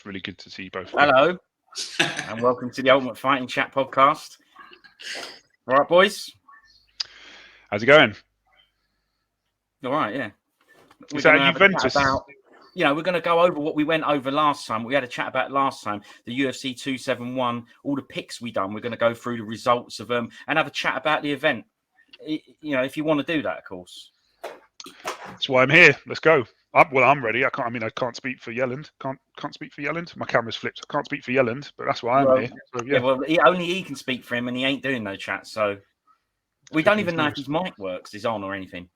Really good to see you both. Hello, and welcome to the Ultimate Fighting Chat podcast. All right, boys? How's it going? All right, yeah. Is that Juventus? We're going to go over what we went over last time. We had a chat about last time, the UFC 271, all the picks we done. We're going to go through the results of them and have a chat about the event. If you want to do that, of course. That's why I'm here. Let's go. I'm ready. I can't speak for Yelland. Can't speak for Yelland. My camera's flipped. I can't spep for Yelland, but that's why I'm here. So, yeah. Only he can speak for him, and he ain't doing no chat. So we don't even know if his mic works, is on or anything.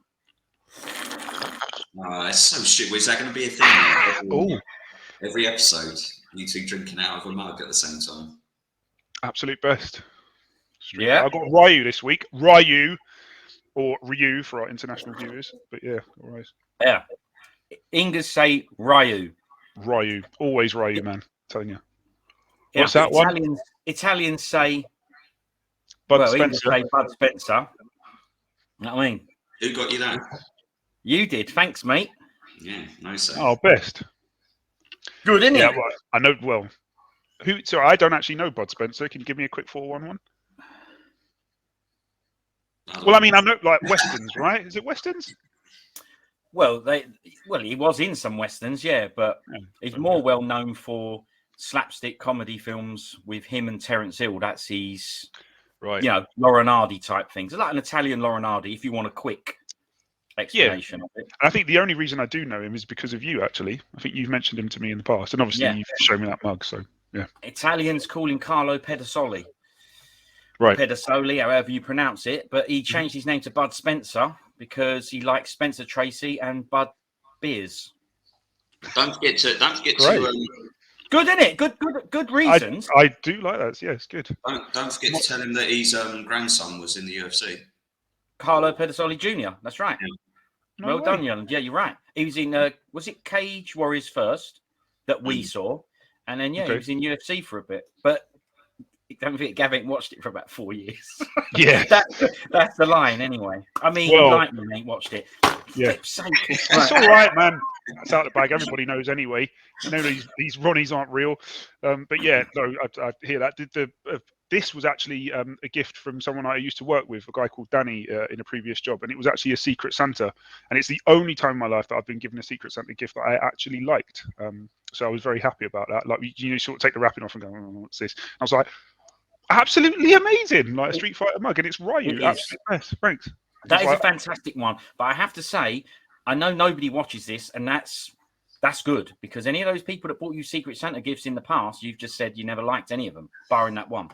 It's so stupid. Is that going to be a thing? Every episode, you two drinking out of a mug at the same time. Absolute best. Yeah. I got Ryu this week. Ryu or Ryu for our international viewers. But yeah, all right. Yeah. English say Ryu. Ryu. Always Ryu, man. I'm telling you. Yeah, what's that one? Italians say Bud Spencer. English say Bud Spencer. You know what I mean? Who got you that? You did. Thanks, mate. Yeah, no sir. Oh, best. Good, isn't it? Well, I know. Well, so I don't actually know Bud Spencer. Can you give me a quick 411? Well, I mean, I know like westerns, right? Is it westerns? Well, he was in some westerns, yeah, but he's more well known for slapstick comedy films with him and Terence Hill. That's his, right? Laurent Hardy type things. It's like an Italian Laurent Hardy. If you want a quick explanation of it. I think the only reason I do know him is because of you. Actually, I think you've mentioned him to me in the past, and obviously you've shown me that mug. So yeah, Italians call him Carlo Pedasoli. Right. Pedasoli, however you pronounce it, but he changed his name to Bud Spencer because he likes Spencer Tracy and Bud beers. Don't forget to. Good, isn't it? Good reasons. I do like that. Yeah, it's good. Don't forget to tell him that his grandson was in the UFC. Carlo Pedasoli Jr. That's right. Yeah. Well done, Jan. Yeah, you're right. He was in. Was it Cage Warriors first that we saw, and then he was in UFC for a bit, but. Don't forget, Gavin watched it for about 4 years. Yeah, that's the line, anyway. I mean, you ain't watched it. Yeah, it's all right, man. It's out the bag. Everybody knows anyway. You know these Ronnies aren't real. But yeah, no, I hear that. This was actually a gift from someone I used to work with, a guy called Danny, in a previous job, and it was actually a Secret Santa. And it's the only time in my life that I've been given a Secret Santa gift that I actually liked. So I was very happy about that. Like, sort of take the wrapping off and go, what's this? And I was like, absolutely amazing, like a Street Fighter mug, and it's Ryu. Absolutely best. Thanks. That is a fantastic one. But I have to say, I know nobody watches this, and that's good, because any of those people that bought you Secret Santa gifts in the past, you've just said you never liked any of them, barring that one.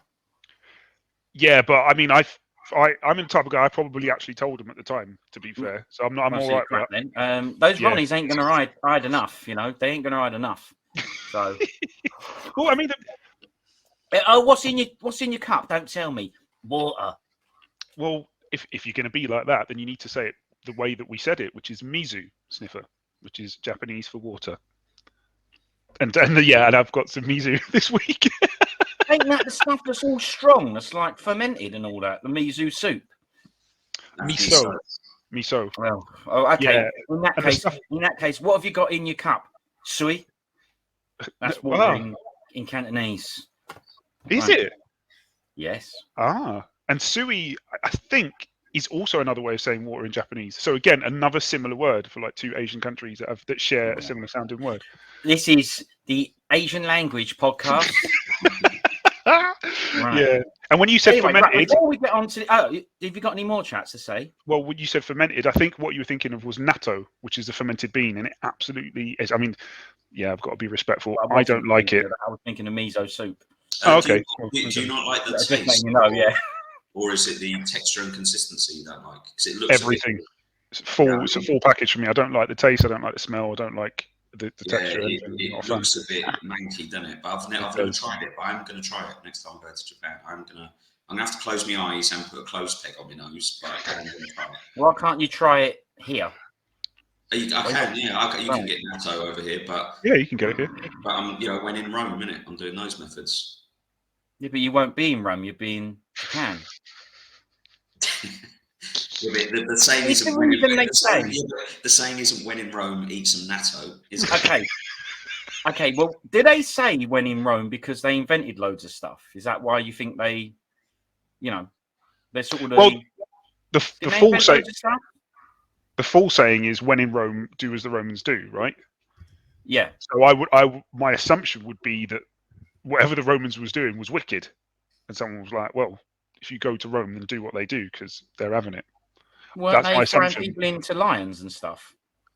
Yeah, but I mean, I'm the type of guy I probably actually told them at the time. To be fair, so I'm all right with that. Then. Those Ronnies ain't going to hide enough. They ain't going to hide enough. So, well, I mean. What's in your cup? Don't tell me. Water. Well, if you're going to be like that, then you need to say it the way that we said it, which is mizu sniffer, which is Japanese for water. And I've got some mizu this week. Ain't that the stuff that's all strong? That's like fermented and all that. The mizu soup. Miso. Well, okay. Yeah. In that case, what have you got in your cup? Sui. That's water in Cantonese. Is it? Yes. And sui, I think, is also another way of saying water in Japanese. So again, another similar word for like two Asian countries that share a similar sounding word. This is the Asian language podcast. Right. Yeah. And when you said fermented, before we get on to, have you got any more chats to say? Well, when you said fermented, I think what you were thinking of was natto, which is a fermented bean, and it absolutely is. I mean, yeah, I've got to be respectful. I don't like it. I was thinking of miso soup. Okay. Do you not like the taste? Just yeah. Or is it the texture and consistency you don't like? Because it looks everything. It's a full package for me. I don't like the taste. I don't like the smell. I don't like the texture. It looks a bit manky, doesn't it? But I've never tried it. But I'm going to try it next time I go to Japan. I'm gonna have to close my eyes and put a clothes peg on my nose. But I'm going to try it. Why can't you try it here? I can, yeah. You can get natto over here, but yeah, you can get it here. But I'm, when in Rome, innit? I'm doing those methods. Yeah, but you won't be in Rome. You'll be in Japan. The saying isn't when the saying isn't when in Rome, eat some natto. Is it? Okay. Okay, well, did they say when in Rome because they invented loads of stuff? Is that why you think they, they're sort of Well, the didn't they full invent say, loads of stuff? the full saying is when in Rome, do as the Romans do, right? Yeah. So my assumption would be that whatever the Romans was doing was wicked, and someone was like, well, if you go to Rome, then do what they do because they're having it. Weren't That's my they throwing assumption. people into lions and stuff?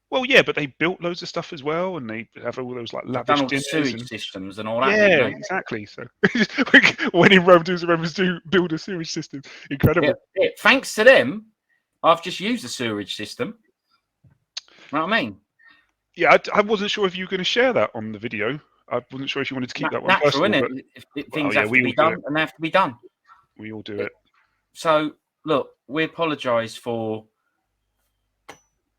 Well, yeah, but they built loads of stuff as well, and they have all those like They've lavish done all the dinners sewage and systems and all that. yeah, didn't they? exactly. So when in Rome, do as the Romans do, build a sewage system. Incredible. Yeah. Thanks to them, I've just used the sewerage system. You know what I mean? Yeah, I wasn't sure if you were going to share that on the video. I wasn't sure if you wanted to keep that one Natural, personal. isn't it? If things have to be done, and they have to be done. We all do it. So, look, we apologise for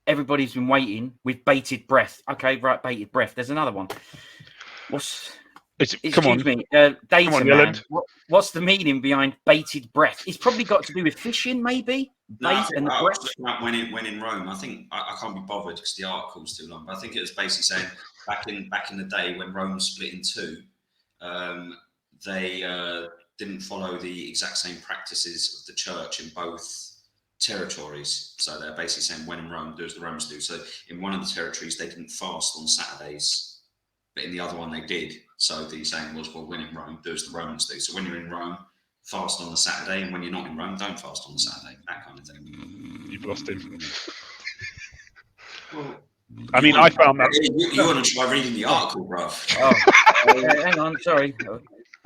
everybody's been waiting with bated breath. Okay, right, bated breath. There's another one. Excuse me, data man. What's the meaning behind bated breath? It's probably got to do with fishing, maybe. Bait and the breath. When in Rome, I think I can't be bothered because the article's too long. But I think it was basically saying back in the day when Rome split in two, they didn't follow the exact same practices of the church in both territories. So they're basically saying when in Rome, do as the Romans do. So in one of the territories, they didn't fast on Saturdays, but in the other one, they did. So the saying was, well, when in Rome, do as the Romans do. So when you're in Rome, fast on the Saturday, and when you're not in Rome, don't fast on the Saturday. That kind of thing. You've lost him. Well, I mean, I found that. You want to try reading the article, bruv. Hang on, sorry.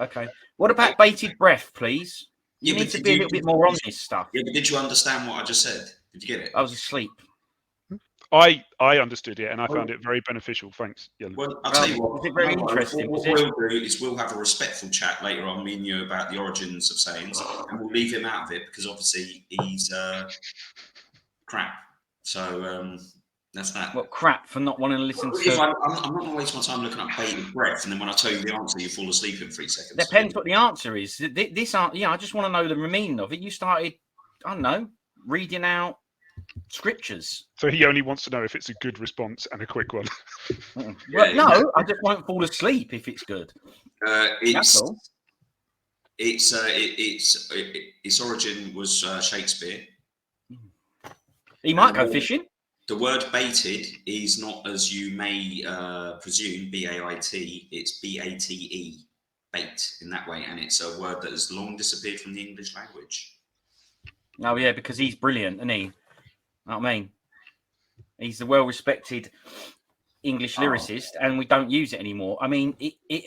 Okay. What about bated breath, please? You need to be a little bit more on this stuff. Yeah, but did you understand what I just said? Did you get it? I was asleep. I understood it, and I found it very beneficial. Thanks, Yellen. Well, I'll tell you what. Was it very interesting? What we'll do is we'll have a respectful chat later on, me and you, about the origins of sayings, and we'll leave him out of it because obviously he's crap. So that's that. What crap for not wanting to listen to? I'm not going to waste my time looking up bated breath, and then when I tell you the answer, you fall asleep in 3 seconds. Depends what the answer is. This aren't. Yeah, I just want to know the meaning of it. You started, I don't know, reading out scriptures. So he only wants to know if it's a good response and a quick one. Well, no, I just won't fall asleep if it's good. That's all. Its origin was Shakespeare. He might go fishing. The word baited is not, as you may presume, B-A-I-T. It's B-A-T-E, bait, in that way. And it's a word that has long disappeared from the English language. Oh, yeah, because he's brilliant, isn't he? You know what I mean? He's the well-respected English lyricist, and we don't use it anymore. I mean,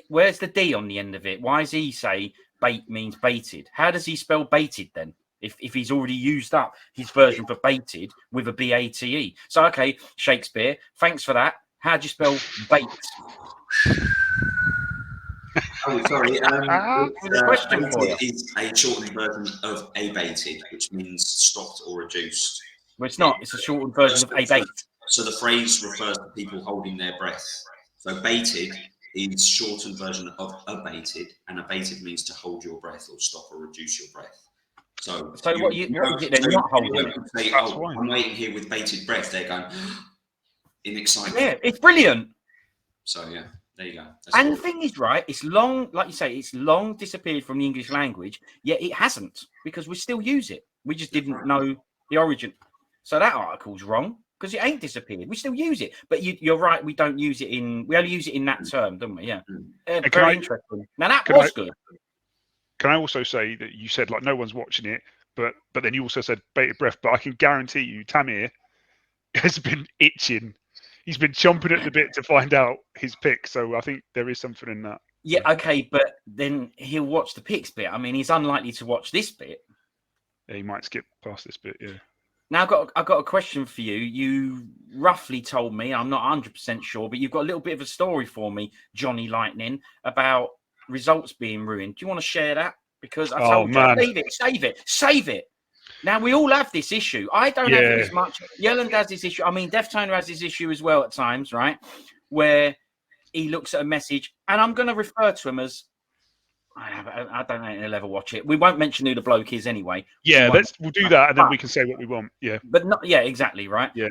where's the D on the end of it? Why does he say bait means baited? How does he spell baited then? If he's already used up his version for baited with a B-A-T-E. So, okay, Shakespeare, thanks for that. How do you spell bait? Oh, sorry. Question for you. It's a shortened version of abated, which means stopped or reduced. Well, it's not. It's a shortened version of abate. So the phrase refers to people holding their breath. So baited is shortened version of abated, and abated means to hold your breath or stop or reduce your breath. So what is it then? Not holding it. Say, I'm waiting here with bated breath. They're going in excitement. Yeah, it's brilliant. So yeah, there you go. And the thing is, right, it's long, like you say, it's long disappeared from the English language, yet it hasn't, because we still use it. We just didn't know the origin. So that article's wrong, because it ain't disappeared. We still use it. But you're right, we don't use it we only use it in that term, don't we? Yeah. Very interesting. Now that was good. Can I also say that you said like no one's watching it, but then you also said bated breath. But I can guarantee you, Tamir has been itching. He's been chomping at the bit to find out his pick. So I think there is something in that. Yeah, okay, but then he'll watch the picks bit. I mean, he's unlikely to watch this bit. Yeah, he might skip past this bit. Yeah. Now I've got a question for you. You roughly told me, I'm not 100% sure, but you've got a little bit of a story for me, Johnny Lightning, about results being ruined. Do you want to share that? Because I told you, save it. Now, we all have this issue. I don't have it as much. Yelland has this issue. I mean, Deftoner has this issue as well at times, right? Where he looks at a message, and I'm going to refer to him as, I don't know, he'll ever watch it. We won't mention who the bloke is anyway. Yeah, we'll do that, and then we can say what we want. Yeah. But not, yeah, exactly, right? Yeah.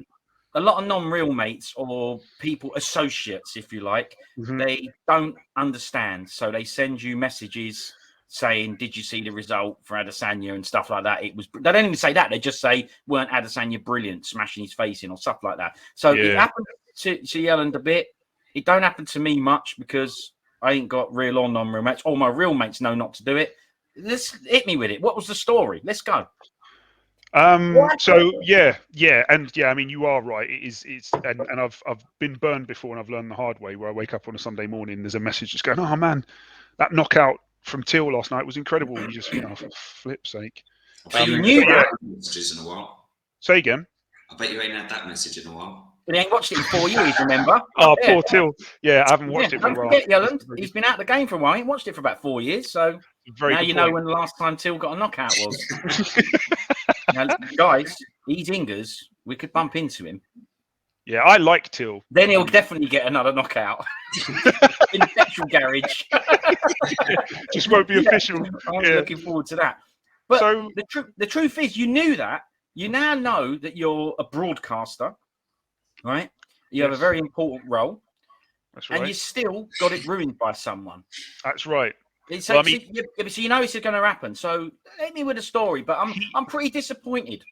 a lot of non-real mates or people, associates, if you like, they don't understand. So they send you messages saying, did you see the result for Adesanya and stuff like that? They don't even say that. They just say, weren't Adesanya brilliant, smashing his face in or stuff like that. So it happened to Yelland a bit. It don't happen to me much because I ain't got real or non-real mates. All my real mates know not to do it. Let's hit me with it. What was the story? Let's go. So yeah, and I mean, you are right. It's and I've been burned before, and I've learned the hard way. Where I wake up on a Sunday morning, there's a message just going, "Oh man, that knockout from Till last night was incredible." And you just think, "Oh, for flip's sake!" So you knew that. Messages in a while. Say again. I bet you ain't had that message in a while. But he ain't watched it in 4 years, remember? Oh, poor Till. Yeah, I haven't watched it for a while. Don't forget, Yelland. He's been out of the game for a while. He ain't watched it for about 4 years. So now you know when the last time Till got a knockout was. Now, guys, these Ingers, we could bump into him. Yeah, I like Till. Then he'll definitely get another knockout in the petrol garage. Just won't be official. I'm looking forward to that. But so, the truth is, you knew that. You now know that you're a broadcaster, right? You have a very important role. That's right. And you still got it ruined by someone. That's right. So, well, I mean, so you know this is going to happen. So hit me with a story, but I'm pretty disappointed.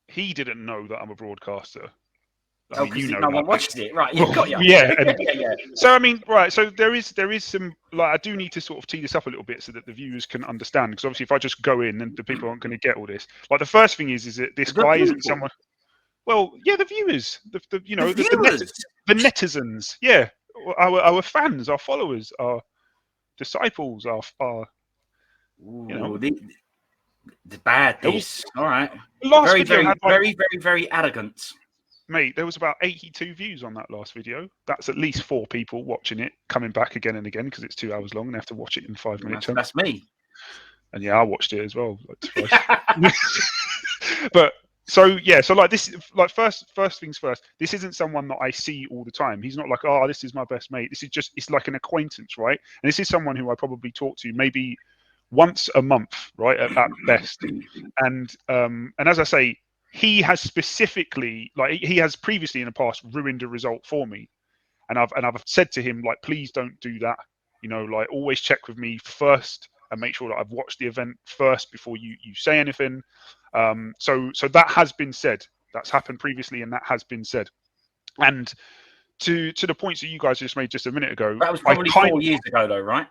He didn't know that I'm a broadcaster. I mean, you know no one watched it, right? Well, got you. Yeah. So I mean, right. So there is some like I do need to sort of tee this up a little bit so that the viewers can understand. Because obviously, if I just go in, and the people aren't going to get all this. Like the first thing is that this guy isn't someone. Well, yeah, the viewers, the netizens, yeah, our fans, our followers, our disciples, our you know, the bad this. All right. Last very, video very arrogant. Mate, there was about 82 views on that last video. That's at least 4 people watching it, coming back again and again because it's 2 hours long and they have to watch it in 5 minutes. That's me. And yeah, I watched it as well. But so yeah, so like this, like first things first. This isn't someone that I see all the time. He's not like, oh, this is my best mate. This is just, it's like an acquaintance, right? And this is someone who I probably talk to maybe once a month, right, at best. And as I say, he has specifically, like, he has previously in the past ruined a result for me, and I've said to him, like, please don't do that. You know, like, always check with me first and make sure that I've watched the event first before you say anything. So that has been said. That's happened previously, and that has been said. And to the points that you guys just made just a minute ago, that was probably 4 years ago, though, right?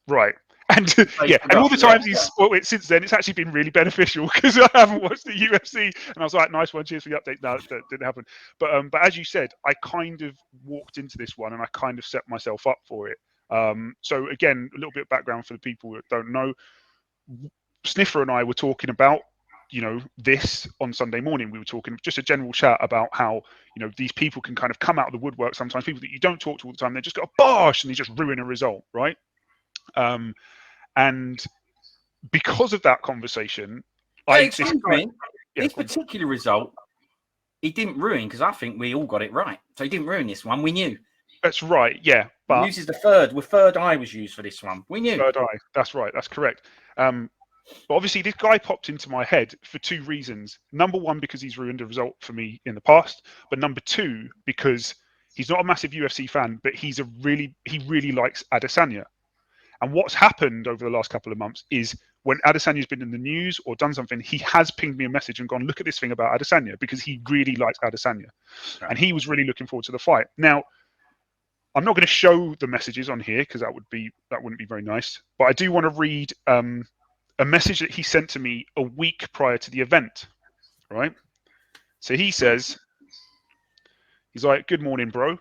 Right. And and all the times he's spoiled it since then, it's actually been really beneficial because I haven't watched the UFC, and I was like, nice one, cheers for the update. No, that didn't happen. But as you said, I kind of walked into this one and I kind of set myself up for it. So again, a little bit of background for the people that don't know. Sniffer and I were talking about, you know, this on Sunday morning. We were talking just a general chat about how, you know, these people can kind of come out of the woodwork sometimes. People that you don't talk to all the time, they just go bosh and they just ruin a result, right? And because of that conversation, this particular result, he didn't ruin because I think we all got it right. So he didn't ruin this one. We knew. That's right. Yeah, but uses the third eye was used for this one. We knew. Third eye. That's right. That's correct. But obviously, this guy popped into my head for 2 reasons. Number one, because he's ruined a result for me in the past. But number 2, because he's not a massive UFC fan, but he really likes Adesanya. And what's happened over the last couple of months is when Adesanya's been in the news or done something, he has pinged me a message and gone, look at this thing about Adesanya, because he really likes Adesanya. Okay. And he was really looking forward to the fight. Now, I'm not going to show the messages on here because that wouldn't be very nice. But I do want to read a message that he sent to me a week prior to the event, right? So he says, he's like, good morning, bro.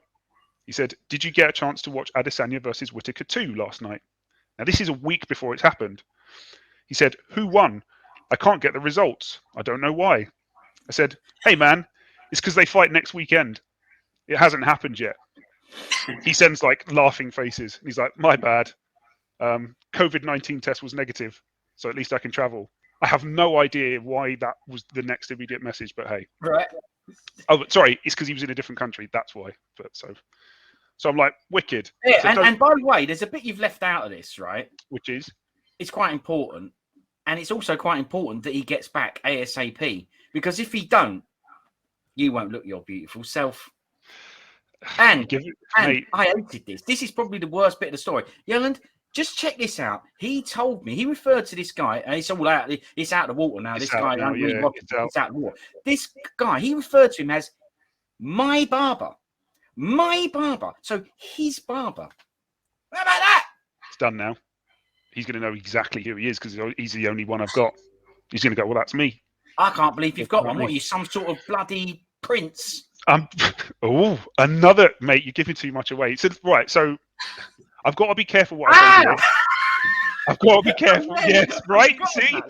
He said, did you get a chance to watch Adesanya versus Whittaker 2 last night? Now, this is a week before it's happened. He said, who won? I can't get the results. I don't know why. I said, hey, man, it's because they fight next weekend. It hasn't happened yet. He sends, like, laughing faces. He's like, my bad. COVID-19 test was negative, so at least I can travel. I have no idea why that was the next immediate message, but hey. Right. Oh, sorry, it's because he was in a different country. That's why. But so I'm like, wicked. Yeah, so and by the way, there's a bit you've left out of this, right? Which is? It's quite important. And it's also quite important that he gets back ASAP. Because if he don't, You won't look your beautiful self. And mate. I hated this. This is probably the worst bit of the story. Yelland, just check this out. He told me, he referred to this guy, and it's all out. It's out of the water now. It's This out guy, now, it's out of the water. This guy, he referred to him as my barber. My barber. So his barber. How about that? It's done now. He's going to know exactly who he is because he's the only one I've got. He's going to go, well, that's me. I can't believe you've got one. What are you, some sort of bloody prince? Oh, another, mate, you're giving too much away. So, right, so I've got to be careful what I say here. I've got to be careful. Yes, right? See?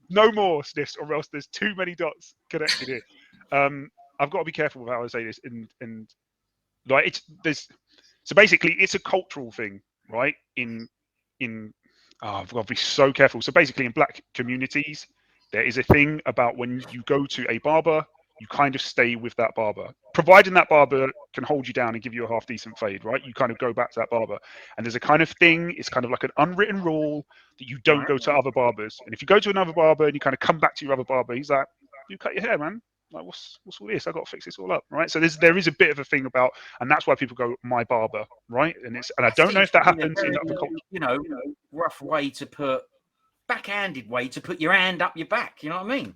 No more sniffs, or else there's too many dots connected here. I've got to be careful with how I say this. And like, so basically, it's a cultural thing, right? I've got to be so careful. So basically, in black communities, there is a thing about when you go to a barber, you kind of stay with that barber, providing that barber can hold you down and give you a half decent fade, right? You kind of go back to that barber. And there's a kind of thing, it's kind of like an unwritten rule that you don't go to other barbers. And if you go to another barber and you kind of come back to your other barber, he's like, you cut your hair, man. Like, what's all this? I got to fix this all up, right? So there is a bit of a thing about, and that's why people go, my barber, right? And I don't know if that happens in other cultures. You know, rough way to put, backhanded way to put your hand up your back. You know what I mean?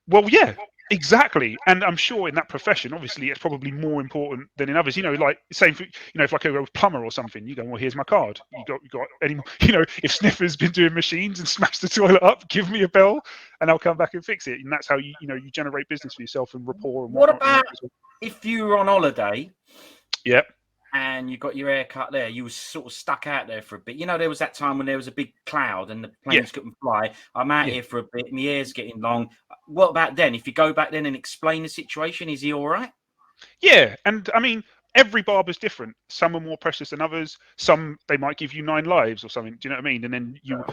Well, yeah, exactly. And I'm sure in that profession, obviously, it's probably more important than in others. You know, like same for, you know, if like a plumber or something, you go, well, here's my card. You got any, you know, if Sniffer's been doing machines and smashed the toilet up, give me a bell and I'll come back and fix it. And that's how you generate business for yourself and rapport. And what about if you were on holiday? Yep. And you got your hair cut there, you were sort of stuck out there for a bit. You know, there was that time when there was a big cloud and the planes couldn't fly. I'm out here for a bit, my hair's getting long. What about then? If you go back then and explain the situation, is he all right? Yeah, and I mean, every barber's different. Some are more precious than others. Some, they might give you 9 lives or something. Do you know what I mean? And then you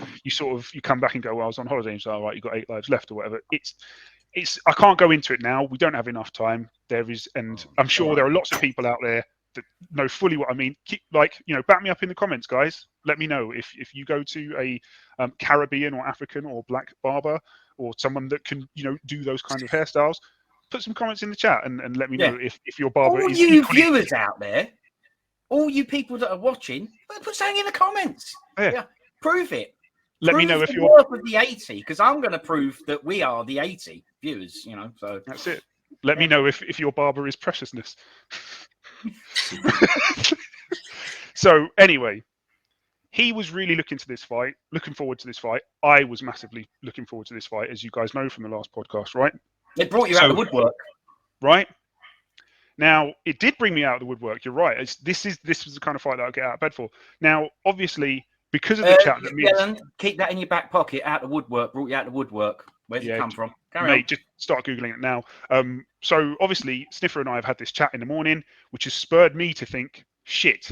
come back and go, well, I was on holiday, and so, all right, you got 8 lives left or whatever. It's I can't go into it now. We don't have enough time. There is, and I'm sure there are lots of people out there that know fully what I mean. Back me up in the comments, guys. Let me know if you go to a Caribbean or African or black barber or someone that can, do those kind of hairstyles. Put some comments in the chat and let me know if your barber is you viewers out there, all you people that are watching, put something in the comments. Yeah, prove it. Let me know if you're worth of the 80, because I'm going to prove that we are the 80 viewers. So that's it. Let me know if your barber is preciousness. So anyway, he was really looking forward to this fight. I was massively looking forward to this fight, as you guys know from the last podcast, right? It brought you out of the woodwork, right? Now, it did bring me out of the woodwork. You're right. This was the kind of fight that I get out of bed for. Now, obviously, because of the chat that keep that in your back pocket. Out of the woodwork, brought you out of the woodwork. Where's it come from? Carry on. Just start Googling it now. So obviously, Sniffer and I have had this chat in the morning, which has spurred me to think, shit,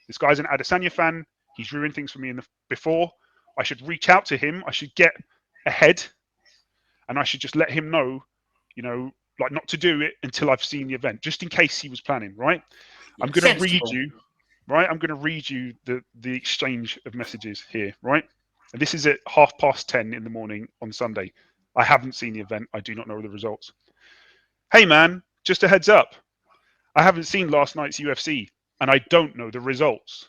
this guy's an Adesanya fan. He's ruined things for me before. I should reach out to him. I should get ahead, and I should just let him know, like not to do it until I've seen the event, just in case he was planning, right? Yeah, I'm going to read you, right? I'm going to read you the exchange of messages here, right? And this is at 10:30 in the morning on Sunday. I haven't seen the event. I do not know the results. Hey, man, just a heads up. I haven't seen last night's UFC, and I don't know the results.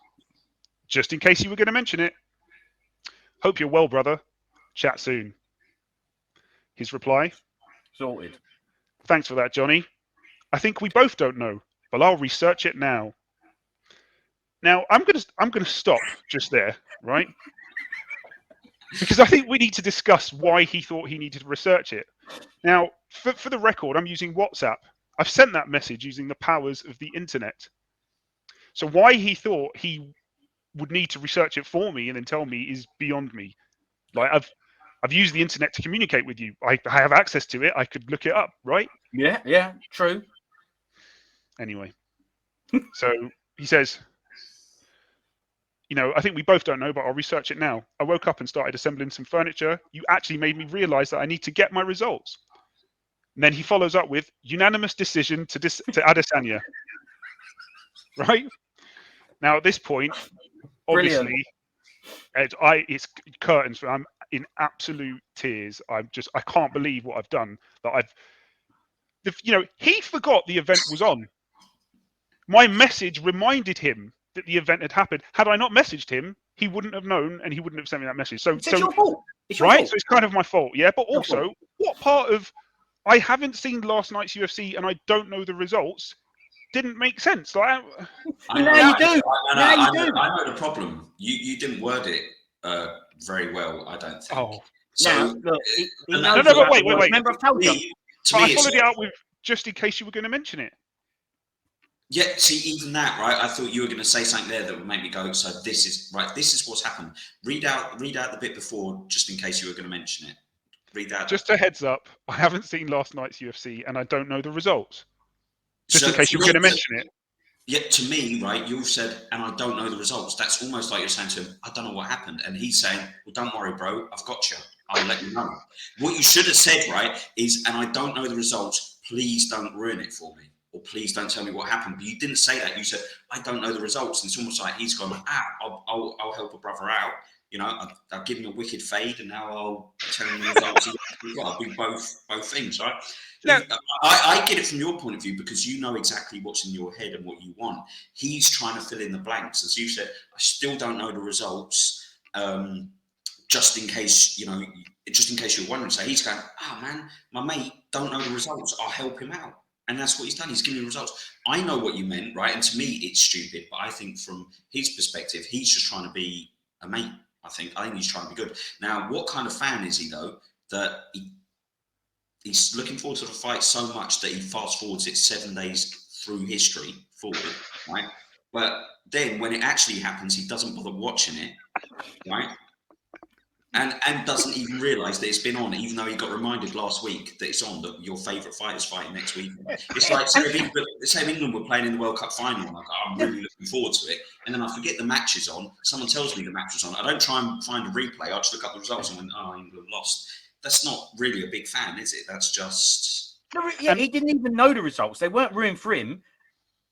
Just in case you were going to mention it. Hope you're well, brother. Chat soon. His reply. Sorted. Thanks for that, Johnny. I think we both don't know, but I'll research it now. Now, I'm gonna stop just there, right? Because I think we need to discuss why he thought he needed to research it. Now, for the record, I'm using WhatsApp. I've sent that message using the powers of the internet. So why he thought he would need to research it for me and then tell me is beyond me. Like I've used the internet to communicate with you. I have access to it. I could look it up, right? Yeah, true. Anyway, so he says, I think we both don't know, but I'll research it now. I woke up and started assembling some furniture. You actually made me realize that I need to get my results. And then he follows up with unanimous decision to Adesanya. Right? Now, at this point, obviously, it's curtains. I'm in absolute tears. I can't believe what I've done. That he forgot the event was on. My message reminded him that the event had happened. Had I not messaged him, he wouldn't have known, and he wouldn't have sent me that message. So It's your fault. It's your right? fault. So it's kind of my fault, yeah. But Your also, fault. what part of I haven't seen last night's UFC and I don't know the results didn't make sense? Like, Now you do. I know the problem. You didn't word it very well, I don't think. oh, So Now, look, he knows no, about wait. the words. Remember, I've told you. To but me, I it's followed it out with just in case you were going to mention it. yeah, see, even that, right? I thought you were going to say something there that would make me go, so this is right. This is what's happened. Read out the bit before, just in case you were going to mention it. Read out. Just a heads up, I haven't seen last night's UFC and I don't know the results. Just in case you were to going to me, mention it. Yeah, to me, right, you've said, and I don't know the results. That's almost like you're saying to him, I don't know what happened. And he's saying, well, don't worry, bro, I've got you. I'll let you know. What you should have said, right, is, and I don't know the results, please don't ruin it for me. Or please don't tell me what happened. But you didn't say that. You said, I don't know the results. And it's almost like he's gone, I'll help a brother out. You know, I'll give him a wicked fade, and now I'll tell him the results. I'll do both things, right? Yeah. I get it from your point of view because you know exactly what's in your head and what you want. He's trying to fill in the blanks. As you said, I still don't know the results. Just in case, you're wondering. So he's going, man, my mate don't know the results. I'll help him out. And that's what he's done. He's giving me results. I know what you meant, right? And to me, it's stupid. But I think from his perspective, he's just trying to be a mate. I think he's trying to be good. Now, what kind of fan is he, though, that he's looking forward to the fight so much that he fast forwards it 7 days through history forward, right? But then when it actually happens, he doesn't bother watching it, right? And doesn't even realise that it's been on, even though he got reminded last week that it's on, that your favourite fighter's fighting next week. It's like, say if England were playing in the World Cup final, and I'm really looking forward to it, and then I forget the match is on, someone tells me the match was on, I don't try and find a replay, I just look up the results and went, England lost. That's not really a big fan, is it? That's just... Yeah, he didn't even know the results. They weren't ruined for him.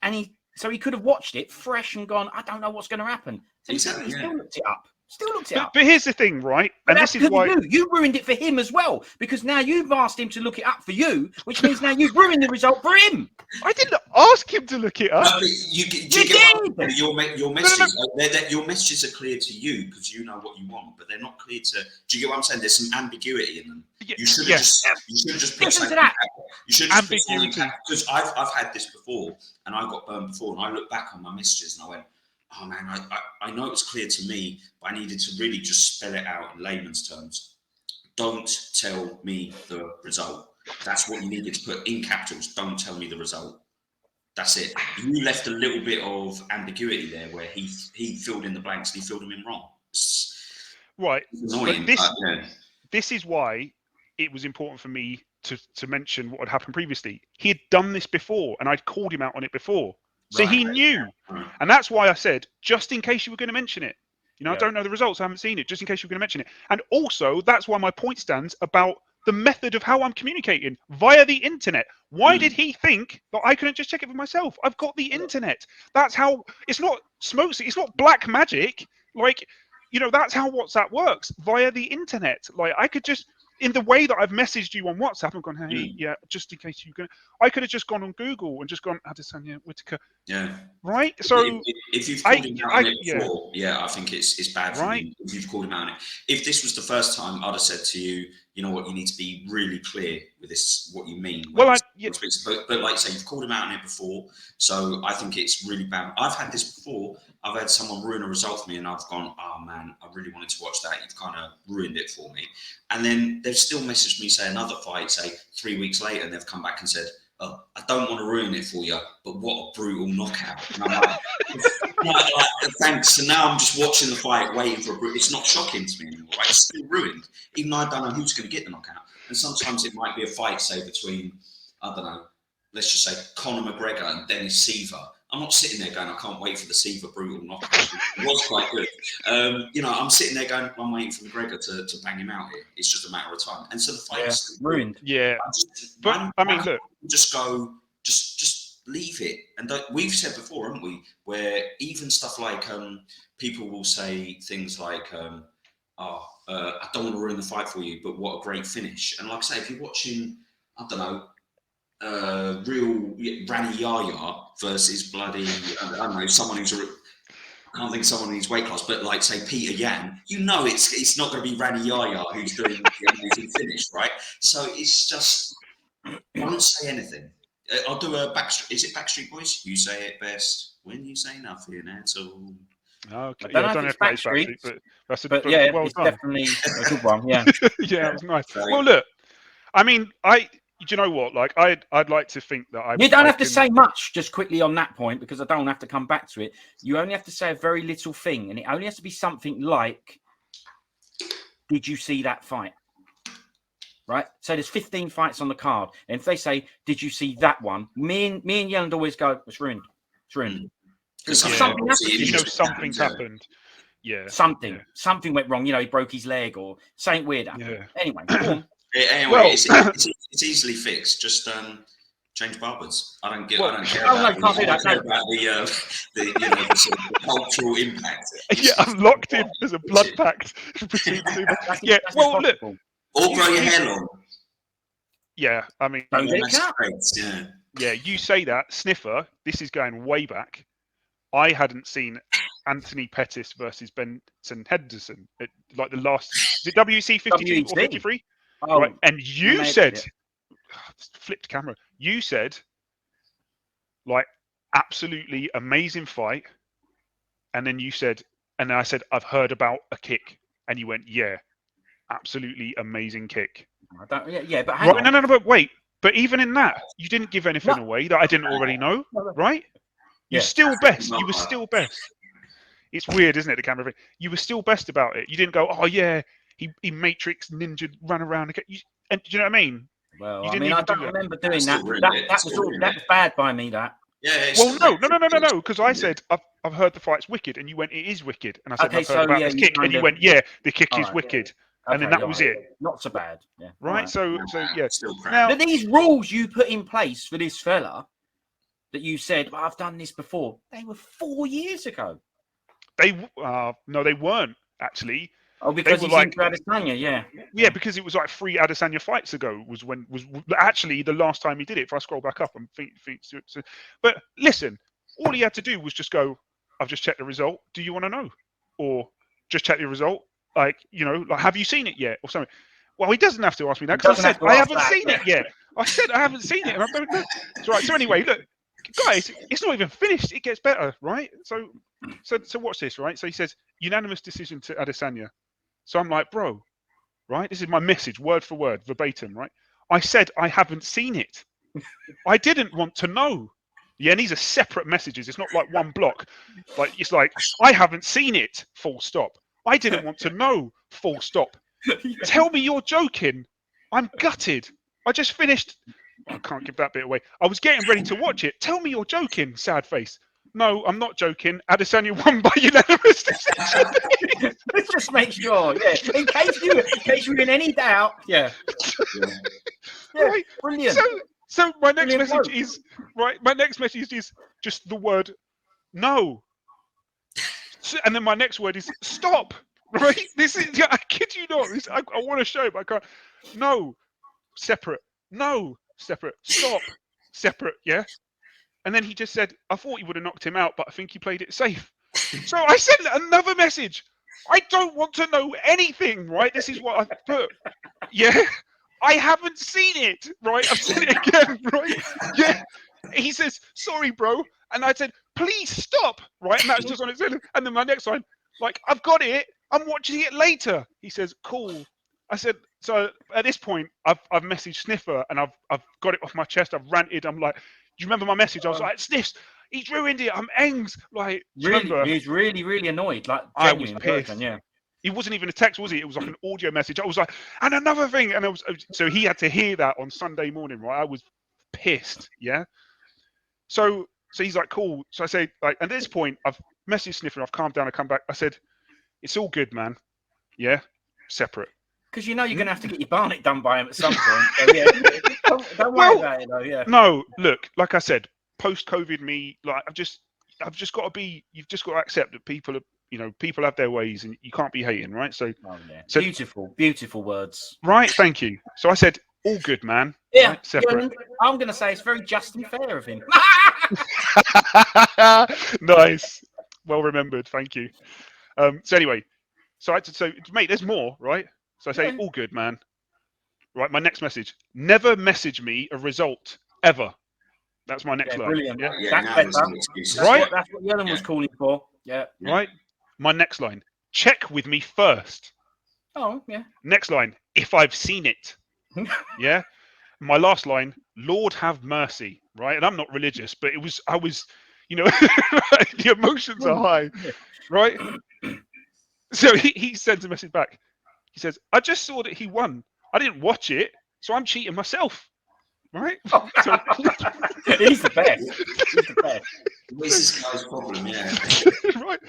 And he could have watched it fresh and gone, I don't know what's going to happen. So he still looked it up. But here's the thing, right? But and this is why you ruined it for him as well, because now you've asked him to look it up for you, which means now you've ruined the result for him. I didn't ask him to look it up. No, you did. Your messages, your messages are clear to you because you know what you want, but they're not clear to. Do you get what I'm saying? There's some ambiguity in them. You should have just put something. You should have just ambiguity. Because I've had this before, and I got burned before, and I looked back on my messages and I went, oh man, I know it was clear to me, but I needed to really just spell it out in layman's terms. Don't tell me the result. That's what you needed to put in capitals. Don't tell me the result. That's it. You left a little bit of ambiguity there where he filled in the blanks and he filled them in wrong. Right. Annoying, this is why it was important for me to mention what had happened previously. He had done this before and I'd called him out on it before. So he knew. And that's why I said, just in case you were going to mention it. I don't know the results. I haven't seen it. Just in case you were going to mention it. And also, that's why my point stands about the method of how I'm communicating via the internet. Why did he think that I couldn't just check it for myself? I've got the internet. That's how, it's not smoke, it's not black magic. Like, that's how WhatsApp works, via the internet. Like, I could just, in the way that I've messaged you on WhatsApp and gone, hey, just in case you're going to, I could have just gone on Google and just gone, Adesanya, Whittaker. Yeah. Right? So, if you've called him out on it before, I think it's bad for you if you've called him out on it. If this was the first time, I'd have said to you, you know what, you need to be really clear with this, what you mean. But like you say, you've called him out on it before, so I think it's really bad. I've had this before. I've had someone ruin a result for me and I've gone, oh man, I really wanted to watch that. You've kind of ruined it for me. And then they've still messaged me, say another fight, say 3 weeks later, and they've come back and said, oh, I don't want to ruin it for you, but what a brutal knockout. And I'm like, thanks. So now I'm just watching the fight, waiting for a brutal. It's not shocking to me anymore, right? It's still ruined, even though I don't know who's going to get the knockout. And sometimes it might be a fight, say, between, I don't know, let's just say Conor McGregor and Dennis Silva. I'm not sitting there going, I can't wait for the Silva brutal knockout. It was quite good. I'm sitting there going, I'm waiting for McGregor to bang him out here. It's just a matter of time. And so the fight is ruined. Yeah. But I mean, look. Just go, just leave it. And we've said before, haven't we, where even stuff like people will say things like, I don't want to ruin the fight for you, but what a great finish. And like I say, if you're watching, I don't know, real Rani Yaya versus bloody, I don't know, someone who's I can't think of someone in his weight class, but like say Peter Yan, you know it's not going to be Rani Yaya who's doing the amazing finish, right? So it's just, don't say anything. I'll do a Backstreet. Is it Backstreet Boys? You say it best when you say nothing at all. Okay. I don't know if it's Backstreet, but that's but yeah, well it's done. definitely a good one. Yeah, Yeah, it was nice. So, Well, look, I mean, do you know what? Like, I'd like to think that you don't have to say much. Just quickly on that point, because I don't have to come back to it. You only have to say a very little thing, and it only has to be something like, "Did you see that fight?" Right? So there's 15 fights on the card, and if they say, "Did you see that one?" Me and Yelland always go, "It's ruined. It's ruined." Something's happened. Yeah. Something went wrong. He broke his leg or something weird happened. Yeah. Anyway, go on. Anyway, it's easily fixed. Just change barbers. I don't care. Oh, no, can't do that. About the sort of cultural impact. Yeah, I'm locked in. There's a blood pact between the two. Yeah. Well, look. Or grow your hair long. Yeah, I mean, yeah. You say that, Sniffer. This is going way back. I hadn't seen Anthony Pettis versus Benson Henderson at like the last. Is it WC 52 or 53? Oh, right. And you said, flipped camera. You said, like, absolutely amazing fight. And then you said, and I said, I've heard about a kick. And you went, yeah, absolutely amazing kick. But hang on. No, but wait. But even in that, you didn't give anything away that I didn't already know, right? You're still best. You were still best. It's weird, isn't it, the camera thing? You were still best about it. You didn't go, oh, yeah, he Matrix ninja ran around. And do you know what I mean? Well, I don't remember doing that. That was bad by me, that. Yeah. Well, no, because I said, I've heard the fight's wicked. And you went, it is wicked. And I said, I've heard about this kick. And you went, yeah, the kick is wicked. And then that was it. Not so bad. Yeah. Right? So yeah. Now, but these rules you put in place for this fella, that you said, I've done this before, they were 4 years ago. No, they weren't actually. Oh, because he's into Adesanya, yeah. Yeah, because it was like 3 Adesanya fights ago was actually the last time he did it. If I scroll back up, but listen, all he had to do was just go, I've just checked the result. Do you want to know? Or just check the result. Like, have you seen it yet? Or something. Well, he doesn't have to ask me that because I said I haven't seen it yet. I said I haven't seen it. And I don't know. Right. So anyway, look. Guys, it's not even finished. It gets better, right? So watch this, right? So he says, unanimous decision to Adesanya. So I'm like, bro, right? This is my message, word for word, verbatim, right? I said I haven't seen it. I didn't want to know. Yeah, and these are separate messages. It's not like one block. Like, it's like, I haven't seen it, full stop. I didn't want to know, full stop. Tell me you're joking. I'm gutted. I just finished... I can't give that bit away. I was getting ready to watch it. Tell me you're joking, sad face. No, I'm not joking. Adesanya won by unanimous decision. Let's just make sure, yeah. In case you're in any doubt, yeah. Right. Brilliant. So my next message is My next message is just the word no, and then my next word is stop. Right. This is. I kid you not. I want to show, but I can't. No, separate. No. Separate. Stop. Separate. Yeah. And then he just said, I thought he would have knocked him out, but I think he played it safe. So I sent another message. I don't want to know anything, right? This is what I've put. Yeah. I haven't seen it, right? I've seen it again, right? Yeah. He says, sorry, bro. And I said, please stop, right? And that's just on its own. And then my next line, like, I've got it. I'm watching it later. He says, cool. I said, so at this point, I've messaged Sniffer and I've got it off my chest. I've ranted. I'm like, do you remember my message? I was like, Sniffs, he's ruined it. I'm Engs. Like, really, he's really, really annoyed. Like, I was pissed. Person, yeah. It wasn't even a text, was it? It was like an audio message. I was like, and another thing. And so he had to hear that on Sunday morning, right? I was pissed. Yeah. So he's like, cool. So I say, like, at this point, I've messaged Sniffer. I've calmed down. I come back. I said, it's all good, man. Yeah. Separate. Because you're going to have to get your Barnet done by him at some point. So, yeah, don't worry about it, though. Yeah. No, look, like I said, post-COVID me, like I've just got to be. You've just got to accept that people are, people have their ways, and you can't be hating, right? So, beautiful, beautiful words. Right, thank you. So I said, all good, man. Yeah, Right? Separate. I'm going to say it's very just and fair of him. Nice. Well remembered. Thank you. So anyway, so mate, there's more, right? So I say, all good, man. Right. My next message: never message me a result ever. That's my next line. Brilliant. Yeah. Yeah, That's now better. there's no excuses. Right? That's what Yellen was calling for. Yeah. Right. My next line: check with me first. Oh, yeah. Next line: if I've seen it. Yeah. My last line: Lord have mercy. Right. And I'm not religious, but I was, the emotions are high. Right. So he sends a message back. He says, I just saw that he won. I didn't watch it, so I'm cheating myself. Right? So, He's the best. He's the best. What's this guy's problem? Yeah. right.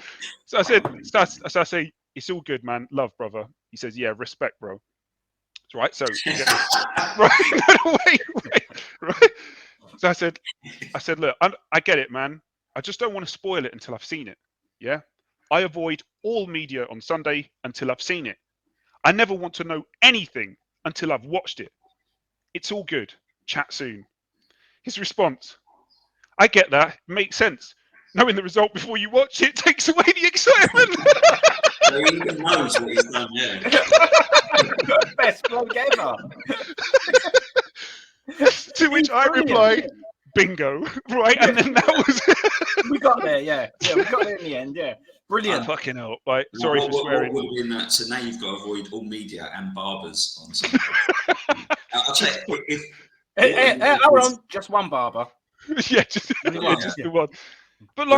So I say, it's all good, man. Love, brother. He says, yeah, respect, bro. Right. So right. wait. Right. So I said, look, I get it, man. I just don't want to spoil it until I've seen it. Yeah. I avoid all media on Sunday until I've seen it. I never want to know anything until I've watched it. It's all good. Chat soon. His response: I get that. Makes sense. Knowing the result before you watch it takes away the excitement. So he even knows what he's done, yeah. Best bloke ever. To which I reply, bingo. Right, and then that was... We got there, yeah. Yeah, we got there in the end, yeah. Brilliant. Fucking hell. Right, sorry for swearing. What would have been that? So now you've got to avoid all media and barbers on Sunday. I'll tell you, Hold on, just one barber. Yeah, just the one. But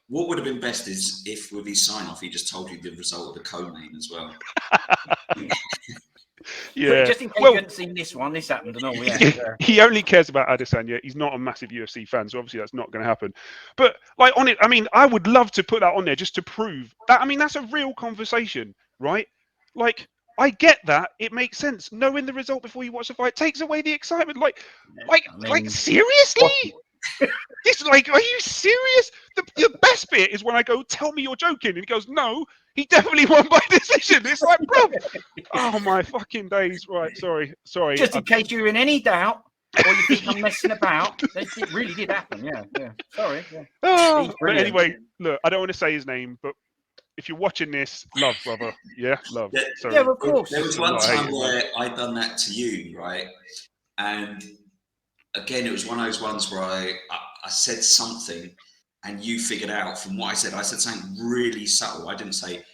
what would have been best is if with his sign off he just told you the result of the co-main as well. Yeah. Just in case you hadn't seen this one, this happened and all. Yeah. He only cares about Adesanya. He's not a massive UFC fan, so obviously that's not going to happen. But on it, I mean, I would love to put that on there just to prove that. I mean, that's a real conversation, right? I get that. It makes sense. Knowing the result before you watch the fight takes away the excitement. Seriously? This are you serious? The best bit is when I go, tell me you're joking. And he goes, no, he definitely won by decision. It's like, bro, oh my fucking days. Right, sorry. Just in case you're in any doubt or you think I'm messing about, it really did happen. Yeah. Sorry. Yeah. Oh, but anyway, look, I don't want to say his name, but if you're watching this, love, brother. Yeah, love. Yeah, of course. There was one time where I'd done that to you, right? And again, it was one of those ones where I said something and you figured out from what I said something really subtle. I didn't say,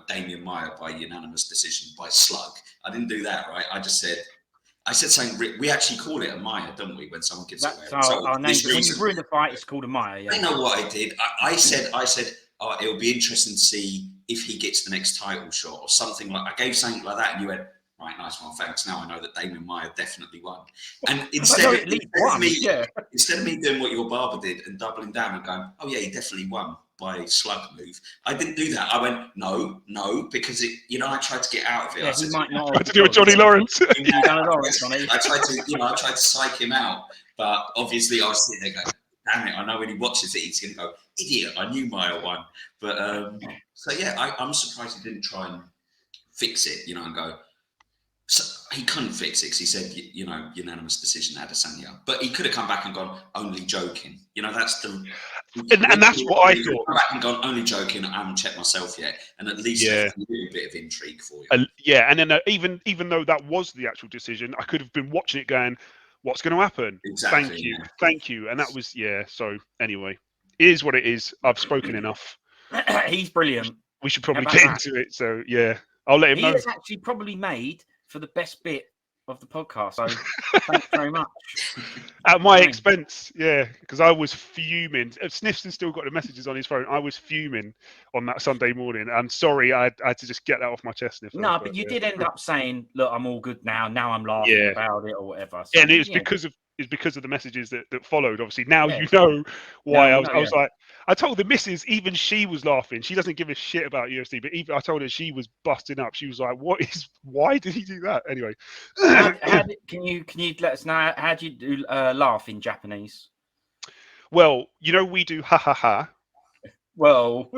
Damian Maia by unanimous decision by slug. I didn't do that, right? I said something. We actually call it a Maia, don't we? When someone gives it away. Our name, when you ruin the fight, it's called a Maia. Yeah. I know what I did. I said, oh, it'll be interesting to see if he gets the next title shot or something like. I gave something like that, and you went, right, nice one, thanks. Now I know that Damian Maia definitely won. And instead of me doing what your barber did and doubling down and going, oh yeah, he definitely won by slug move, I didn't do that. I went, no, because I tried to get out of it. Yeah, I said, he might not tried to do a Johnny Lawrence. I tried to psych him out, but obviously I was sitting there going, damn it, I know when he watches it, he's going to go, idiot, I knew Maia won. But so yeah, I'm surprised he didn't try and fix it, and go. So he couldn't fix it because he said, unanimous decision, Adesanya. But he could have come back and gone, only joking. That's the... And that's what I thought. Come back and gone, only joking, I haven't checked myself yet. And at least there's a little bit of intrigue for you. And then even though that was the actual decision, I could have been watching it going, what's going to happen? Exactly. Thank you. And that was, so anyway, it is what it is. I've spoken enough. He's brilliant. We should probably get into it. So, yeah, I'll let him know. He is actually probably made for the best bit of the podcast. So thanks very much. At my expense, yeah, because I was fuming. Sniffson still got the messages on his phone. I was fuming on that Sunday morning. I'm sorry, I had to just get that off my chest. No, but you did end up saying, look, I'm all good now. Now I'm laughing about it or whatever. So, and it was because of the messages that followed. Obviously, now you know why. I was like, I told the missus, even she was laughing. She doesn't give a shit about UFC, but even I told her she was busting up. She was like, why did he do that? Anyway. Can you let us know how do you do laugh in Japanese? Well, we do ha ha ha. Well,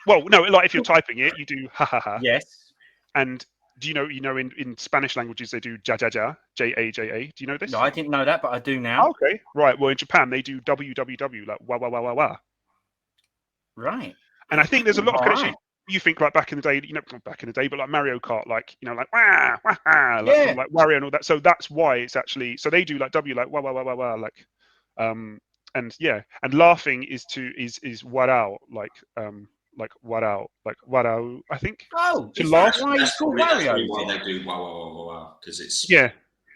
no, like if you're typing it, you do ha ha ha. Yes. And do you know in Spanish languages they do Jajaja, J-A-J-A. Do you know this? No, I didn't know that, but I do now. Okay, right. Well, in Japan they do WWW, like wah wah wah wah wah. Right. And I think there's a lot of All connections. right. You think like back in the day, not back in the day, but like Mario Kart, like like wah wah wah, like Yeah. from like Wario and all that. So that's why it's actually so they do like W, like wah wah wah wah wah, like and yeah, and laughing is warao, like warao, like warao. I think Oh, to is laugh. that why he's called That's Wario? probably why they do wow wow wow wow wow, because it's Yeah,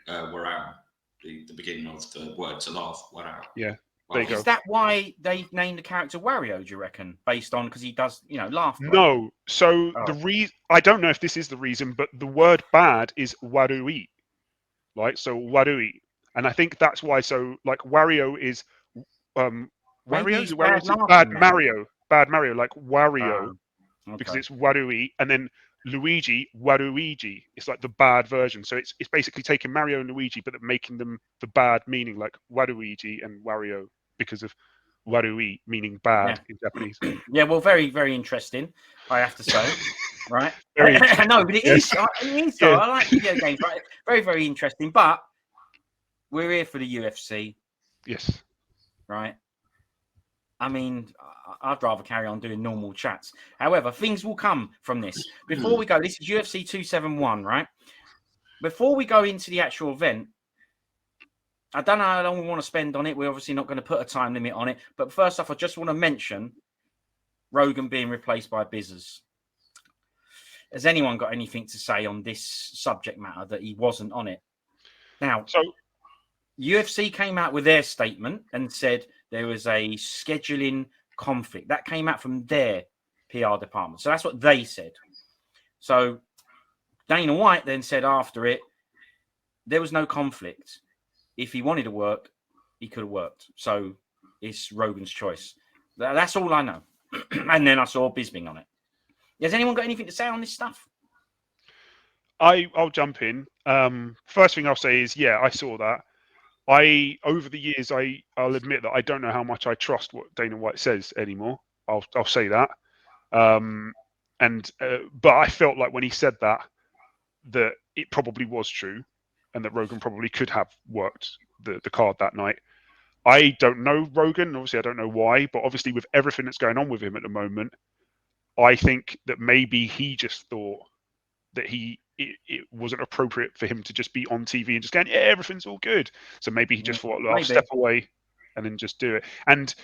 wow, the beginning of the word to laugh. Wow. yeah. Wow. There you go. Is that why they named the character Wario, do you reckon? Based on, because he does, laugh. No. So Oh. the reason, I don't know if this is the reason, but the word bad is warui, right? So warui, and I think that's why. So like Wario is Maybe Wario, he's is it Wario? bad Is it laughing then. Bad Mario, like Wario, because Okay. it's warui, and then Luigi, Waluigi. It's like the bad version. So it's basically taking Mario and Luigi, but making them the bad meaning, like Waluigi and Wario, because of warui meaning bad in Japanese. Yeah, well, very, very interesting, I have to say. Right? Very interesting. No, but it is. It is. Yeah. I like video games, right? Very, very interesting. But we're here for the UFC, Yes. right? I mean, I'd rather carry on doing normal chats. However, things will come from this. Before we go, this is UFC 271, right? Before we go into the actual event, I don't know how long we want to spend on it. We're obviously not going to put a time limit on it. But first off, I just want to mention Rogan being replaced by Bizzers. Has anyone got anything to say on this subject matter that he wasn't on it? Now, So UFC came out with their statement and said there was a scheduling conflict. That came out from their PR department. So that's what they said. So Dana White then said after it, there was no conflict. If he wanted to work, he could have worked. So it's Rogan's choice. That's all I know. And then I saw Bisping on it. Has anyone got anything to say on this stuff? I'll jump in. First thing I'll say is, yeah, I saw that. Over the years, I'll admit that I don't know how much I trust what Dana White says anymore. I'll say that. But I felt like when he said that it probably was true, and that Rogan probably could have worked the card that night. I don't know Rogan. Obviously, I don't know why, but obviously with everything that's going on with him at the moment, I think that maybe he just thought that it wasn't appropriate for him to just be on TV and just going, yeah, everything's all good. So maybe he just thought, I'll step away and then just do it. And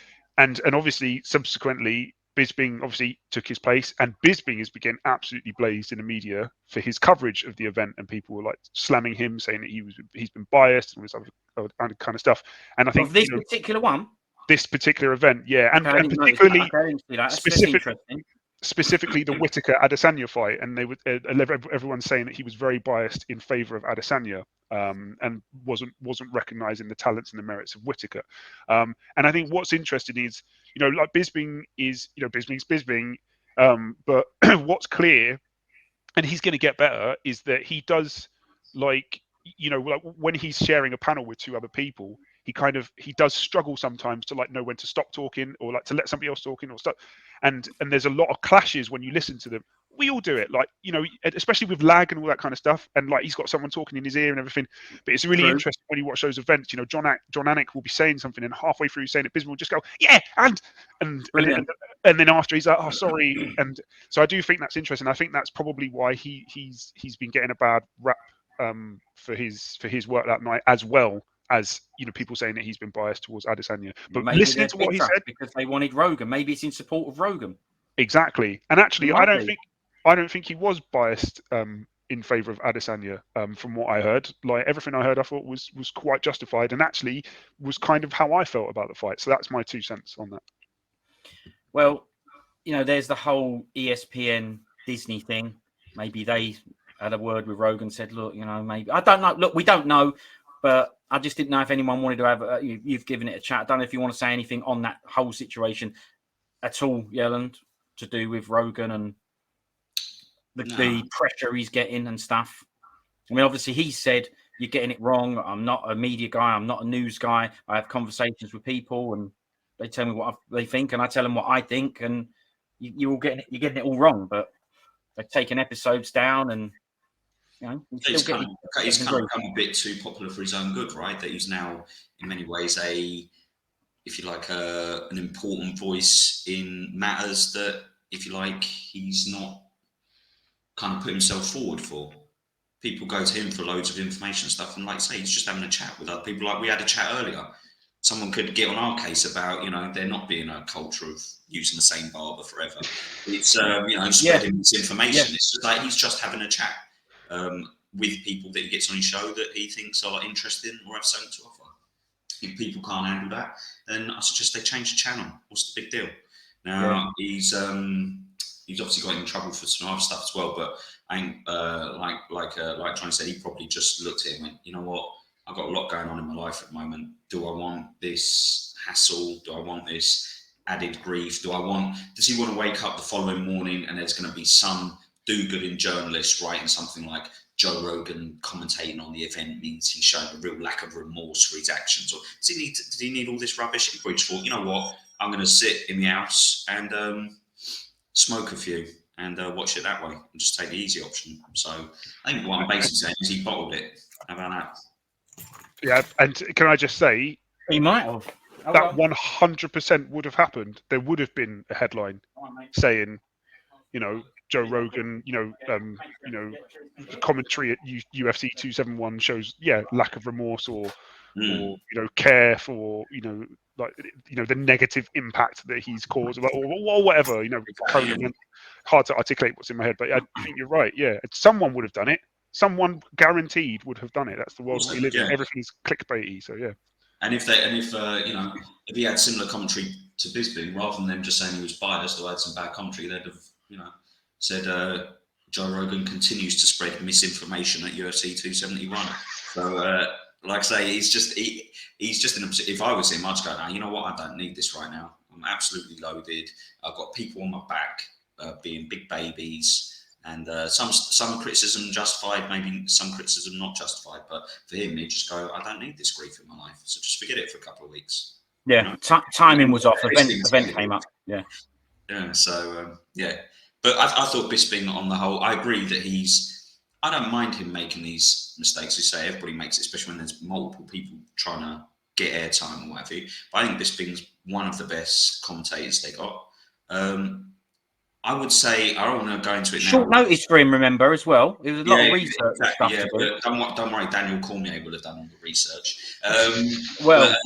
obviously, subsequently, Bisping obviously took his place, and Bisping has been absolutely blazed in the media for his coverage of the event, and people were like slamming him, saying that he's been biased and all this other kind of stuff. And I think of this particular one, this particular event, yeah, and particularly specifically the Whittaker Adesanya fight, and they would everyone's saying that he was very biased in favor of Adesanya, and wasn't recognizing the talents and the merits of Whittaker. And I think what's interesting is, like Bisping is, Bisping's Bisping, but what's clear, and he's going to get better, is that he does like when he's sharing a panel with two other people, he does struggle sometimes to like know when to stop talking or like to let somebody else talking or stuff. And there's a lot of clashes when you listen to them. We all do it, like, especially with lag and all that kind of stuff. And like, he's got someone talking in his ear and everything. But it's really interesting when you watch those events. John Anik will be saying something, and halfway through saying it, Bisping will just go, yeah, and then after he's like, oh, sorry. And so I do think that's interesting. I think that's probably why he's been getting a bad rap for his work that night, as well as people saying that he's been biased towards Adesanya. But maybe listening to what he said, because they wanted Rogan, maybe it's in support of Rogan. Exactly. And actually, I don't think he was biased in favor of Adesanya. From what I heard, like everything I heard, I thought was quite justified, and actually was kind of how I felt about the fight. So that's my 2 cents on that. Well, there's the whole ESPN Disney thing. Maybe they had a word with Rogan, said, look, maybe, I don't know. Look, we don't know, but I just didn't know if anyone wanted to have you've given it a chat. I don't know if you want to say anything on that whole situation at all, Yelland, to do with Rogan and the pressure he's getting and stuff. I mean, obviously he said, you're getting it wrong. I'm not a media guy. I'm not a news guy. I have conversations with people and they tell me what they think and I tell them what I think, and you're getting it all wrong, but they've taken episodes down and You know, he's kind of become a bit too popular for his own good, right? That he's now, in many ways, if you like, an important voice in matters that, if you like, he's not kind of put himself forward for. People go to him for loads of information and stuff, and like I say, he's just having a chat with other people. Like we had a chat earlier. Someone could get on our case about, there not being a culture of using the same barber forever. It's, spreading this information. Yeah. It's just like he's just having a chat with people that he gets on his show that he thinks are interesting or have something to offer. If people can't handle that, then I suggest they change the channel. What's the big deal? Now, he's obviously got in trouble for some other stuff as well, but I think, like John said, he probably just looked at it and went, you know what? I've got a lot going on in my life at the moment. Do I want this hassle? Do I want this added grief? Does he want to wake up the following morning and there's going to be some do-gooding journalist writing something like Joe Rogan commentating on the event means he's showing a real lack of remorse for his actions? Or did he need all this rubbish? He probably just thought, you know what? I'm going to sit in the house and smoke a few and watch it that way and just take the easy option. So I think what I'm basically saying is he bottled it. How about that? Yeah, and can I just say, he might have. That 100% would have happened. There would have been a headline saying, Joe Rogan, commentary at UFC 271 shows, lack of remorse or care for, the negative impact that he's caused, or whatever, hard to articulate what's in my head, but I think you're right. Yeah, someone would have done it. Someone guaranteed would have done it. That's the world we live in. Everything's clickbaity. So yeah. And if he had similar commentary to Bisping, rather than them just saying he was biased or had some bad commentary, they'd have said Joe Rogan continues to spread misinformation at UFC 271. So like I say, he's just in a position. If I was him, I'd go, now, you know what? I don't need this right now. I'm absolutely loaded. I've got people on my back being big babies. And some criticism justified, maybe some criticism not justified. But for him, he'd just go, I don't need this grief in my life. So just forget it for a couple of weeks. Yeah, timing was off. Event came up. Yeah. Yeah, so, But I thought Bisping, on the whole, I agree that I don't mind him making these mistakes. You say everybody makes it, especially when there's multiple people trying to get airtime or whatever. But I think Bisping's one of the best commentators they got. I would say, I don't want to go into it now. Short notice for him, remember, as well. It was a lot of research. Exactly, stuff to do. Don't worry, Daniel Cormier would have done all the research. But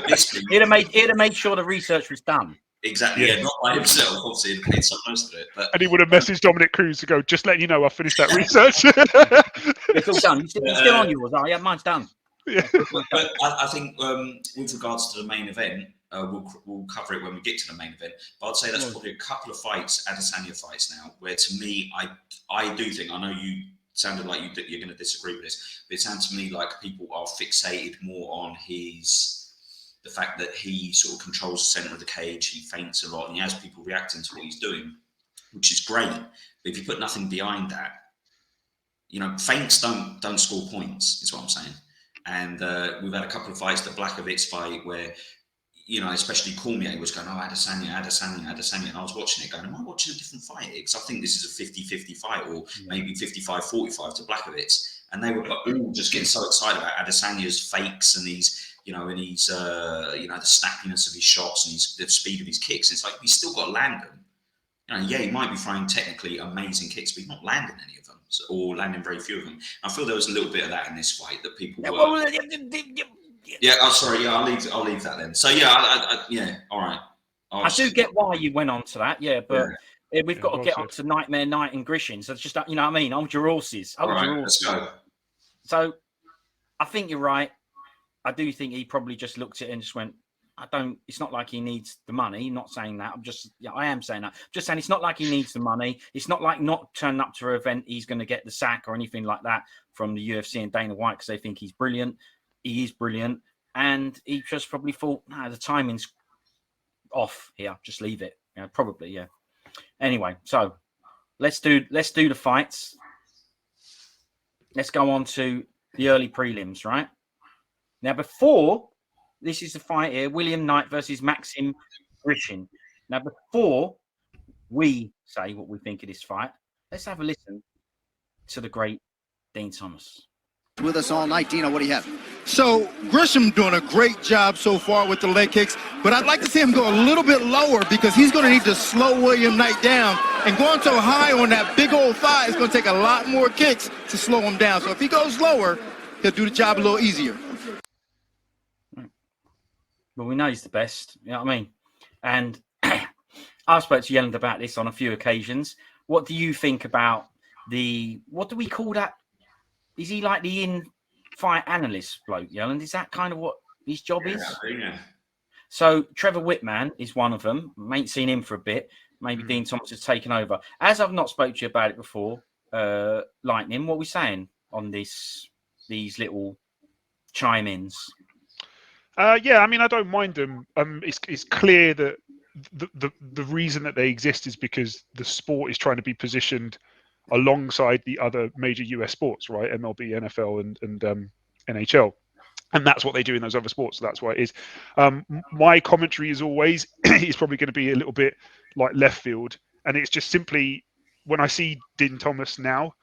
Bisping, he'd have made sure the research was done. Exactly, not by himself. Obviously, he'd paid someone else to do it. And he would have messaged Dominic Cruz to go, just letting you know, I finished that research. It's all done. You're still on yours. Oh, yeah, mine's done. Yeah. But I think with regards to the main event, we'll cover it when we get to the main event. But I'd say that's probably a couple of fights, Adesanya fights now, where to me, I do think, I know you sounded like you're going to disagree with this, but it sounds to me like people are fixated more on the fact that he sort of controls the centre of the cage, he feints a lot, and he has people reacting to what he's doing, which is great. But if you put nothing behind that, feints don't score points, is what I'm saying. And we've had a couple of fights, the Blachowicz fight, where, especially Cormier was going, Adesanya. And I was watching it going, am I watching a different fight? Because I think this is a 50-50 fight, or maybe 55-45 to Blachowicz. And they were all just getting so excited about Adesanya's fakes and these, the snappiness of his shots and the speed of his kicks. It's like, he's still got to land them. He might be throwing technically amazing kicks, but he's not landing any of them, or landing very few of them. I feel there was a little bit of that in this fight that people were. I'll leave that then. So all right. I do get why you went on to that, but we've got to get on to Nightmare Night and Grishin. So it's just, what I mean? Hold your horses. Let's go. So I think you're right. I do think he probably just looked at it and just went, it's not like he needs the money. I'm not saying that. I am saying that. Just saying it's not like he needs the money. It's not like not turning up to an event, he's going to get the sack or anything like that from the UFC and Dana White because they think he's brilliant. He is brilliant. And he just probably thought, the timing's off here. Just leave it. Probably, yeah. Anyway, so let's do the fights. Let's go on to the early prelims, right? Now, before this is the fight here, William Knight versus Maxim Grishin. Now, before we say what we think of this fight, let's have a listen to the great Dean Thomas. With us all night. Dino, what do you have? So Grishin doing a great job so far with the leg kicks, but I'd like to see him go a little bit lower because he's going to need to slow William Knight down. And going so high on that big old thigh is going to take a lot more kicks to slow him down. So if he goes lower, he'll do the job a little easier. Well, we know he's the best. You know what I mean? And I've spoken to Yelland about this on a few occasions. What do you think about what do we call that? Is he like the in-fight analyst bloke, Yelland? Is that kind of what his job is? Yeah. So Trevor Whitman is one of them. Ain't seen him for a bit. Maybe Dean Thomas has taken over. As I've not spoke to you about it before, Lightning, what are we saying on these little chime-ins? Yeah, I mean, I don't mind them. It's clear that the reason that they exist is because the sport is trying to be positioned alongside the other major US sports, right? MLB, NFL, and NHL. And that's what they do in those other sports. So that's why it is. My commentary, as always, is probably going to be a little bit like left field. And it's just simply, when I see Dean Thomas now,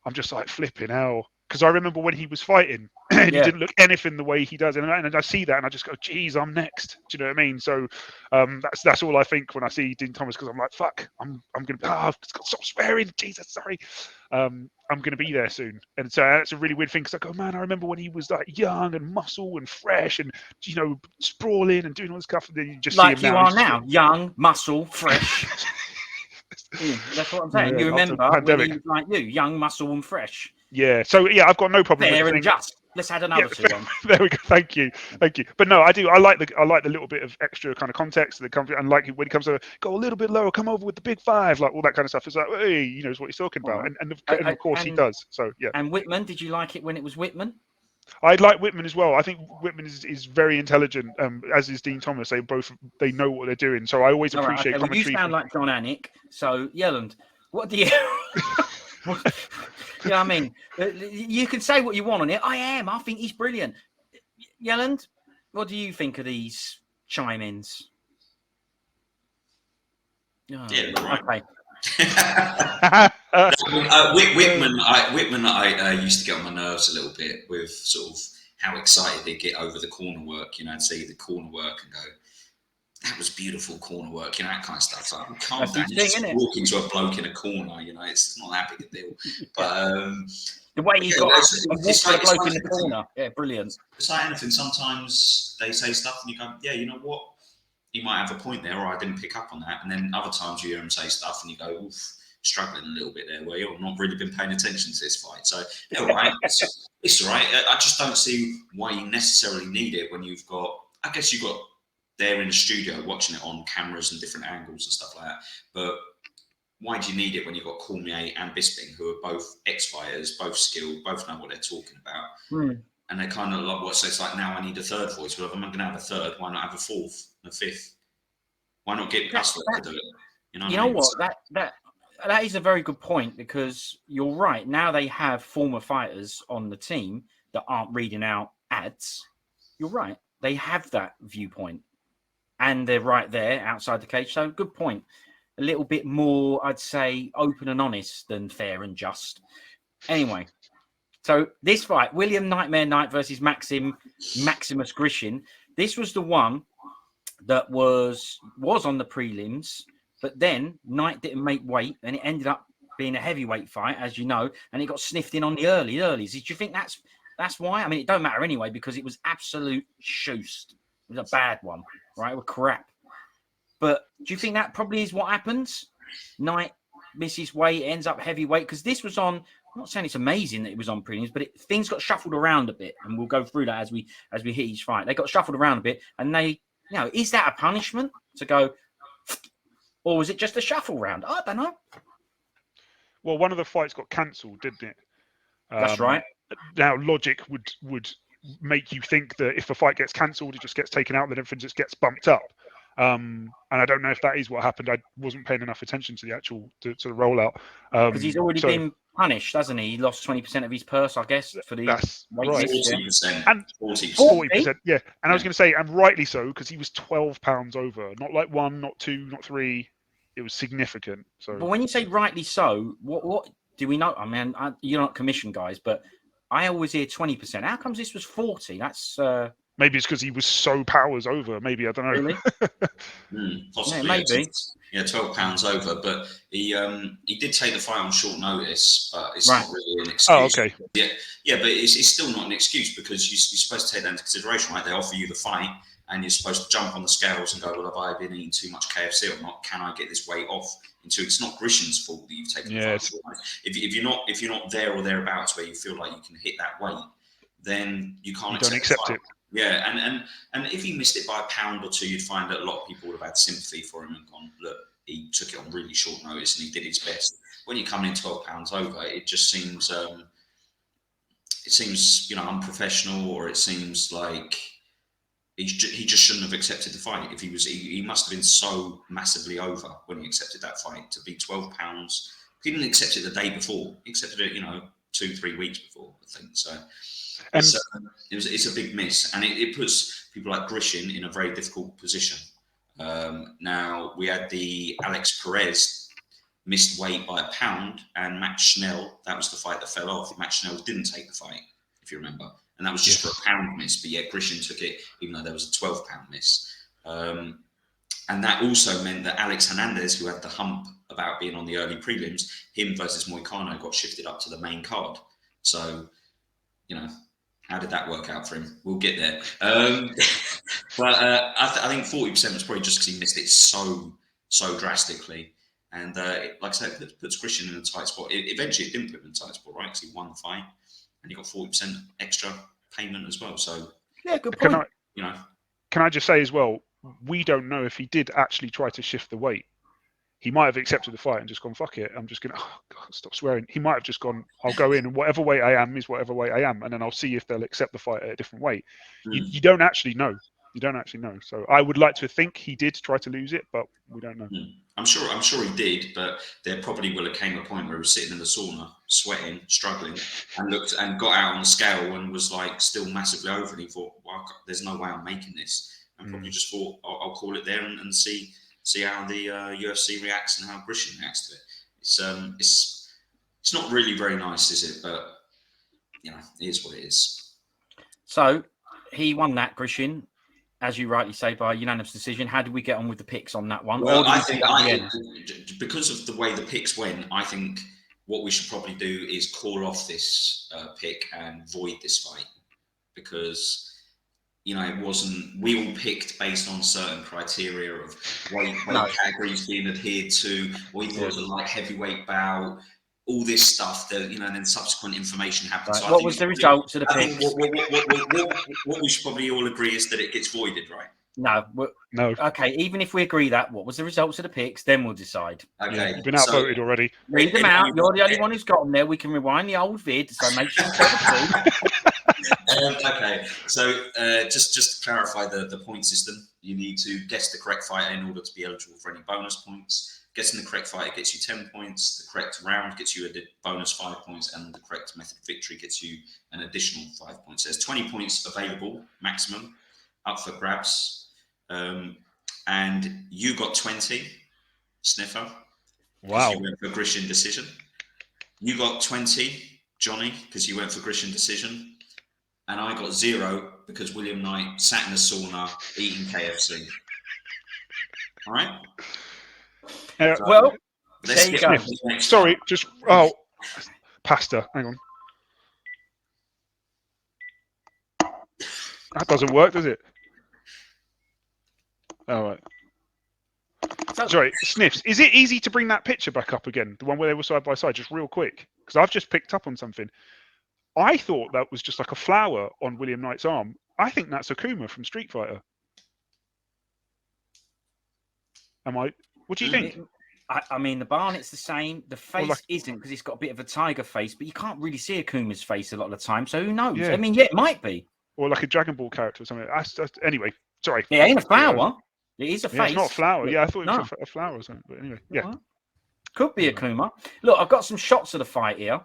I'm just like flipping hell. Because I remember when he was fighting, and he didn't look anything the way he does. And I see that, and I just go, geez, I'm next. Do you know what I mean? So that's all I think when I see Dean Thomas, because I'm like, fuck, I'm going to, I've got to stop swearing. Jesus, sorry. I'm going to be there soon. And so that's a really weird thing, because I go, man, I remember when he was like young and muscle and fresh and, you know, sprawling and doing all this stuff. And then you just like see him you now. are now, young, muscle, fresh. That's what I'm saying. Yeah, you remember when he was like you, young, muscle, and fresh. Yeah, so yeah, I've got no problem Fair with and just. Let's add another two on. There we go. Thank you. But no, I do. I like the little bit of extra kind of context that comes, and like when it comes to go a little bit lower, come over with the big five, like all that kind of stuff. It's like, hey, he knows what he's talking about, Right. and of course he does. So yeah. And Whitman, did you like it when it was Whitman? I like Whitman as well. I think Whitman is very intelligent, as is Dean Thomas. They know what they're doing. So I always appreciate commentary. Well, you sound like John Anik. So Yelland, what do you? You know what I mean? You can say what you want on it. I think he's brilliant. Yelland, what do you think of these chime-ins? Oh, Yeah, right. Okay. Whitman, I used to get on my nerves a little bit with sort of how excited they get over the corner work, you know, and see the corner work and go, that was beautiful corner work, you know, that kind of stuff. So calm down, you just walk into a bloke in a corner, you know, it's not that big a deal. But the way he got up and walked to the bloke in the corner, yeah, brilliant. It's like anything, sometimes they say stuff and you go, yeah, you know what? He might have a point there, or I didn't pick up on that. And then other times you hear him say stuff and you go, oof, struggling a little bit there, where you've not really been paying attention to this fight. So, yeah, all right, it's all right. I just don't see why you necessarily need it when you've got, I guess you've got there in the studio watching it on cameras and different angles and stuff like that. But why do you need it when you've got Cormier and Bisping, who are both ex-fighters, both skilled, both know what they're talking about? And they kind of like, what? So it's like, now I need a third voice. Well, if I'm going to have a third, why not have a fourth, a fifth? Why not get us to do it? You know what? That is a very good point, because you're right. Now they have former fighters on the team that aren't reading out ads. You're right. They have that viewpoint, and they're right there outside the cage. So good point. A little bit more, I'd say, open and honest than fair and just. Anyway, so this fight, William Nightmare Knight versus Maximus Grishin. This was the one that was on the prelims, but then Knight didn't make weight, and it ended up being a heavyweight fight, as you know, and it got sniffed in on the earlies. Did you think that's why? I mean, it don't matter anyway, because it was absolute shoost. It was a bad one, right? It was crap. But do you think that probably is what happens? Knight misses weight, ends up heavyweight, because this was on. I'm not saying it's amazing that it was on prelims, but things got shuffled around a bit, and we'll go through that as we hit each fight. They got shuffled around a bit, and they, you know, is that a punishment to go, or was it just a shuffle round? I don't know. Well, one of the fights got cancelled, didn't it? That's right. Now, logic would make you think that if a fight gets cancelled, it just gets taken out, then everything just gets bumped up. And I don't know if that is what happened. I wasn't paying enough attention to the actual to the rollout. Because he's already been punished, hasn't he? He lost 20% of his purse, I guess, for the right. 40%. And 40%, yeah. And I was going to say, and rightly so, because he was 12 pounds over. Not like 1, not 2, not 3. It was significant. So, but when you say rightly so, what Do we know? I mean, you're not commission guys, but I always hear 20%. How comes this was 40? That's maybe it's because he was so powers over. Maybe I don't know. Really? Possibly, yeah, maybe. Yeah, 12 pounds over, but he did take the fight on short notice, but it's not really an excuse. Oh, okay. Yeah, but it's still not an excuse because you're supposed to take that into consideration, right? They offer you the fight, and you're supposed to jump on the scales and go, well, have I been eating too much KFC or not? Can I get this weight off? It's not Grishin's fault that you've taken the fight. If you're not there or thereabouts where you feel like you can hit that weight, then you can't accept it. Yeah, and if he missed it by a pound or two, you'd find that a lot of people would have had sympathy for him and gone, look, he took it on really short notice and he did his best. When you're coming in 12 pounds over, it just seems unprofessional, or it seems like he just shouldn't have accepted the fight. If he must have been so massively over when he accepted that fight to be 12 pounds. He didn't accept it the day before. He accepted it, 2-3 weeks before, I think. So it's a big miss, and it puts people like Grishin in a very difficult position. Now we had the Alex Perez missed weight by a pound, and Max Schnell, that was the fight that fell off. Max Schnell didn't take the fight, if you remember, and that was just for a pound miss. But yet Grishin took it, even though there was a 12-pound miss. And that also meant that Alex Hernandez, who had the hump about being on the early prelims, him versus Moicano got shifted up to the main card. So, how did that work out for him? We'll get there. But I think 40% was probably just because he missed it so drastically. And like I said, it puts Grishin in a tight spot. Eventually, it didn't put him in a tight spot, right? Because he won the fight, and he got 40% extra payment as well. So, yeah, good point. Can I just say as well, we don't know if he did actually try to shift the weight. He might have accepted the fight and just gone, fuck it, I'm just going to, stop swearing. He might have just gone, I'll go in and whatever weight I am is whatever weight I am. And then I'll see if they'll accept the fight at a different weight. You don't actually know. You don't actually know. So I would like to think he did try to lose it, but we don't know. I'm sure he did, but there probably will have came a point where he was sitting in the sauna, sweating, struggling, and looked and got out on the scale and was like still massively over. And he thought, well, there's no way I'm making this. And probably just thought, I'll call it there and see how the UFC reacts and how Grishin reacts to it. It's not really very nice, is it? But it is what it is. So he won that, Grishin, as you rightly say, by unanimous decision. How did we get on with the picks on that one? Well, I think because of the way the picks went, I think what we should probably do is call off this pick and void this fight, because it wasn't. We all picked based on certain criteria of weight categories being adhered to. We thought it was a light heavyweight bout. All this stuff that and then subsequent information happened. Right. So what was the results of the picks? What we should probably all agree is that it gets voided, right? No. Okay, even if we agree that, what was the results of the picks? Then we'll decide. Okay, you've been outvoted already. Read them out. You're the only one who's got them there. We can rewind the old vid, so make sure you tell the truth. Okay, so just to clarify the point system, you need to guess the correct fighter in order to be eligible for any bonus points. Guessing the correct fighter gets you 10 points, the correct round gets you a bonus 5 points, and the correct method of victory gets you an additional 5 points. There's 20 points available, maximum, up for grabs. And you got 20, Sniffer. Wow. You went for Grishin decision. You got 20, Johnny, because you went for Grishin decision. And I got 0 because William Knight sat in the sauna eating KFC. All right? Well, there you go. Sorry, pasta. Hang on. That doesn't work, does it? All right. Sorry, Sniffs. Is it easy to bring that picture back up again? The one where they were side by side, just real quick? Because I've just picked up on something. I thought that was just like a flower on William Knight's arm. I think that's Akuma from Street Fighter. What do you think? I mean, the Barnett's the same. The face isn't, because it's got a bit of a tiger face, but you can't really see Akuma's face a lot of the time. So who knows? Yeah. I mean, it might be. Or like a Dragon Ball character or something. Anyway, sorry. Yeah, it ain't a flower. It is a face. It's not a flower. Yeah, I thought it was a flower or something. But anyway, yeah. Well, could be Akuma. Look, I've got some shots of the fight here.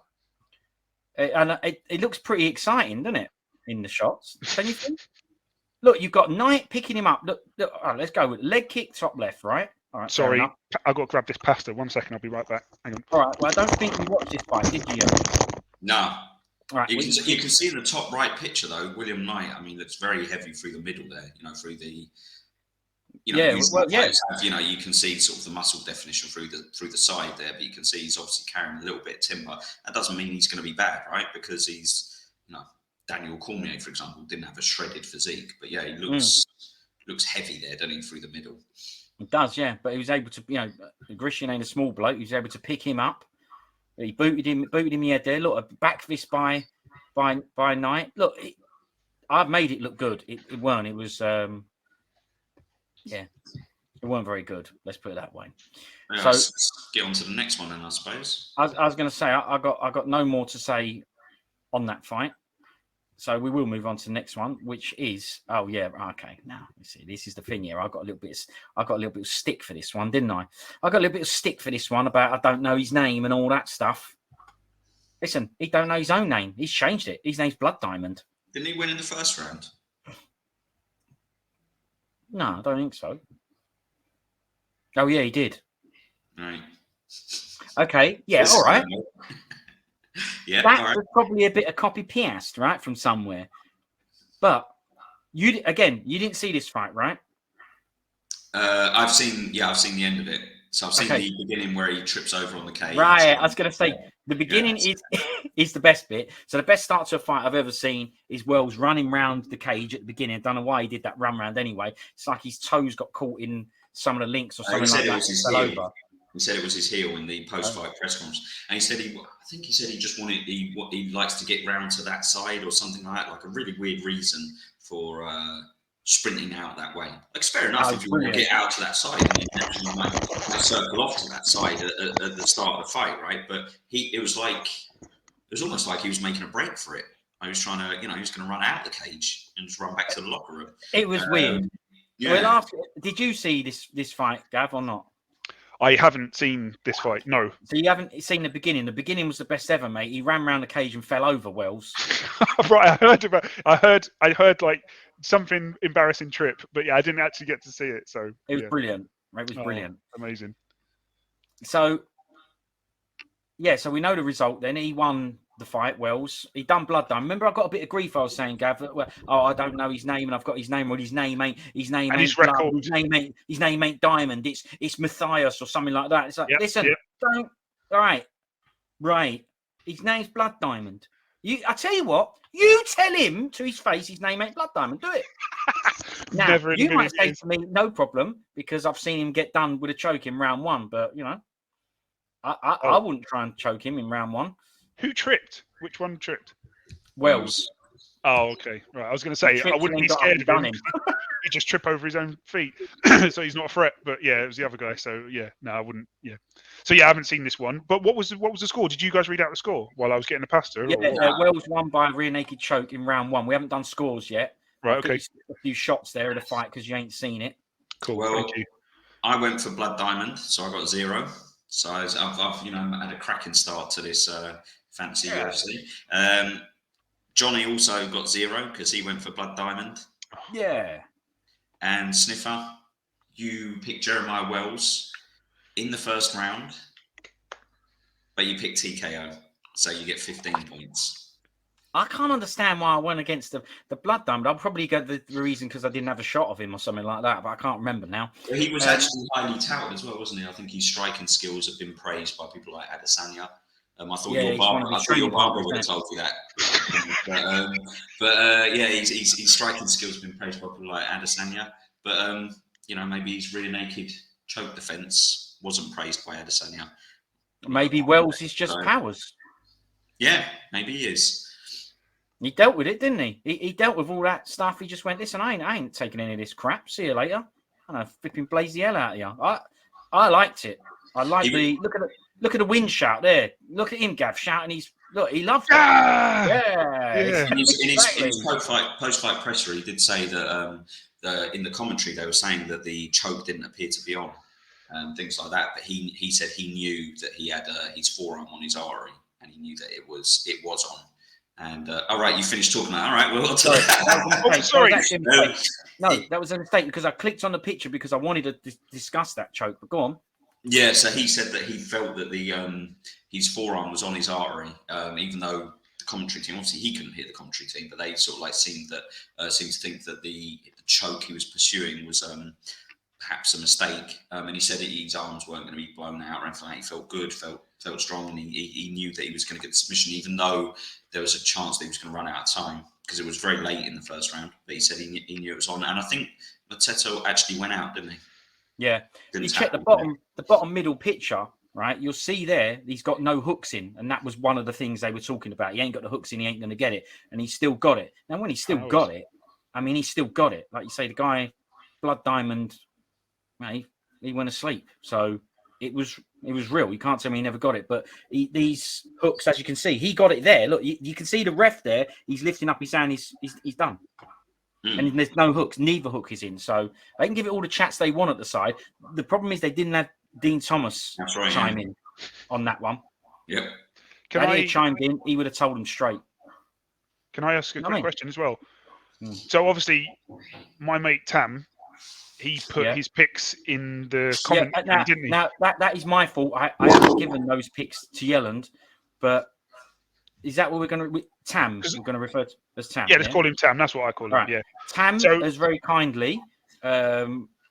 And it looks pretty exciting, doesn't it? In the shots. Don't you think? Look, you've got Knight picking him up. Look, let's go with leg kick, top left, right? All right, Sorry, I've got to grab this pasta. 1 second, I'll be right back. Hang on. All right. Well, I don't think you watched this fight, did you? No. All right. You can see in the top right picture though, William Knight. I mean, looks very heavy through the middle there. Through the. You can see sort of the muscle definition through the side there, but you can see he's obviously carrying a little bit of timber. That doesn't mean he's going to be bad, right? Because he's, Daniel Cormier, for example, didn't have a shredded physique, but yeah, he looks heavy there, doesn't he, through the middle? It does, yeah. But he was able to, Grishin ain't a small bloke. He was able to pick him up. He booted him in the head there. Look, a back fist by Knight. Look, I've made it look good. It weren't. It was, it weren't very good. Let's put it that way. Yeah, so let's get on to the next one, then I suppose. I was going to say I got no more to say on that fight. So we will move on to the next one, which is okay. Now you see, this is the thing here. I got a little bit of stick for this one, didn't I? I got a little bit of stick for this one about I don't know his name and all that stuff. Listen, he don't know his own name. He's changed it. His name's Blood Diamond. Didn't he win in the first round? No, I don't think so. Oh yeah, he did. Right. Okay. Yeah. All right. Yeah, that was probably a bit of copy paste, right, from somewhere. But you didn't see this fight, right? I've seen the end of it. So I've seen the beginning where he trips over on the cage. Right. I was going to say the beginning is the best bit. So the best start to a fight I've ever seen is Wells running round the cage at the beginning. I don't know why he did that run round anyway. It's like his toes got caught in some of the links or something like that. He fell over. He said it was his heel in the post-fight press conference, and he said he just wanted he likes to get round to that side or something like that, like a really weird reason for sprinting out that way. Like, fair enough if you want to get out to that side and you actually might circle off to that side at the start of the fight, right? But it was almost like he was making a break for it. I was trying to, he was going to run out of the cage and just run back to the locker room. It was weird. Yeah. Well, did you see this fight, Gav, or not? I haven't seen this fight. No. So you haven't seen the beginning. The beginning was the best ever, mate. He ran around the cage and fell over, Wells. Right, I heard like something embarrassing trip, but yeah, I didn't actually get to see it. So it was brilliant. It was brilliant. Amazing. So so we know the result. Then he won the fight. Wells. He done Blood Diamond. Remember, I got a bit of grief. I was saying, Gav, that, I don't know his name, and I've got his name. Well, his name ain't Blood. His name ain't Diamond. It's Matthias or something like that. It's like, listen, don't. All right. His name's Blood Diamond. I tell you what. You tell him to his face his name ain't Blood Diamond. Do it. Now you might say to me, no problem, because I've seen him get done with a choke in round one. But I wouldn't try and choke him in round one. Who tripped? Which one tripped? Wells. Oh, okay. Right. I was going to say, I wouldn't be scared of him. He just trip over his own feet. So he's not a threat. But yeah, it was the other guy. So yeah, no, I wouldn't. Yeah. So yeah, I haven't seen this one. But what was the score? Did you guys read out the score while I was getting the pasta? Yeah, Wells won by a rear naked choke in round one. We haven't done scores yet. Right, okay. A few shots there of the fight because you ain't seen it. Cool. Well, thank you. I went for Blood Diamond, so I got 0. So I've had a cracking start to this fancy UFC. Johnny also got 0 because he went for Blood Diamond. Yeah. And Sniffer, you picked Jeremiah Wells in the first round, but you picked TKO, so you get 15 points. I can't understand why I went against the Blood Diamond. I'll probably go the reason because I didn't have a shot of him or something like that, but I can't remember now. Well, he was actually highly touted as well, wasn't he? I think his striking skills have been praised by people like Adesanya. I thought your barber would have told you that. but his striking skills have been praised by people like Adesanya. But maybe his rear naked choke defense wasn't praised by Adesanya. Maybe Wells is just powers. Yeah, maybe he is. He dealt with it, didn't he? He dealt with all that stuff. He just went, listen, I ain't taking any of this crap. See you later. And I flipping blaze the hell out of you. I liked it. I like look at the wind shout there. Look at him, Gav, shouting. He loved it. Yeah. In his post-fight presser, he did say that in the commentary they were saying that the choke didn't appear to be on, things like that. But he said he knew that he had his forearm on his artery, and he knew that it was on. And all right, you finished talking now. All right, well, Sorry, that was a sorry. That was a mistake because I clicked on the picture because I wanted to discuss that choke. But go on. Yeah, so he said that he felt that his forearm was on his artery, even though the commentary team, obviously he couldn't hear the commentary team, but they sort of like seemed to think that the choke he was pursuing was perhaps a mistake. And he said that his arms weren't going to be blown out or anything like that. He felt good, felt strong, and he knew that he was going to get the submission, even though there was a chance that he was going to run out of time because it was very late in the first round. But he said he knew it was on, and I think Martinez actually went out, didn't he? Yeah, you check the bottom middle picture, right? You'll see there he's got no hooks in, and that was one of the things they were talking about. He ain't got the hooks in, he ain't going to get it, and he still got it. Now, when he still got it, I mean, he still got it. Like you say, the guy, Blood Diamond, mate, he went asleep. So it was real. You can't tell me he never got it, but these hooks, as you can see, he got it there. Look, you can see the ref there. He's lifting up his hand. He's done. And there's no hooks. Neither hook is in. So they can give it all the chats they want at the side. The problem is they didn't have Dean Thomas chime in on that one. Yep. Had he chimed in, he would have told him straight. Can I ask a quick question as well? So obviously, my mate Tam, he put his picks in the comment, didn't he? Now that is my fault. I haven't given those picks to Yelland, but is that what we're going to... Tam, we're going to refer to as Tam. Yeah, let's call him Tam. That's what I call him, yeah. Tam has very kindly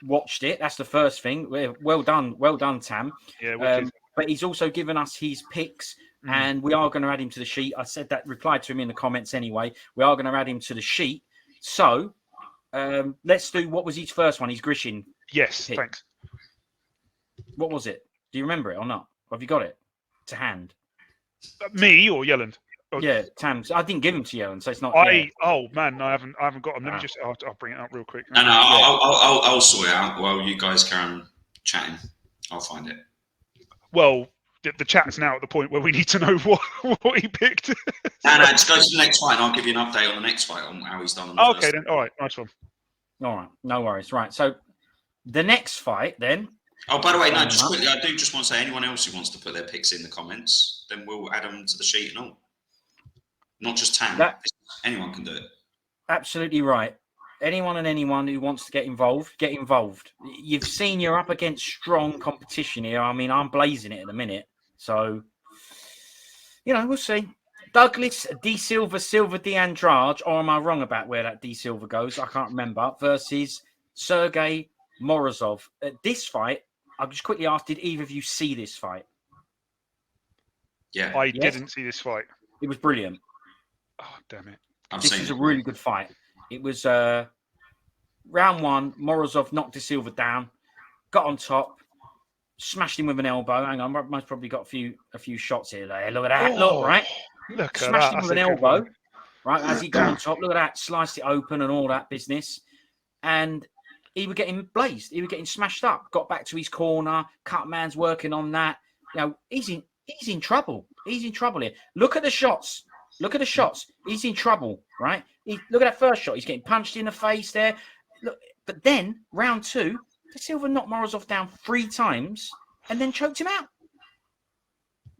watched it. That's the first thing. Well done, Tam. Yeah, but he's also given us his picks, and we are going to add him to the sheet. I said that, replied to him in the comments anyway. We are going to add him to the sheet. So let's do... What was his first one? His Grishin Yes, pick. Thanks. What was it? Do you remember it or not? Have you got it to hand? Me or Yelland? Yeah, Tam. I didn't give him to Yelland, so it's not. Oh man, I haven't got him. Let me just. I'll bring it up real quick. No, I'll sort it out while you guys carry on chatting. I'll find it. Well, the chat's now at the point where we need to know what he picked. No, just go to the next fight, and I'll give you an update on the next fight on how he's done. On the okay, then. All right, nice one. All right, no worries. Right, so the next fight then. Oh, by the way, no, just quickly, I do just want to say anyone else who wants to put their picks in the comments, then we'll add them to the sheet and all. Not just Tam. Anyone can do it. Absolutely right. Anyone who wants to get involved, get involved. You've seen you're up against strong competition here. I mean, I'm blazing it at the minute. So, we'll see. Douglas D. Silva D. Andrade, or am I wrong about where that D. Silva goes? I can't remember. Versus Sergey Morozov. This fight, I'll just quickly ask, did either of you see this fight? Yeah. I didn't see this fight. It was brilliant. Oh, damn it. This is a really good fight. It was round one. Morozov knocked De Silva down, got on top, smashed him with an elbow. Hang on, most probably got a few shots here. Look at that. Look, right? Smashed him with an elbow. Right, as he got on top. Look at that. Sliced it open and all that business. And he was getting blazed. He was getting smashed up. Got back to his corner. Cutman's working on that. He's in trouble. He's in trouble here. Look at the shots. He's in trouble, right? Look at that first shot. He's getting punched in the face there. Look, but then round two, De Silva knocked Morozov down 3 times and then choked him out.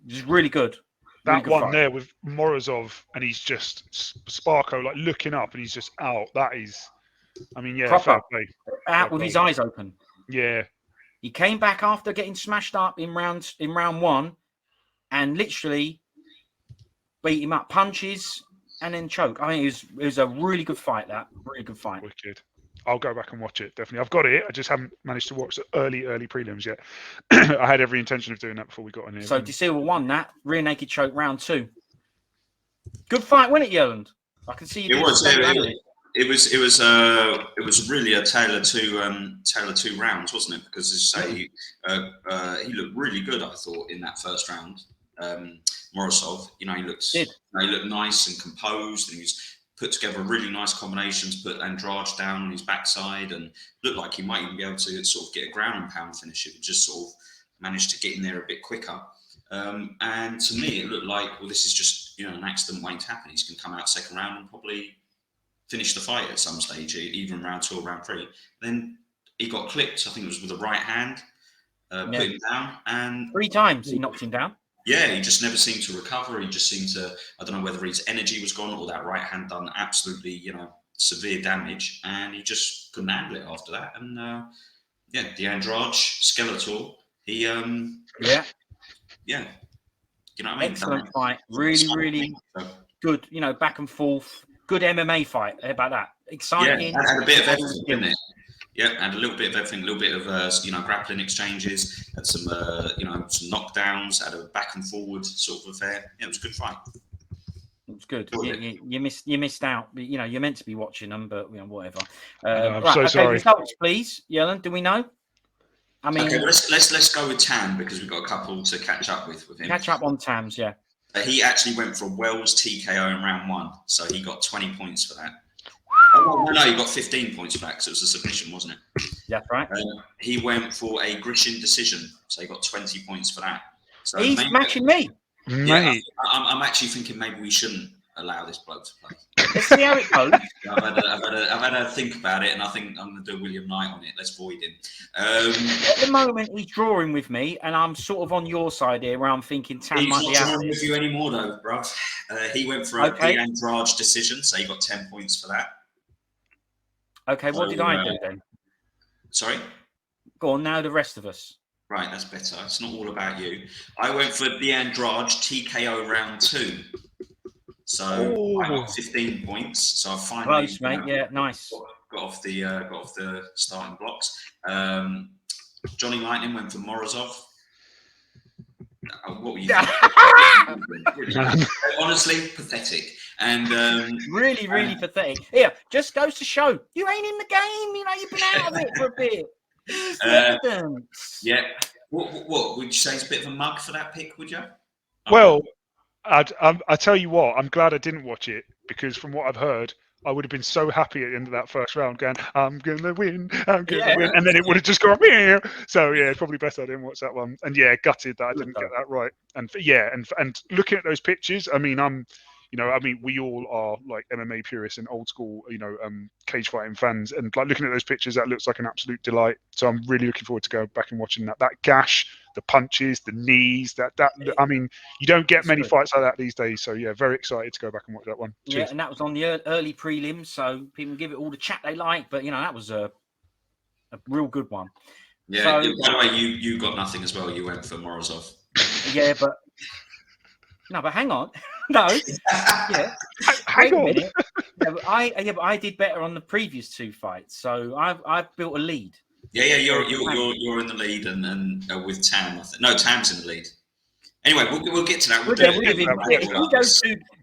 Just really good. That one fight there with Morozov, and he's just Sparko like looking up, and he's just out. That is, I mean, yeah, proper play. Out with his eyes open. Yeah, he came back after getting smashed up in round one, and literally beat him up, punches, and then choke. I mean, it was a really good fight. That really good fight. Wicked. I'll go back and watch it. Definitely, I've got it. I just haven't managed to watch the early prelims yet. I had every intention of doing that before we got in here. So De Silva won that rear naked choke round 2. Good fight, wasn't it, Yelland? I can see you. It was really a tale of two rounds, wasn't it? Because as you say, he looked really good. I thought in that first round. Morozov, he looked nice and composed, and he was put together really nice combinations, put Andrade down on his backside, and looked like he might even be able to sort of get a ground and pound finish if he just sort of managed to get in there a bit quicker. And to me, it looked like, well, this is just an accident waiting to happen. He's going to come out second round and probably finish the fight at some stage, either in round 2 or round 3. Then he got clipped. I think it was with the right hand, put him down, and 3 times he knocked him down. Yeah, he just never seemed to recover. He just seemed to, I don't know whether his energy was gone or that right hand done absolutely, severe damage, and he just couldn't handle it after that. And the Andrade Skeletor, he, yeah, you know what I mean? Excellent fight, really good. Back and forth, good MMA fight. How about that? Exciting. Yeah, and a bit of everything, didn't it? Yeah, and a little bit of everything, a little bit of grappling exchanges, had some some knockdowns, had a back and forward sort of affair. Yeah, it was a good fight. It was good. You missed out. You're meant to be watching them, but whatever. I'm so sorry. Results, please, Yellen. Do we know? I mean, okay, well, let's go with Tam because we've got a couple to catch up with him. Catch up on Tams, yeah. He actually went for a Wells TKO in round 1, so he got 20 points for that. Oh, no, he got 15 points for that because it was a submission, wasn't it? Yeah, right. He went for a Grishin decision, so he got 20 points for that. So he's matching me. Yeah, I'm actually thinking maybe we shouldn't allow this bloke to play. Let's see how it goes. I've had a think about it, and I think I'm going to do William Knight on it. Let's void him. At the moment, he's drawing with me, and I'm sort of on your side here, where I'm thinking Tam might be out. He's not drawing with you anymore, though, bruv. He went for a Andrade decision, so he got 10 points for that. Okay, what did I do then? Sorry? Go on, now the rest of us. Right, that's better. It's not all about you. I went for the Andrade TKO round 2. So I got 15 points. So I finally close, mate. Yeah, nice. Got off the starting blocks. Johnny Lightning went for Morozov. What were you thinking? Honestly, pathetic. And really pathetic. Here, just goes to show you ain't in the game. You've been out of it for a bit. Yeah. What would you say is a bit of a mug for that pick? Would you? Well, I tell you what, I'm glad I didn't watch it because from what I've heard, I would have been so happy at the end of that first round going, I'm going to win, I'm going to win. And then it would have just gone, yeah. So, yeah, it's probably better I didn't watch that one. And, yeah, gutted that I didn't get that right. And, and looking at those pictures, I mean, we all are like MMA purists and old school, cage fighting fans. And like looking at those pictures, that looks like an absolute delight. So I'm really looking forward to go back and watching that. That gash, the punches, the knees, I mean, you don't get many fights like that these days. So yeah, very excited to go back and watch that one. Cheers. Yeah, and that was on the early prelims, so people give it all the chat they like. But that was a real good one. Yeah. By the way, you got nothing as well. You went for Morozov. Yeah, but hang on. No, yeah. Hang on. A minute. But I did better on the previous 2 fights, so I've built a lead. Yeah, you're in the lead, and with Tam, I think. No, Tam's in the lead. Anyway, we'll get to that.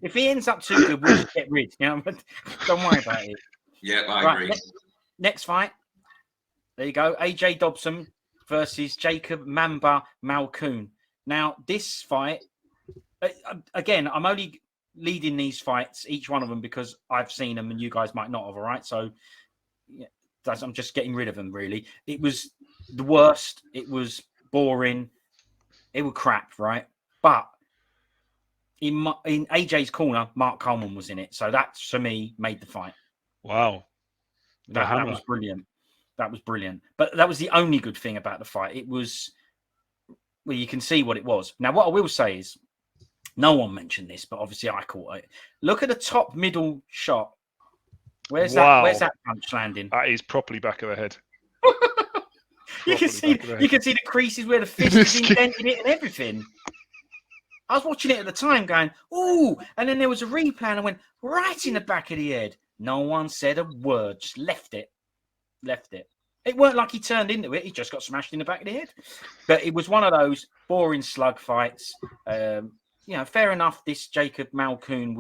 If he ends up too good, we'll just get rid. Don't worry about it. Yeah, I agree. Next fight. There you go. AJ Dobson versus Jacob Mamba Malkoun. Now, this fight. Again, I'm only leading these fights, each one of them, because I've seen them and you guys might not have, all right? So I'm just getting rid of them, really. It was the worst. It was boring. It was crap, right? But in AJ's corner, Mark Coleman was in it. So that, for me, made the fight. Wow. That was brilliant. That was brilliant. But that was the only good thing about the fight. It was, well, you can see what it was. Now, what I will say is, no one mentioned this, but obviously I caught it. Look at the top middle shot. Where's that punch landing? That is properly back of the head. You can see the creases where the fist is indented it and everything. I was watching it at the time going, ooh, and then there was a replay and I went right in the back of the head. No one said a word, just left it. It weren't like he turned into it. He just got smashed in the back of the head. But it was one of those boring slug fights. Fair enough. This Jacob Malkoun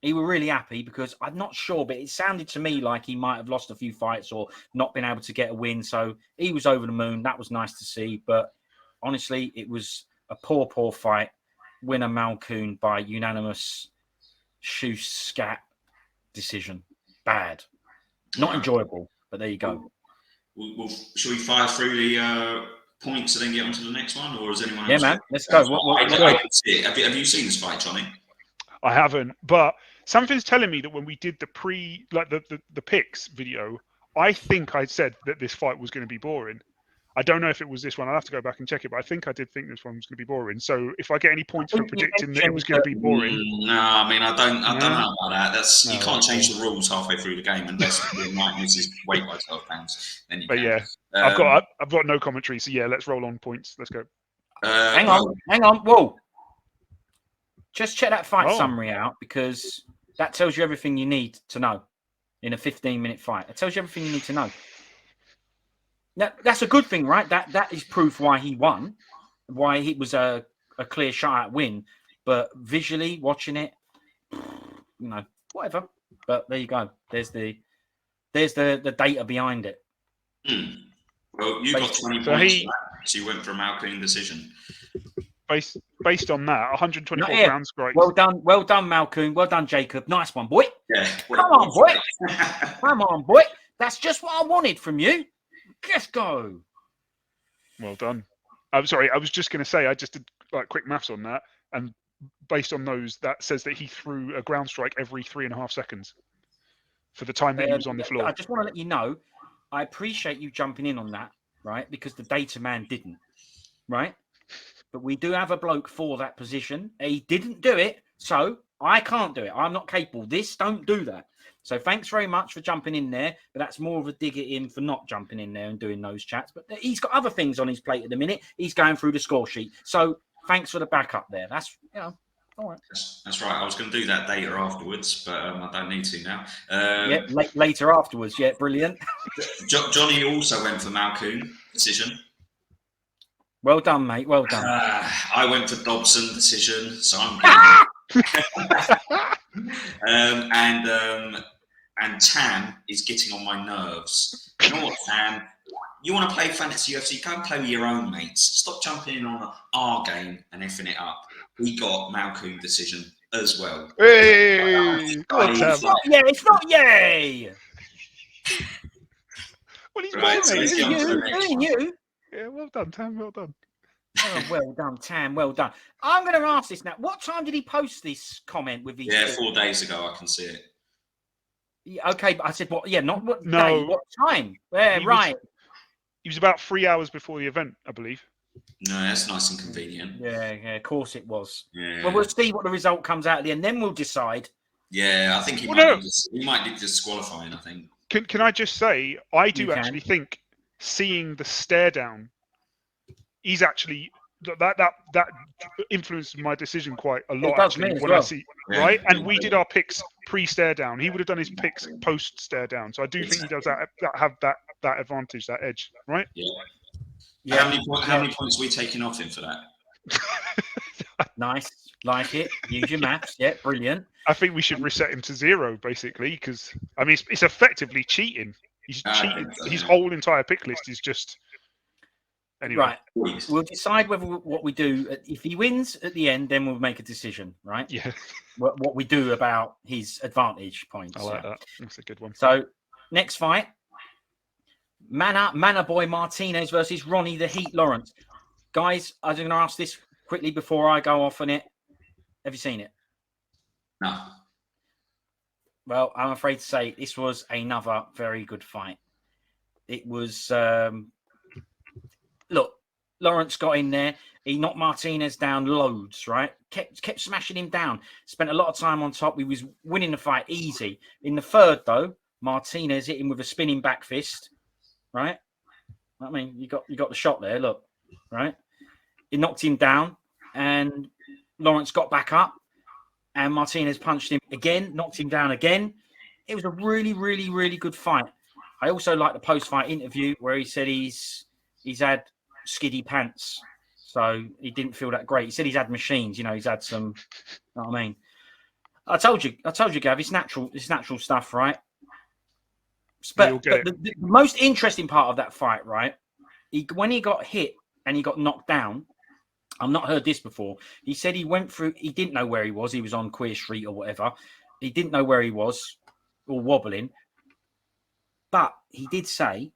he was really happy because I'm not sure, but it sounded to me like he might have lost a few fights or not been able to get a win. So he was over the moon. That was nice to see. But honestly, it was a poor fight. Winner Malkoun by unanimous shoe scat decision. Bad. Not enjoyable, but there you go. Well, should we fire through the points and then get on to the next one, or is anyone else? Yeah, man, let's go. I didn't see it. Have you seen this fight, Johnny? I haven't, but something's telling me that when we did the the picks video, I think I said that this fight was going to be boring. I don't know if it was this one. I'll have to go back and check it, but I think I did think this one was going to be boring. So if I get any points for predicting that it was going to be boring, no, I mean I don't know about that. That's you No, can't change the rules halfway through the game unless the night misses weight by 12 pounds. Then you but can. yeah, I've got no commentary. So yeah, let's roll on points. Let's go. Hang on. Whoa. Just check that fight summary out, because that tells you everything you need to know in a 15-minute fight. It tells you everything you need to know. Now, that's a good thing, right? That is proof why he won, why it was a clear shot-out win. But visually watching it, whatever. But there you go. There's the data behind it. Well, you got 20 points, so you went for a Malkoun decision. Based on that, 124 ground strikes. Well done, Malkoun. Well done, Jacob. Nice one, boy. Yeah. Come on, boy. Come on, boy. That's just what I wanted from you. Let's go. Well done. I'm sorry. I was just going to say I just did quick maths on that, and based on those, that says that he threw a ground strike every 3.5 seconds for the time that he was on the floor. I just want to let you know, I appreciate you jumping in on that, right? Because the data man didn't, right? But we do have a bloke for that position. He didn't do it, so I can't do it. I'm not capable. Don't do that. So thanks very much for jumping in there. But that's more of a dig at him for not jumping in there and doing those chats. But he's got other things on his plate at the minute. He's going through the score sheet. So thanks for the backup there. That's, all right. That's right. I was going to do that data afterwards, but I don't need to now. Later afterwards. Yeah, brilliant. Johnny also went for Malkoun decision. Well done, mate. Well done. I went for Dobson decision, so I'm good. And Tam is getting on my nerves. You know what, Tam? You want to play fantasy UFC? Go and play with your own mates. Stop jumping in on our game and effing it up. We got Malkoun decision as well. Hey, go on, Tam. It's not yay. Well, he's Right, so let's get on to the next one. You. Yeah, well done, Tam. Well done. Oh, well done, Tam. Well done. I'm going to ask this now. What time did he post this comment with these? 4 days ago. I can see it. Yeah, okay, but I said what? Yeah, not what No. day. What time? Yeah, right. He was about 3 hours before the event, I believe. No, that's nice and convenient. Yeah, of course it was. Yeah. Well, we'll see what the result comes out at the end, then we'll decide. Yeah, I think he might be disqualifying. I think. Can I just say, I do actually think seeing the stare down, he's actually that influenced my decision quite a lot actually when I see right. And we did our picks pre-stare down. He would have done his picks post stare down. So I do think he does have that advantage, that edge, right? Yeah. How many points are we taking off him for that? Nice, like it. Use your maths. Yeah, brilliant. I think we should reset him to 0 basically, because I mean it's effectively cheating. He's cheated. His whole entire pick list is just. Anyway. Right, we'll decide what we do. If he wins at the end, then we'll make a decision, right? Yeah. What we do about his advantage points. I like that. That's a good one. So, next fight, Mana Boy Martinez versus Ronnie the Heat Lawrence. Guys, I'm going to ask this quickly before I go off on it. Have you seen it? No. Well, I'm afraid to say this was another very good fight. It was. Look, Lawrence got in there. He knocked Martinez down loads, right? Kept smashing him down. Spent a lot of time on top. He was winning the fight easy. In the third, though, Martinez hit him with a spinning back fist, right? I mean, you got the shot there. Look, right? It knocked him down, and Lawrence got back up, and Martinez punched him again, knocked him down again. It was a really, really, really good fight. I also like the post-fight interview where he said he's had skiddy pants, so he didn't feel that great. He said he's had machines, he's had some. You know what I mean? I told you, Gav. It's natural stuff, right? But the most interesting part of that fight, right? When he got hit and he got knocked down, I've not heard this before. He said he went through. He didn't know where he was. He was on Queer Street or whatever. He didn't know where he was, or wobbling. But he did say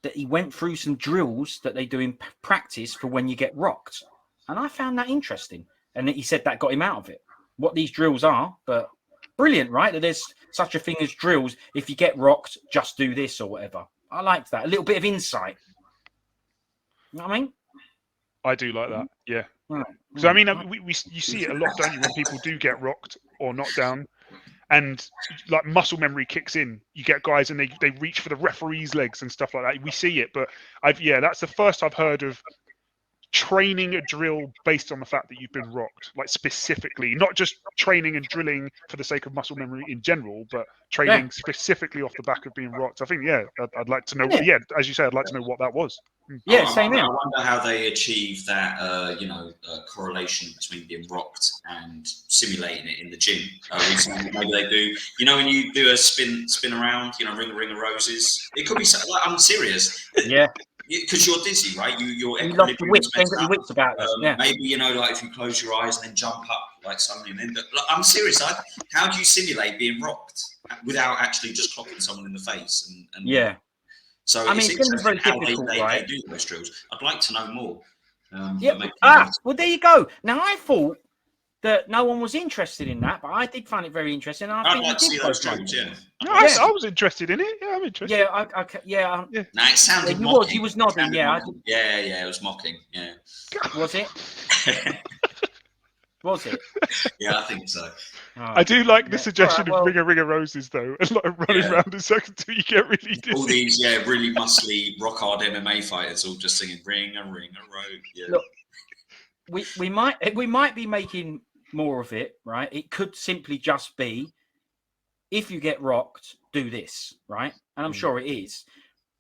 that he went through some drills that they do in practice for when you get rocked. And I found that interesting. And he said that got him out of it. What these drills are, but brilliant, right? That there's such a thing as drills. If you get rocked, just do this or whatever. I liked that. A little bit of insight. You know what I mean? I do like that. Yeah. Right. So I mean, you see it a lot, don't you, when people do get rocked or knocked down, and like muscle memory kicks in. You get guys and they reach for the referee's legs and stuff like that. We see it, but that's the first I've heard of training a drill based on the fact that you've been rocked, like specifically, not just training and drilling for the sake of muscle memory in general, but training specifically off the back of being rocked. I think, I'd like to know. Yeah, as you say, I'd like to know what that was. Yeah, same here. I wonder how they achieve that, correlation between being rocked and simulating it in the gym. Maybe they do. You know, when you do a spin around, ring of roses. It could be something like, I'm serious. Yeah. Because you're dizzy, right? Your you love the wits. Wits about this. Maybe like if you close your eyes and then jump up like something. And then, I'm serious. How do you simulate being rocked without actually just clocking someone in the face? And yeah. So I mean, it's going to be very difficult, right? They do those drills. I'd like to know more. Well, there you go. Now, I thought that no one was interested in that, but I did find it very interesting. I'd like to see those drills, No, I was interested in it. Yeah, I'm interested. Yeah, No, it sounded mocking. He was nodding, Yeah, it was mocking, yeah. Was it? Was it? Yeah, I think so. I do like the suggestion of ring of roses, though, and like running around in seconds till you get really dizzy. All these, really muscly, rock-hard MMA fighters all just singing ring a rose. Yeah. Look, we might be making more of it, right? It could simply just be, if you get rocked, do this, right? And I'm sure it is.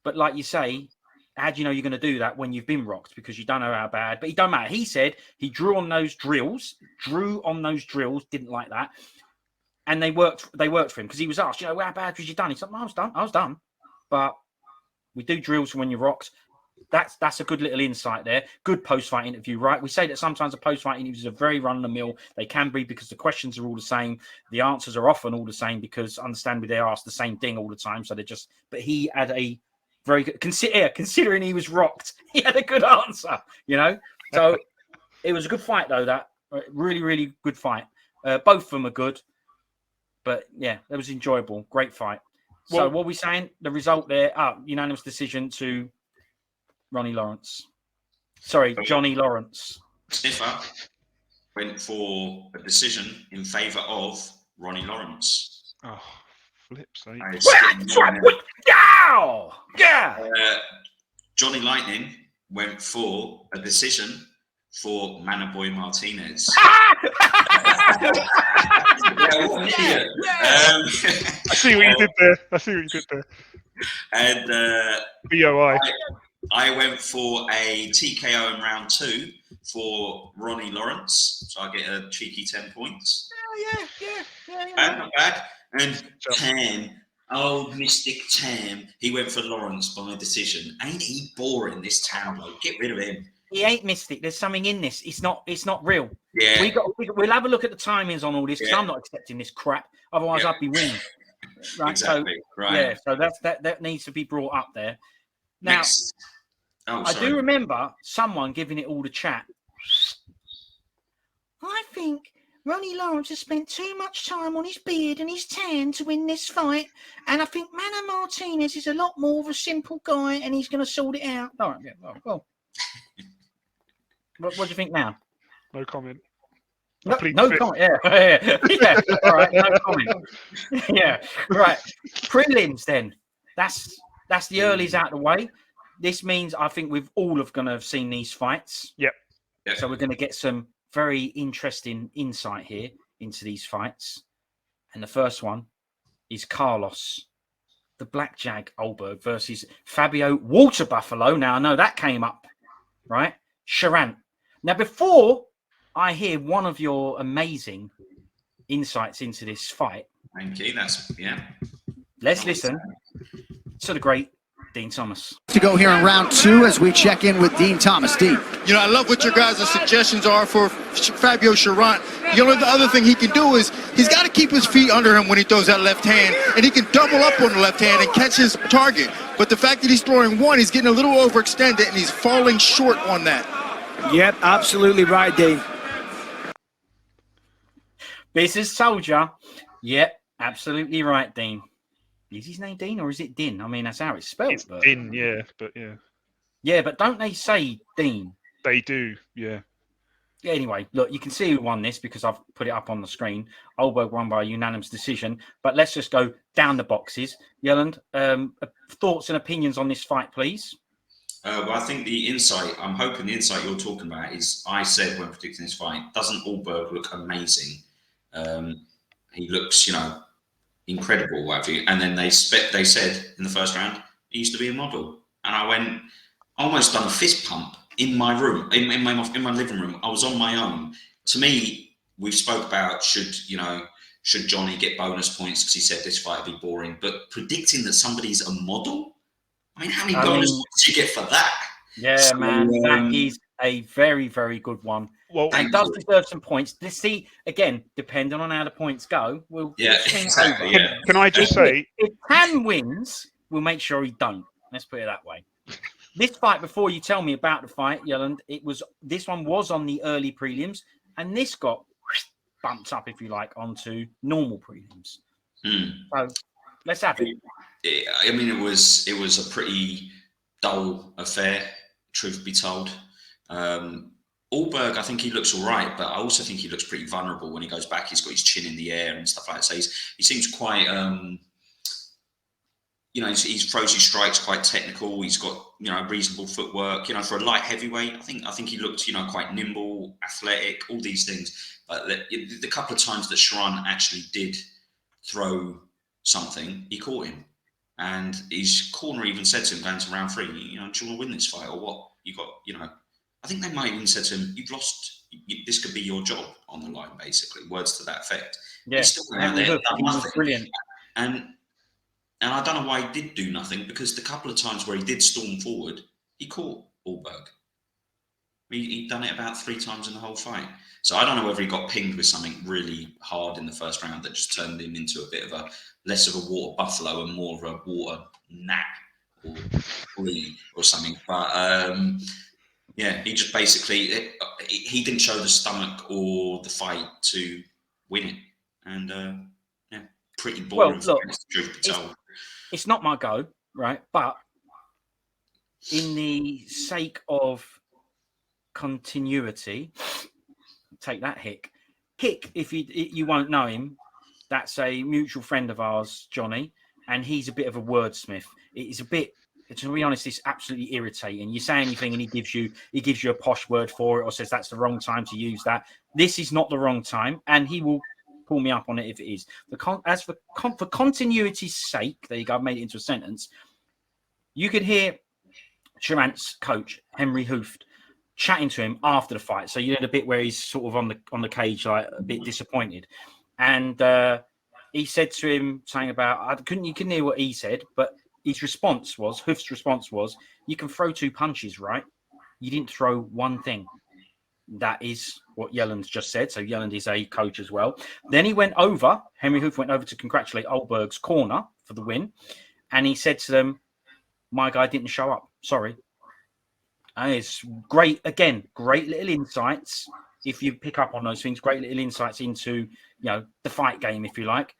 But like you say, how do you know you're going to do that when you've been rocked? Because you don't know how bad. But it don't matter. He said he drew on those drills, didn't like that. And they worked for him because he was asked, how bad was you done? He said, I was done. But we do drills when you're rocked. That's a good little insight there. Good post-fight interview, right? We say that sometimes a post-fight interview is a very run-of-the-mill. They can be because the questions are all the same. The answers are often all the same because, understandably, they ask the same thing all the time. So but he had a very good, considering he was rocked, he had a good answer, So it was a good fight, though, that really, really good fight. Both of them are good. But, yeah, it was enjoyable. Great fight. So what are we saying? The result there, unanimous decision to Ronnie Lawrence. Sorry, Johnny Lawrence. Sniffer went for a decision in favour of Ronnie Lawrence. Oh, flips, eh? Johnny Lightning went for a decision for Manaboy Martinez. What an idiot. I see what you did there. And BOI. I went for a TKO in round 2 for Ronnie Lawrence, so I get a cheeky 10 points. Yeah. Not bad. And Tam, old Mystic Tam, he went for Lawrence by decision. Ain't he boring, this Tam bloke? Get rid of him. He ain't Mystic. There's something in this. It's not real. Yeah. We'll have a look at the timings on all this because I'm not accepting this crap. Otherwise, I'd be winning. Right. Exactly. So, right. Yeah. So that needs to be brought up there. Now, I do remember someone giving it all the chat. I think Ronnie Lawrence has spent too much time on his beard and his tan to win this fight. And I think Mana Martinez is a lot more of a simple guy and he's going to sort it out. All right. Yeah. Well. What do you think now? No comment. No comment. Yeah. All right. No comment. Yeah. Right. Prelims then. That's the earlies out of the way. This means I think we've all going to have seen these fights. Yep. So we're going to get some very interesting insight here into these fights. And the first one is Carlos, the Blackjack Ulberg versus Fabio Water Buffalo. Now, I know that came up, right? Cherant. Now, before I hear one of your amazing insights into this fight. Thank you. Let's listen to the great Dean Thomas. To go here in round 2 as we check in with Dean Thomas. Dean. I love what your guys' suggestions are for Fabio Cherant. The other thing he can do is he's got to keep his feet under him when he throws that left hand, and he can double up on the left hand and catch his target. But the fact that he's throwing one, he's getting a little overextended, and he's falling short on that. Yep, absolutely right, Dean. This is Soldier. Yep, absolutely right, Dean. Is his name Dean or is it Din? I mean, that's how it's spelled. It's Din, yeah, but yeah. Yeah, but don't they say Dean? They do, yeah. Yeah, anyway, look, you can see who won this because I've put it up on the screen. Ulberg won by a unanimous decision. But let's just go down the boxes. Yelland, thoughts and opinions on this fight, please? Well, I think I'm hoping the insight you're talking about is, I said when predicting this fight, doesn't Ulberg look amazing? He looks, incredible, what have you. And then they said in the first round, he used to be a model. And I went, almost done a fist pump in my room, in my living room. I was on my own. To me, we've spoke about should Johnny get bonus points because he said this fight would be boring. But predicting that somebody's a model, I mean, how many bonus points do you get for that? Yeah, so, man, that is a very, very good one. Well, and does deserve some points. Let's see, again, depending on how the points go, we'll exactly. Yeah. Can I just say, if Tan wins, we'll make sure he don't. Let's put it that way. This fight, before you tell me about the fight, Yelland, this one was on the early prelims, and this got bumped up, if you like, onto normal prelims. So let's have it. I mean, it was a pretty dull affair, truth be told. Ulberg, I think he looks all right, but I also think he looks pretty vulnerable when he goes back. He's got his chin in the air and stuff like that. So he seems quite, he throws his strikes quite technical. He's got, reasonable footwork. For a light heavyweight, I think he looked, quite nimble, athletic, all these things. But the couple of times that Cherant actually did throw something, he caught him. And his corner even said to him going to round 3, do you want to win this fight or what? You got, I think they might even said to him, you've lost, this could be your job on the line, basically. Words to that effect. Yeah, he's still out there, done nothing. Brilliant. And I don't know why he did do nothing, because the couple of times where he did storm forward, he caught Ulberg. He'd done it about 3 times in the whole fight. So I don't know whether he got pinged with something really hard in the first round that just turned him into a bit of a less of a water buffalo and more of a water gnat or flea or something. But he just basically he didn't show the stomach or the fight to win it, and pretty boring. Well, look, it's not my go, right? But in the sake of continuity, take that, Hick. Hick, if you won't know him, that's a mutual friend of ours, Johnny, and he's a bit of a wordsmith. It's a bit, to be honest, it's absolutely irritating. You say anything and he gives you a posh word for it, or says that's the wrong time to use that. This is not the wrong time, and he will pull me up on it if it is. For continuity's sake, there you go, I've made it into a sentence. You could hear Cherant's coach, Henry Hooft, chatting to him after the fight. So you know the bit where he's sort of on the cage, like a bit disappointed. And he said to him, saying about, you couldn't hear what he said, but his response was, Hooft's response was, you can throw 2 punches, right? You didn't throw one thing. That is what Yelland's just said. So Yelland is a coach as well. Then Henry Hooft went over to congratulate Ulberg's corner for the win. And he said to them, my guy didn't show up. Sorry. And it's great. Again, great little insights. If you pick up on those things, great little insights into, the fight game, if you like.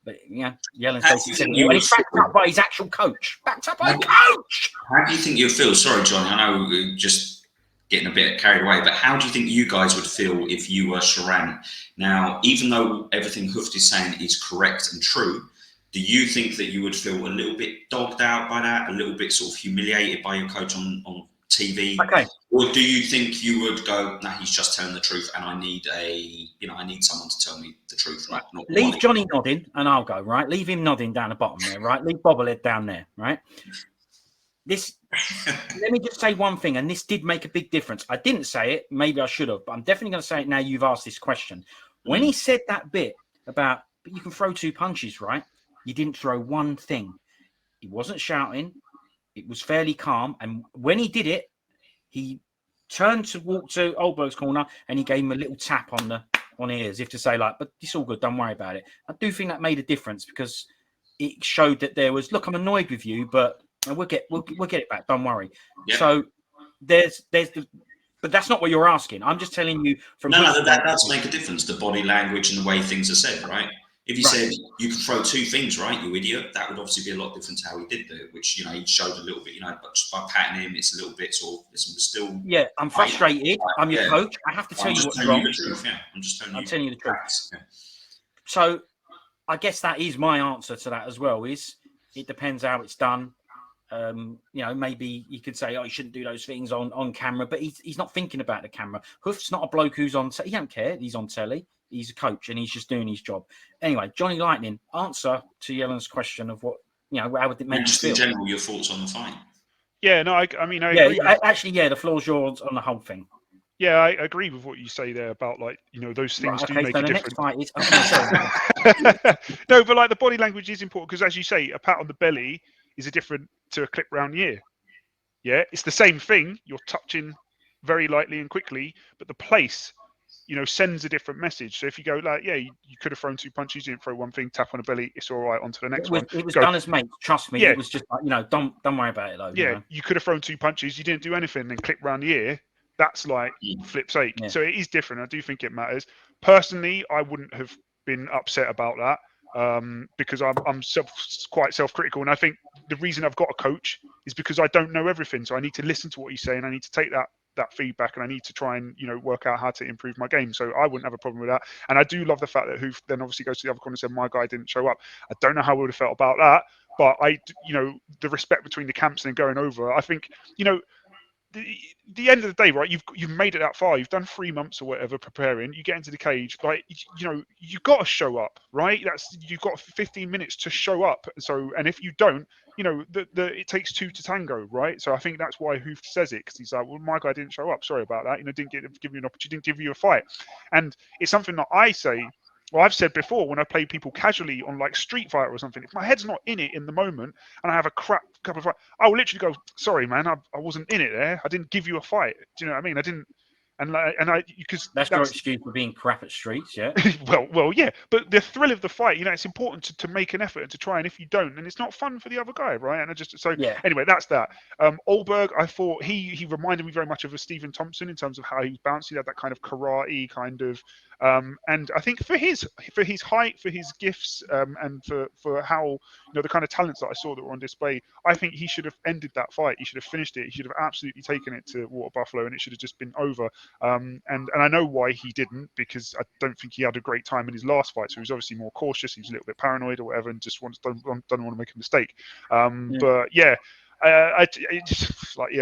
But Yelland's basically said, and he's backed up by his actual coach. Backed up by a coach. How do you think you'll feel? Sorry, Johnny, I know we're just getting a bit carried away, but how do you think you guys would feel if you were Cherant? Now, even though everything Hooft is saying is correct and true, do you think that you would feel a little bit dogged out by that, a little bit sort of humiliated by your coach on TV? Okay. Or do you think you would go, nah, he's just telling the truth, and I need someone to tell me the truth. Right. Leave Johnny nodding, and I'll go, right? Leave him nodding down the bottom there, right? Leave Bobblehead down there, right? Let me just say one thing, and this did make a big difference. I didn't say it, maybe I should have, but I'm definitely going to say it now you've asked this question. When he said that bit about, but you can throw 2 punches, right? You didn't throw one thing. He wasn't shouting. It was fairly calm. And when he did it, he turned to walk to Ulberg's corner and he gave him a little tap on the ears, if to say, like, but it's all good, don't worry about it. I do think that made a difference because it showed that there was, look, I'm annoyed with you, but we'll get it back, don't worry. Yeah. So but that's not what you're asking. I'm just telling you from that does make a difference, the body language and the way things are said, right? If he said you can throw two things, right, you idiot, that would obviously be a lot different to how he did do it, which, he showed a little bit, but just by patting him, it's a little bit sort of, it's still... Yeah, I'm frustrated. I'm your coach. I have to tell you what's wrong. I'm just telling you the truth. Yeah. So I guess that is my answer to that as well, is it depends how it's done. Maybe you could say, oh, you shouldn't do those things on camera, but he's not thinking about the camera. Huff's not a bloke who's on... He don't care. He's on telly. He's a coach and he's just doing his job. Anyway, Johnny Lightning, answer to Yelen's question of what, how would it make you feel? In general, your thoughts on the fight? Yeah, no, I agree. The floor's yours on the whole thing. Yeah, I agree with what you say there about those things do make a difference. No, but the body language is important because, as you say, a pat on the belly is different to a clip round the ear. Yeah, it's the same thing. You're touching very lightly and quickly, but the place, sends a different message. So if you go you could have thrown two punches, you didn't throw one thing, tap on the belly, it's all right, on to the next one. It was done as mates, trust me. Yeah. It was just don't worry about it though. Yeah, you could have thrown two punches, you didn't do anything, and clip round the ear. That's flip's sake. Yeah. So it is different. I do think it matters. Personally, I wouldn't have been upset about that because I'm quite self-critical, and I think the reason I've got a coach is because I don't know everything. So I need to listen to what he's saying. I need to take that feedback, and I need to try and work out how to improve my game. So I wouldn't have a problem with that. And I do love the fact that Hoof then obviously goes to the other corner and said my guy didn't show up. I don't know how I would have felt about that, but the respect between the camps and going over, I think the end of the day, right? You've made it that far. You've done 3 months or whatever preparing. You get into the cage, you've got to show up, right? You've got 15 minutes to show up. So, and if you don't, it takes two to tango, right? So I think that's why Hoof says it, because he's like, well, my guy didn't show up. Sorry about that. Didn't give you an opportunity, didn't give you a fight. And it's something that I say. Well, I've said before when I play people casually on Street Fighter or something, if my head's not in it in the moment and I have a crap couple of fights, I will literally go, sorry, man, I wasn't in it there. I didn't give you a fight. Do you know what I mean? I didn't. Because that's your excuse for being crap at streets, yeah. well, yeah. But the thrill of the fight, it's important to make an effort and to try. And if you don't, then it's not fun for the other guy, right? And Anyway, that's that. Ulberg, I thought he reminded me very much of a Stephen Thompson in terms of how he was bounced. He had that kind of karate kind of. And I think for his height, for his gifts, and for how the kind of talents that I saw that were on display, I think he should have ended that fight. He should have finished it. He should have absolutely taken it to Water Buffalo, and it should have just been over. And I know why he didn't, because I don't think he had a great time in his last fight. So he was obviously more cautious. He was a little bit paranoid or whatever, and just don't want to make a mistake. But yeah.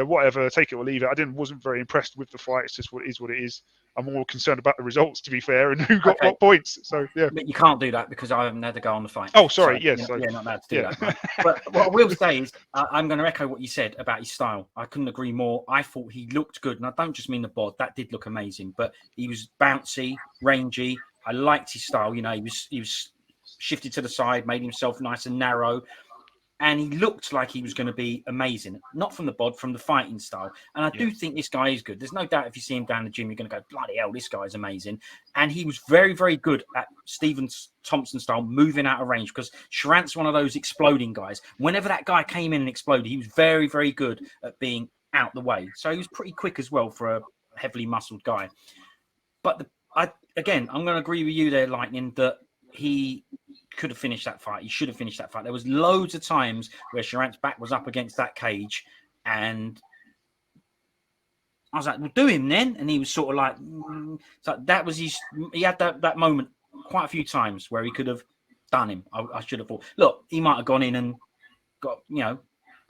Whatever, take it or leave it. I wasn't very impressed with the fight. It's just what it is. I'm more concerned about the results, to be fair, and who got what points. So yeah, but you can't do that because I haven't had to go on the fight. Oh, sorry. So, yes, you're not allowed to do that. Right? But what I will say is, I'm going to echo what you said about his style. I couldn't agree more. I thought he looked good, and I don't just mean the bod. That did look amazing, but he was bouncy, rangy. I liked his style. He was shifted to the side, made himself nice and narrow. And he looked like he was going to be amazing, not from the bod, from the fighting style. And I do think this guy is good. There's no doubt if you see him down the gym, you're going to go, bloody hell, this guy is amazing. And he was very, very good at Stephen Thompson style, moving out of range, because Cherant's one of those exploding guys. Whenever that guy came in and exploded, he was very, very good at being out the way. So he was pretty quick as well for a heavily muscled guy. But I'm going to agree with you there, Lightning, that he could have finished that fight. He should have finished that fight. There was loads of times where Cherant's back was up against that cage, and I was like, "Well, do him then." And he was sort of like, so that was his. He had that moment quite a few times where he could have done him. I should have thought. Look, he might have gone in and got a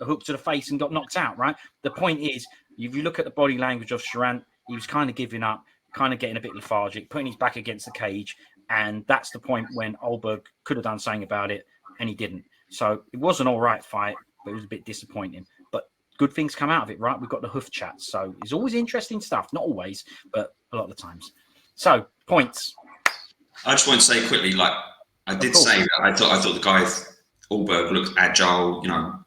hook to the face and got knocked out. Right. The point is, if you look at the body language of Cherant, he was kind of giving up, kind of getting a bit lethargic, putting his back against the cage. And that's the point when Ulberg could have done something about it, and he didn't. So it was an all right fight, but it was a bit disappointing. But good things come out of it, right? We've got the hoof chats. So it's always interesting stuff. Not always, but a lot of the times. So, points. I just want to say quickly, I did say that I thought the guy, Ulberg, looked agile,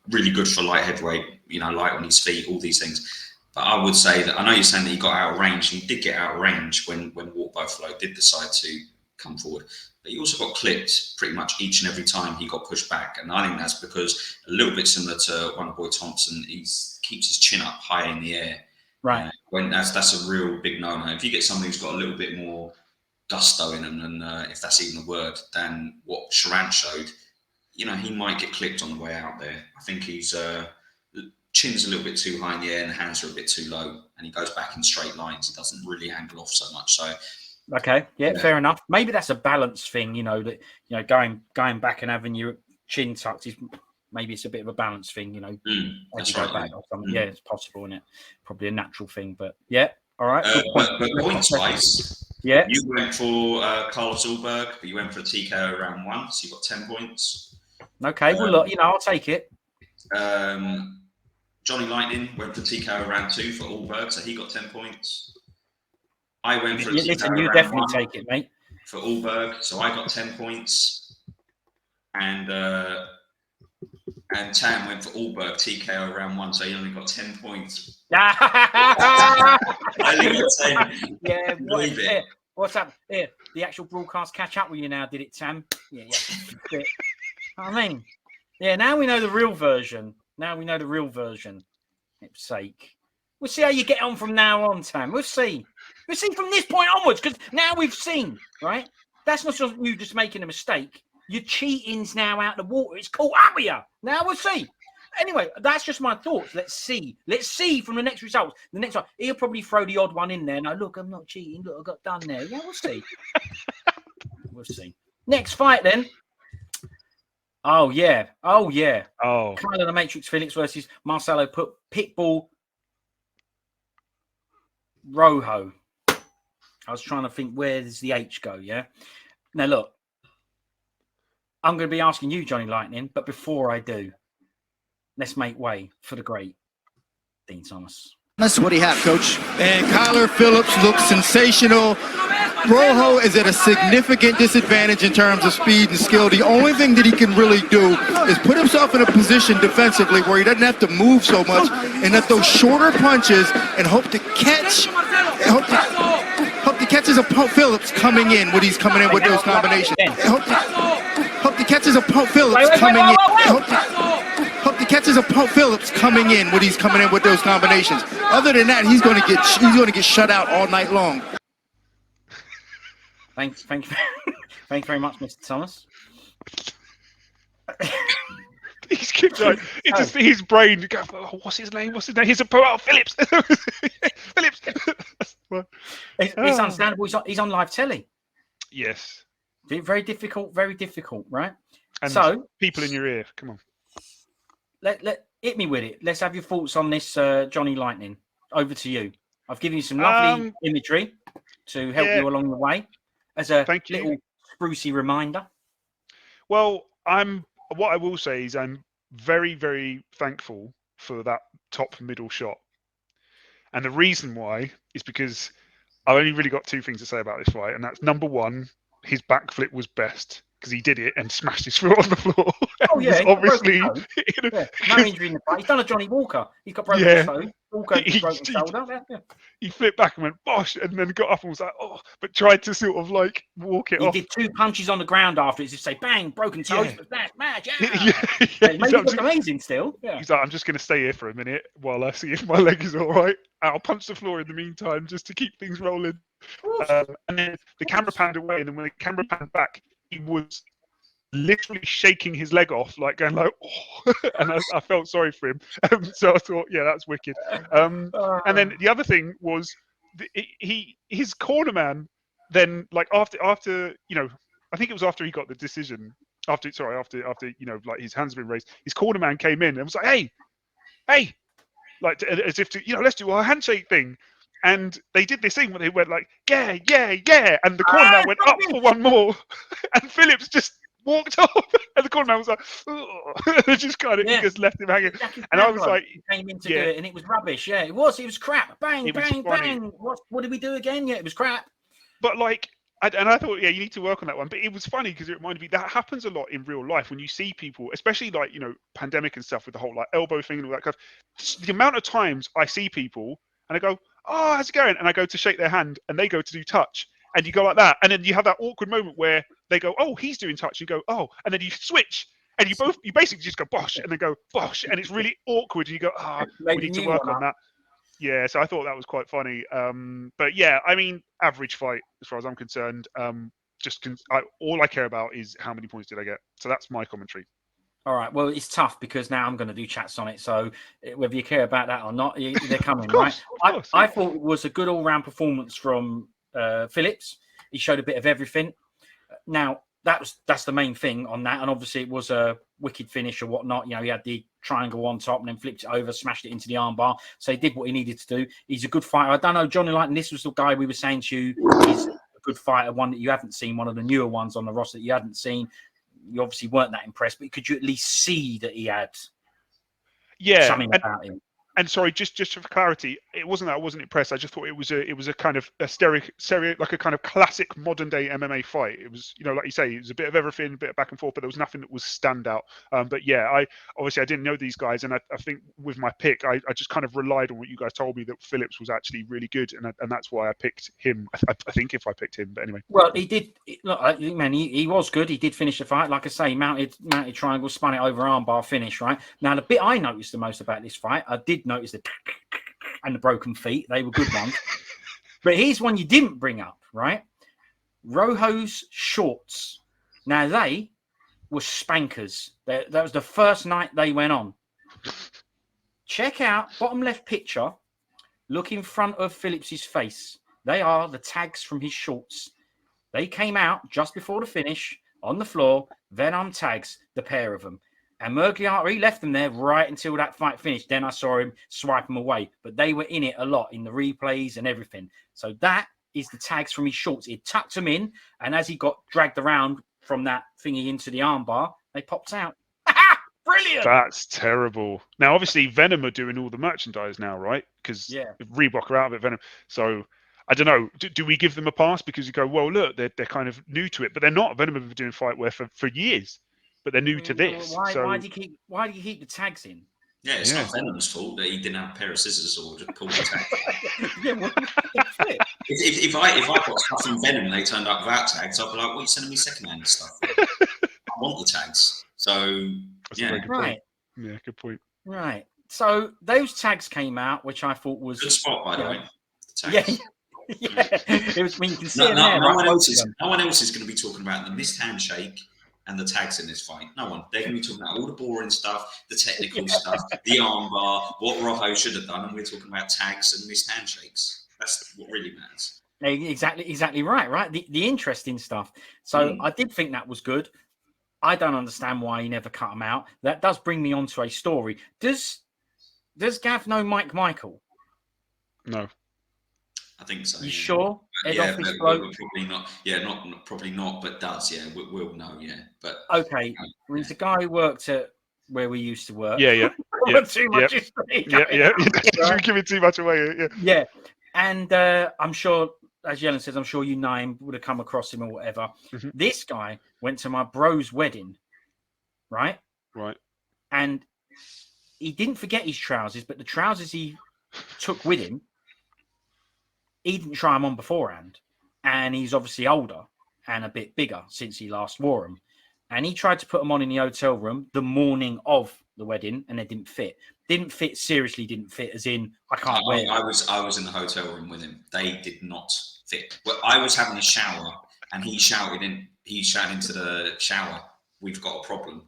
really good for light heavyweight, light on his feet, all these things. But I would say that, I know you're saying that he got out of range. He did get out of range when Water Buffalo did decide to come forward, but he also got clipped pretty much each and every time he got pushed back, and I think that's because, a little bit similar to Wonder Boy Thompson, he keeps his chin up high in the air. Right. When that's a real big no-no. If you get somebody who's got a little bit more gusto in him, and if that's even a word, than what Cherant showed, you know, he might get clipped on the way out there. I think he's chin's a little bit too high in the air and the hands are a bit too low, and he goes back in straight lines. He doesn't really angle off so much. So, okay, yeah, fair enough. Maybe that's a balance thing, you know, that, you know, going back and having your chin tucked is maybe it's a bit of a balance thing, you know. As you go back or something. Yeah, it's possible, isn't it? Probably a natural thing, but yeah, all right. But points wise, yeah, you went for Carlos Ulberg, but you went for a TKO round 1, so you got 10 points. Okay, well, look, you know, I'll take it. Johnny Lightning went for TKO round 2 for Ulberg, so he got 10 points. I went for a TKO listen, you round definitely 1 take it, mate. for Ulberg, so I got 10 points. And Tam went for Ulberg TKO round 1, so he only got 10 points. I only got 10. Yeah, what's up? Here, the actual broadcast catch up with you now, did it, Tam? Yeah. I mean, yeah, now we know the real version. It's sake. We'll see how you get on from now on, Tam. We'll see. We'll see from this point onwards, because now we've seen, right? That's not just you just making a mistake. Your cheating's now out the water. It's caught up with you. Now we'll see. Anyway, that's just my thoughts. Let's see. Let's see from the next results. The next one, he'll probably throw the odd one in there. No, look, I'm not cheating. Look, I got done there. Yeah, we'll see. We'll see. Next fight then. Oh yeah. Kyle the Matrix Phillips versus Marcelo Pitbull Rojo. I was trying to think, where does the H go? Yeah. Now look, I'm going to be asking you, Johnny Lightning, but before I do, let's make way for the great Dean Thomas. What do you have, Coach? And Kyler Phillips looks sensational. Rojo is at a significant disadvantage in terms of speed and skill. The only thing that he can really do is put himself in a position defensively where he doesn't have to move so much and let those shorter punches and hope to catch his opponent Phillips coming in when he's coming in with those combinations. Hope to catch his opponent Phillips coming in. Hope to catch his opponent Phillips coming in when he's coming in with those combinations. Other than that, he's going to get shut out all night long. Thank you very much, Mr. Thomas. He's kept going. It's just his brain. You go, oh, what's his name? He's a pro. Phillips. Phillips. It's understandable. He's on live telly. Yes. Very difficult, right? And so people in your ear. Come on. Let hit me with it. Let's have your thoughts on this, Johnny Lightning. Over to you. I've given you some lovely imagery to help you along the way as a little sprucey reminder. Well, what I will say is I'm very, very thankful for that top middle shot. And the reason why is because I've only really got 2 things to say about this fight, and that's number 1, his backflip was best because he did it and smashed his foot on the floor. Oh yeah, obviously. No injury in the face. He's done a Johnny Walker. He's got broken toe. Walker broken shoulder. He flipped back and went bosh, and then got up and was like, oh, but tried to sort of like walk it off. He did 2 punches on the ground after it, just say bang, broken toes, smash, He made it look amazing still. Yeah. He's like, I'm just going to stay here for a minute while I see if my leg is all right. I'll punch the floor in the meantime just to keep things rolling. And then the camera panned away, and then when the camera panned back, he was literally shaking his leg off, like going like, oh, and I felt sorry for him. So I thought, yeah, that's wicked. And then the other thing was his corner man. Then like after you know, I think it was after he got the decision. After you know, like his hands had been raised, his corner man came in and was like, hey, like as if to, you know, let's do our handshake thing. And they did this thing where they went like, yeah, and the corner man went up for one more, and Phillips just walked off, and the corner man was like, oh. Just kind of just left him hanging. And I was like, he came in to do it, and it was rubbish. Yeah, it was crap. Bang, bang. What did we do again? Yeah, it was crap. But like, and I thought, yeah, you need to work on that one. But it was funny because it reminded me that happens a lot in real life when you see people, especially like, you know, pandemic and stuff with the whole like elbow thing and all that kind of. The amount of times I see people and I go, oh, how's it going? And I go to shake their hand and they go to do touch. And you go like that. And then you have that awkward moment where they go, oh, he's doing touch. You go, oh. And then you switch. And you basically just go bosh and then go bosh. And it's really awkward. And you go, we need to work on that. Yeah, so I thought that was quite funny. But yeah, I mean, average fight as far as I'm concerned. All I care about is how many points did I get. So that's my commentary. All right. Well, it's tough because now I'm going to do chats on it. So whether you care about that or not, they're coming, right? I thought it was a good all-round performance from Phillips. He showed a bit of everything. Now, that's the main thing on that. And obviously it was a wicked finish or whatnot. You know, he had the triangle on top and then flipped it over, smashed it into the armbar. So he did what he needed to do. He's a good fighter. I don't know, Johnny Lighton, this was the guy we were saying to you, he's a good fighter, one that you haven't seen, one of the newer ones on the roster that you hadn't seen. You obviously weren't that impressed, but could you at least see that he had something about him? And sorry, just for clarity, it wasn't that I wasn't impressed. I just thought it was a kind of a stereo like a kind of classic modern day MMA fight. It was, you know, like you say, it was a bit of everything, a bit of back and forth, but there was nothing that was standout. But yeah, I didn't know these guys, and I think with my pick, I just kind of relied on what you guys told me that Phillips was actually really good, and that's why I picked him. I think if I picked him, but anyway. Well, he did. Look, man, he was good. He did finish the fight, like I say, mounted triangle, spun it over armbar finish. Right now, the bit I noticed the most about this fight, I did notice the and the broken feet. They were good ones. But here's one you didn't bring up, right? Rojo's shorts. Now, they were spankers. That was the first night they went on. Check out bottom left picture. Look in front of Phillips's face. They are the tags from his shorts. They came out just before the finish on the floor. Venom tags, the pair of them. And Murgliata, he left them there right until that fight finished. Then I saw him swipe them away. But they were in it a lot in the replays and everything. So that is the tags from his shorts. He tucked them in. And as he got dragged around from that thingy into the armbar, they popped out. Brilliant. That's terrible. Now, obviously, Venom are doing all the merchandise now, right? Because Reebok are out of it, Venom. So I don't know. Do we give them a pass because you go, well, look, they're kind of new to it, but they're not. Venom have been doing fight wear for years. But they're new to this. Why do you keep the tags in? Yeah, it's not Venom's fault that he didn't have a pair of scissors or just pulled the tag. If I got stuff from Venom and they turned up without tags, I'd be like, what are you sending me secondhand stuff for? I want the tags. So right. Yeah, good point. Right. So those tags came out, which I thought was good spot, by the way. Yeah. It was when you can see no one else is going to be talking about the missed handshake and the tags in this fight. No one. They're going to be talking about all the boring stuff, the technical stuff, the armbar, what Rojo should have done, and we're talking about tags and missed handshakes. That's what really matters. Exactly right. The interesting stuff. So I did think that was good. I don't understand why he never cut him out. That does bring me on to a story. Does Gav know Mike Michael? No. I think so. You sure? Probably not. Yeah, probably not, but does. Yeah, we'll know. Yeah, but okay. Well, he's the guy who worked at where we used to work. Yeah. Too much history. Yeah. You're giving too much away. Yeah. And I'm sure, as Yellen says, I'm sure you know him, would have come across him or whatever. Mm-hmm. This guy went to my bro's wedding, right? Right. And he didn't forget his trousers, but the trousers he took with him, he didn't try them on beforehand. And he's obviously older and a bit bigger since he last wore them. And he tried to put them on in the hotel room the morning of the wedding, and they didn't fit. Seriously didn't fit, as in, I can't wear them. I was in the hotel room with him. They did not fit. Well, I was having a shower, and he shouted into the shower, "We've got a problem."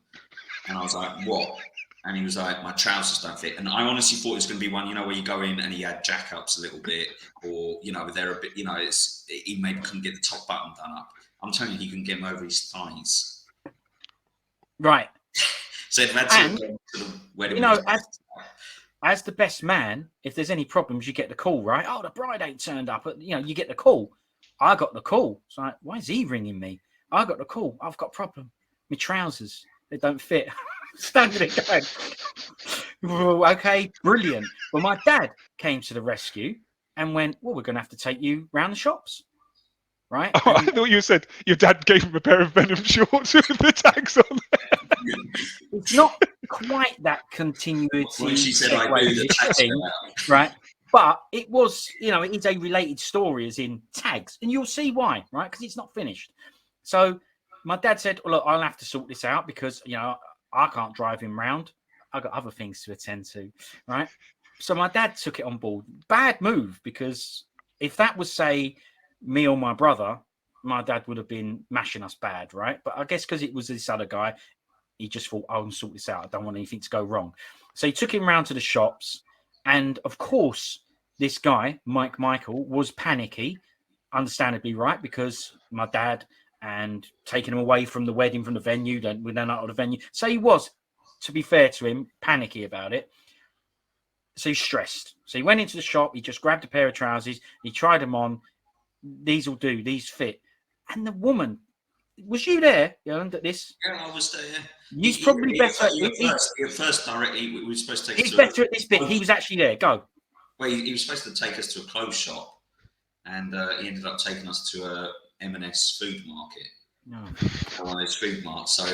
And I was like, "What?" And he was like, "My trousers don't fit." And I honestly thought it was going to be one, where you go in and he had jack ups a little bit, or they're a bit, he maybe couldn't get the top button done up. I'm telling you, he couldn't get them over his thighs. Right. So if that's to the wedding, as the best man, if there's any problems, you get the call, right? Oh, the bride ain't turned up. You get the call. I got the call. It's like, why is he ringing me? I got the call. I've got a problem. My trousers, they don't fit. Standing there going, okay, brilliant. Well, my dad came to the rescue and went, well, we're going to have to take you round the shops. Right? Oh, I thought you said your dad gave him a pair of Venom shorts with the tags on. It's not quite that continuity. When she said I do the tags thing, right? But it was, it is a related story, as in tags, and you'll see why, right? Because it's not finished. So my dad said, well, look, I'll have to sort this out because I can't drive him round. I've got other things to attend to, right? So my dad took it on board. Bad move, because if that was, say, me or my brother, my dad would have been mashing us bad, right? But I guess because it was this other guy, he just thought, I'll sort this out. I don't want anything to go wrong. So he took him round to the shops. And of course, this guy, Michael, was panicky, understandably right, because my dad and taking him away from the wedding, from the venue, then we're then out of the venue. So he was, to be fair to him, panicky about it. So he's stressed. So he went into the shop. He just grabbed a pair of trousers. He tried them on. These will do. These fit. And the woman, was you there? At this? Yeah, I was there. Yeah. He's probably better. At first, directly, we were supposed to take. He's better at this bit. He was actually there. Go. Well, he was supposed to take us to a clothes shop, and he ended up taking us to a M&S food market. No. One of those food marts. So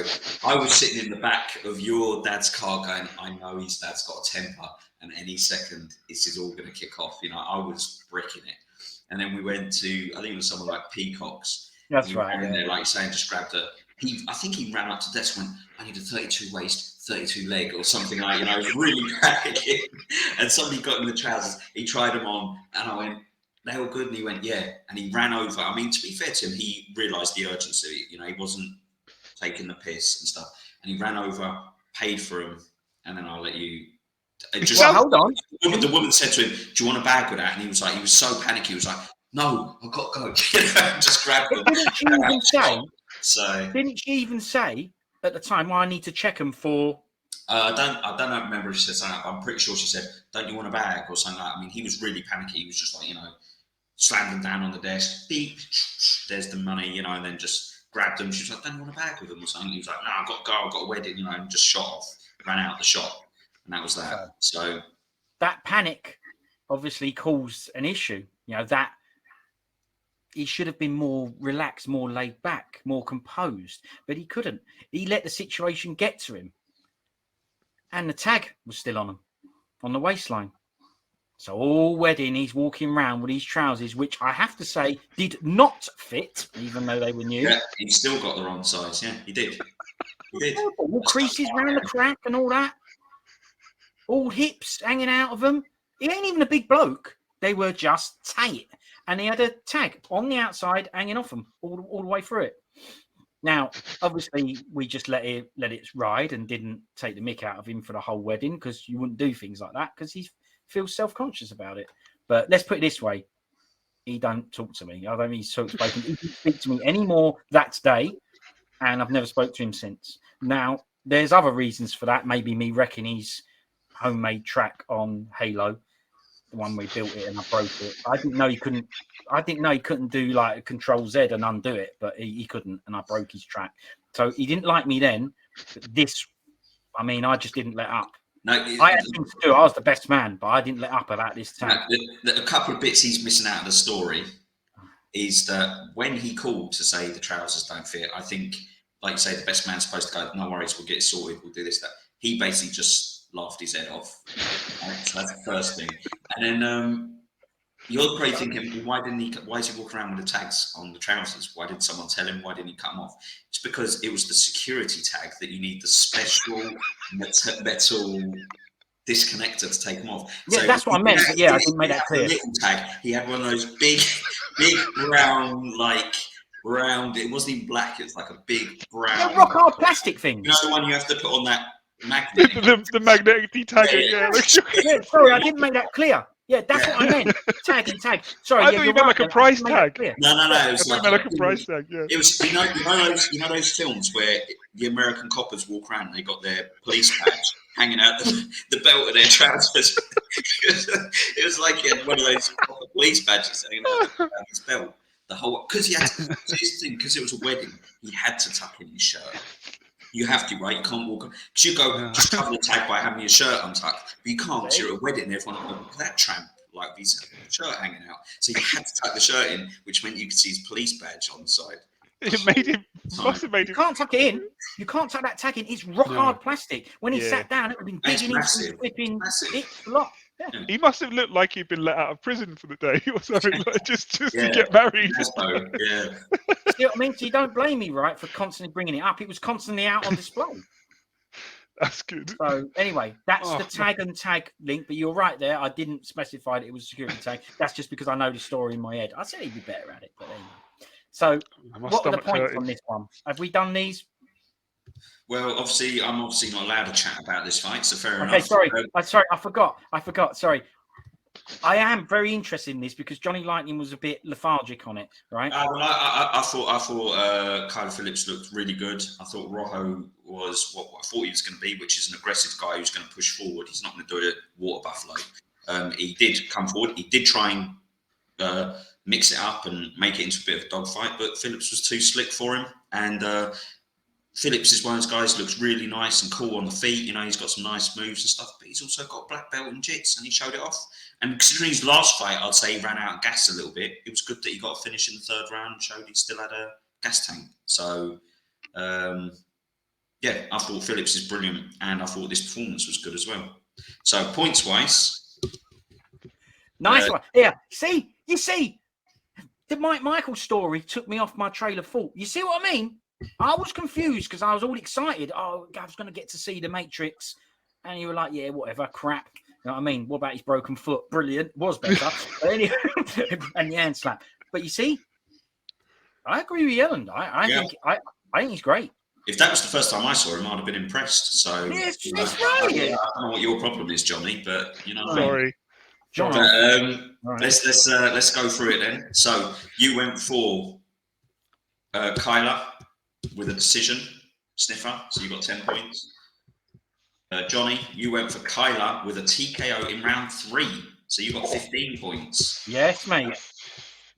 I was sitting in the back of your dad's car going, I know his dad's got a temper, and any second this is all going to kick off. I was bricking it. And then we went to, I think it was somewhere like Peacock's. That's right. And there, like saying, just grabbed I think he ran up to the desk and went, I need a 32 waist, 32 leg or something like, it was really panicking. And somebody got him the trousers. He tried them on, and I went, they were good, and he went, yeah, and he ran over. I mean, to be fair to him, he realised the urgency. He wasn't taking the piss and stuff, and he ran over, paid for him, and then I'll let you. Hold on. The woman said to him, "Do you want a bag with that?" And he was like, he was so panicky. He was like, "No, I've got to go." Just grabbed them. Didn't she even say? So didn't she even say at the time, "Well, I need to check them for"? I don't remember if she said something. I'm pretty sure she said, "Don't you want a bag?" or something like that. I mean, he was really panicky. He was just like, slammed them down on the desk. Beep, there's the money, and then just grabbed them. She was like, "Don't you want a bag with them?" or something. He was like, "No, I've got to go. I've got a wedding," and just shot off, ran out the shop, and that was that. So that panic obviously caused an issue. That he should have been more relaxed, more laid back, more composed, but he couldn't. He let the situation get to him. And the tag was still on him, on the waistline. So all wedding, he's walking around with these trousers, which I have to say did not fit, even though they were new. Yeah, he still got the wrong size. Yeah, he did. He did. All creases around the crack and all that. All hips hanging out of them. He ain't even a big bloke. They were just tight. And he had a tag on the outside hanging off him all the way through it. Now, obviously, we just let it ride and didn't take the mick out of him for the whole wedding, because you wouldn't do things like that, because he feels self-conscious about it. But let's put it this way. He don't talk to me. I don't mean he's spoken. He didn't speak to me anymore that day, and I've never spoke to him since. Now, there's other reasons for that. Maybe me wrecking his homemade track on Halo, the one we built it and I broke it. I didn't know he couldn't do like a Control Z and undo it, but he couldn't, and I broke his track. So he didn't like me then. But I just didn't let up. No, I had things to do. I was the best man, but I didn't let up about this time. A couple of bits he's missing out of the story is that when he called to say the trousers don't fit, I think, like you say, the best man's supposed to go, "No worries, we'll get it sorted, we'll do this, that." He basically just laughed his head off. Right? So that's the first thing. And then you're probably thinking, why is he walking around with the tags on the trousers? Why didn't someone tell him? Why didn't he cut them off? It's because it was the security tag that you need the special metal disconnector to take them off. Yeah, so that's what I meant. I didn't make that clear. Little tag. He had one of those big round. It wasn't even black. It was like a big brown. Rock hard plastic thing. The one you have to put on that magnet. the magnetic detagger. Yeah. Sorry, I didn't make that clear. Yeah, that's what I meant. Tag and tag. Sorry, I thought you meant like a price tag. No. It was like a price tag. Yeah. It was you know those films where the American coppers walk around and they got their police badge hanging out the belt of their trousers. It was like one of those police badges hanging out his belt. The whole because he had to, because it was a wedding, he had to tuck in his shirt. You have to, right? You can't walk. Because you go just cover the tag by having your shirt untucked, but you can't. Because you're at a wedding, and everyone will go, "Look at that tramp, like his shirt hanging out." So you had to tuck the shirt in, which meant you could see his police badge on the side. It made him. Must have made him. You can't tuck it in. You can't tuck that tag in. It's rock hard plastic. When he sat down, it would have been digging into flipping it a lot. Yeah. He must have looked like he'd been let out of prison for the day or something, like just to get married. Yeah. See what I mean? So you don't blame me, right, for constantly bringing it up. It was constantly out on display. That's good. So anyway, that's the tag and tag link. But you're right there. I didn't specify that it was a security tag. That's just because I know the story in my head. I said he'd be better at it, but anyway. So what are the points on this one? Have we done these? Well, obviously, I'm obviously not allowed to chat about this fight, so fair enough. Okay, sorry. I forgot. Sorry. I am very interested in this because Johnny Lightning was a bit lethargic on it, right? Well, I thought Kyle Phillips looked really good. I thought Rojo was what I thought he was going to be, which is an aggressive guy who's going to push forward. He's not going to do it water buffalo. He did come forward. He did try and mix it up and make it into a bit of a dogfight, but Phillips was too slick for him. And Phillips is one of those guys who looks really nice and cool on the feet. You know, he's got some nice moves and stuff, but he's also got a black belt in jits, and he showed it off. And considering his last fight, I'd say he ran out of gas a little bit. It was good that he got a finish in the third round and showed he still had a gas tank. So, yeah, I thought Phillips is brilliant, and I thought this performance was good as well. So, points-wise... Nice one. Yeah, you see, the Mike Michael story took me off my trail of thought. You see what I mean? I was confused because I was all excited. Oh, I was going to get to see the Matrix. And you were like, yeah, whatever, crap. You know what I mean? What about his broken foot? Brilliant. Was better. But anyway, and the hand slap. But you see, I agree with Yelland. I think he's great. If that was the first time I saw him, I'd have been impressed. So yes, you know, right. I don't know what your problem is, Johnny, but you know what Sorry. I mean. John. Right. Let's go through it then. So you went for Kyler with a decision, sniffer. So you got 10 points. Johnny, you went for Kyler with a TKO in round 3. So you got 15 points. Yes, mate.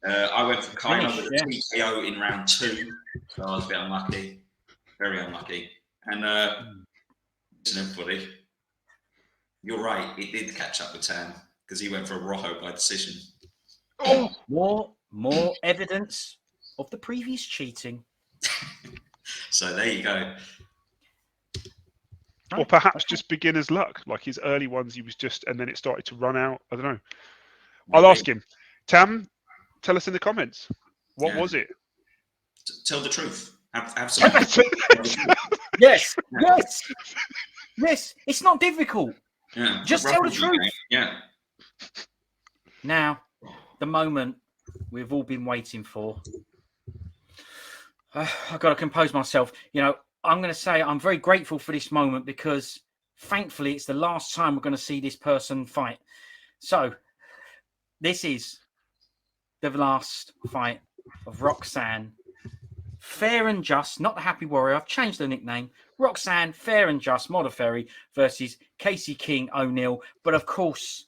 I went for Kyler with a TKO in round 2. So I was a bit unlucky. Very unlucky. And listen, everybody, you're right. It did catch up with Tam because he went for a Rojo by decision. Oh, more evidence of the previous cheating. So there you go. Or perhaps just beginner's luck, like his early ones, he was just, and then it started to run out. I don't know. I'll ask him. Tam, tell us in the comments. What was it? Tell the truth. Have some. Yes. It's not difficult. Yeah. Just tell the truth. Yeah. Now, the moment we've all been waiting for. I've got to compose myself. You know, I'm going to say I'm very grateful for this moment because thankfully it's the last time we're going to see this person fight. So this is the last fight of Roxanne. Fair and Just, not the Happy Warrior. I've changed the nickname. Roxanne, Fair and Just, Modafferi versus Casey King O'Neill. But of course,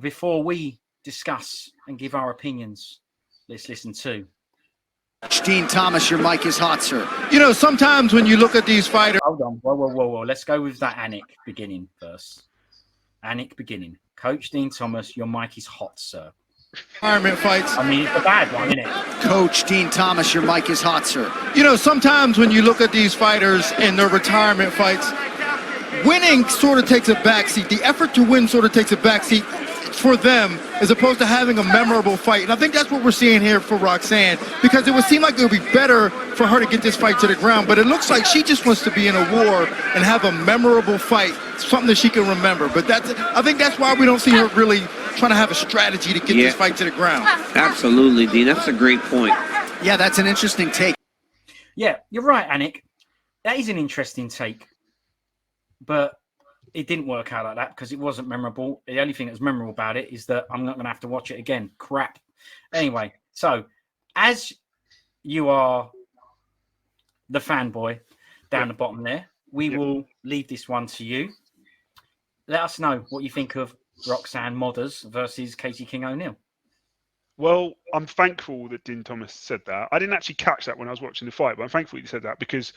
before we discuss and give our opinions, let's listen to Dean Thomas, your mic is hot, sir. You know, sometimes when you look at these fighters... Hold on. Whoa. Let's go with that Anik beginning first. Anik beginning. Coach Dean Thomas, your mic is hot, sir. Retirement fights. I mean, it's a bad one, isn't it? Coach Dean Thomas, your mic is hot, sir. You know, sometimes when you look at these fighters in their retirement fights, winning sort of takes a backseat. The effort to win sort of takes a backseat for them as opposed to having a memorable fight. And I think that's what we're seeing here for Roxanne, because it would seem like it would be better for her to get this fight to the ground, but it looks like she just wants to be in a war and have a memorable fight, something that she can remember. But I think that's why we don't see her really trying to have a strategy to get this fight to the ground. Absolutely, Dean. That's a great point. Yeah, that's an interesting take. Yeah, you're right, Anik. That is an interesting take. But it didn't work out like that because it wasn't memorable. The only thing that's memorable about it is that I'm not going to have to watch it again. Crap. Anyway, so as you are the fanboy down the bottom there, we will leave this one to you. Let us know what you think of Roxanne Modders versus Casey King O'Neill. Well, I'm thankful that Dean Thomas said that. I didn't actually catch that when I was watching the fight, but I'm thankful he said that because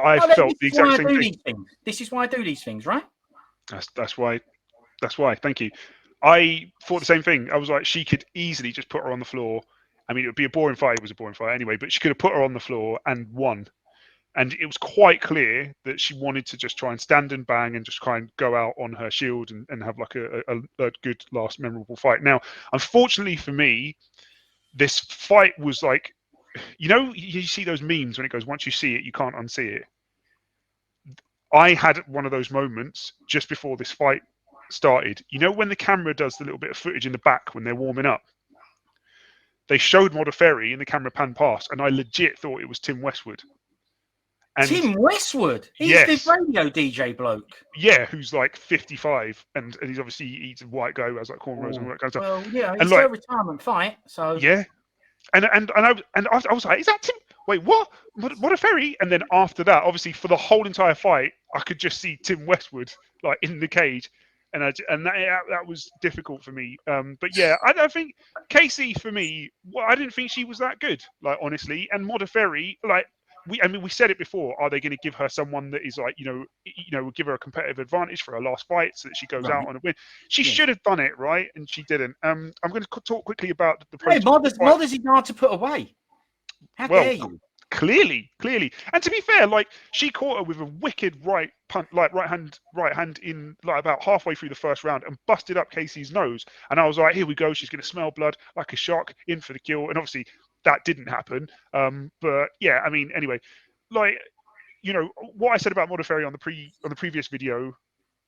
I felt the exact same thing. This is why I do these things, right? That's why. Thank you. I thought the same thing. I was like, she could easily just put her on the floor. I mean, it would be a boring fight. It was a boring fight anyway, but she could have put her on the floor and won. And it was quite clear that she wanted to just try and stand and bang and just try and go out on her shield and have like a good last memorable fight. Now, unfortunately for me, this fight was like, you know, you see those memes when it goes, once you see it, you can't unsee it. I had one of those moments just before this fight started. You know when the camera does the little bit of footage in the back when they're warming up? They showed Modafferi and the camera panned past, and I legit thought it was Tim Westwood. And Tim Westwood? He's yes. the radio DJ bloke. Yeah, who's like 55, and he's obviously a white guy who has like cornrows and all that kind of stuff. Well, yeah, and it's like, a retirement fight, so yeah. And I was like, is that Tim? Wait, what? Modafferi? And then after that, obviously for the whole entire fight, I could just see Tim Westwood like in the cage, and that was difficult for me. But yeah, I don't think Casey for me. Well, I didn't think she was that good, like honestly. And Modafferi, like we said it before. Are they going to give her someone that is like give her a competitive advantage for her last fight so that she goes out on a win? She should have done it, right? And she didn't. I'm going to talk quickly about the Hey, Modder's hard to put away. How dare you? Clearly. And to be fair, like she caught her with a wicked right hand in like about halfway through the first round and busted up Casey's nose. And I was like, here we go. She's going to smell blood like a shark, in for the kill. And obviously that didn't happen. But yeah, I mean, anyway, like what I said about Modafferi on the previous video.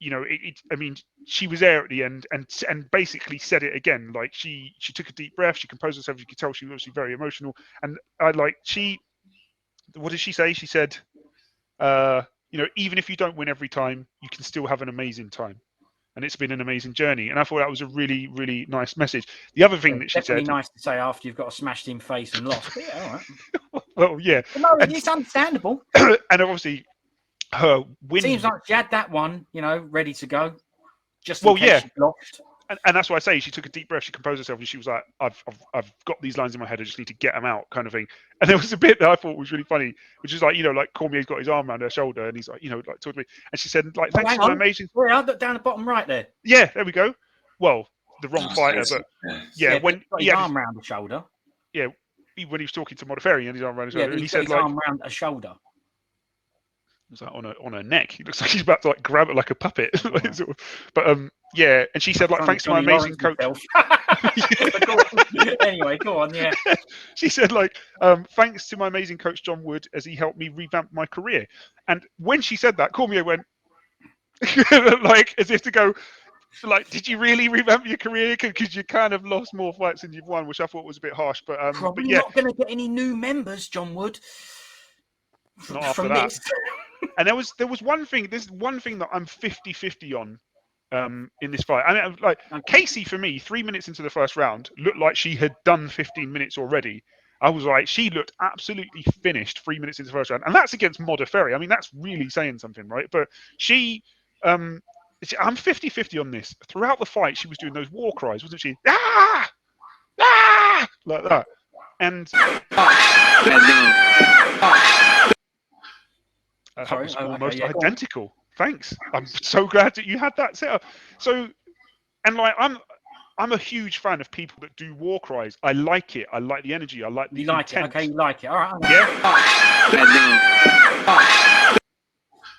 I mean, she was there at the end and basically said it again. Like she took a deep breath, she composed herself. You could tell she was obviously very emotional. And what did she say? She said, even if you don't win every time, you can still have an amazing time. And it's been an amazing journey. And I thought that was a really, really nice message. The other thing that she said, nice to say after you've got a smashed in face and lost. But yeah, all right. Well, yeah. No, it's understandable. And obviously, her win seems like she had that one, ready to go. Just in case she lost. And that's why I say she took a deep breath, she composed herself, and she was like, "I've got these lines in my head. I just need to get them out," kind of thing. And there was a bit that I thought was really funny, which is like, like Cormier's got his arm around her shoulder, and he's like, like talking to me, and she said, like, "Thanks for my amazing." Yeah, down the bottom right there. Yeah, there we go. Well, the wrong fighter, but yeah, when he had his arm around the shoulder. Yeah, when he was talking to Modafferi and his arm around his shoulder, and he said, his like, arm around a shoulder. It was like on her neck. He looks like he's about to like grab it like a puppet. But yeah, and she said like, thanks to my amazing coach. Anyway, go on. Yeah. She said like, thanks to my amazing coach John Wood as he helped me revamp my career. And when she said that, Cormier went like as if to go, like, did you really revamp your career? Because you kind of lost more fights than you've won, which I thought was a bit harsh. But probably but yeah, not going to get any new members, John Wood. Not after that. And there was one thing. There's one thing that I'm 50-50 on in this fight. I mean, like Casey for me, 3 minutes into the first round, looked like she had done 15 minutes already. I was like, she looked absolutely finished 3 minutes into the first round, and that's against Modafferi. I mean, that's really saying something, right? But I'm 50-50 on this. Throughout the fight, she was doing those war cries, wasn't she? Ah! Ah! Like that. And that was almost identical. Thanks. I'm so glad that you had that set up. So, and like, I'm a huge fan of people that do war cries. I like it. I like the energy. I like the intent. It. Okay, you like it. All right. Yeah.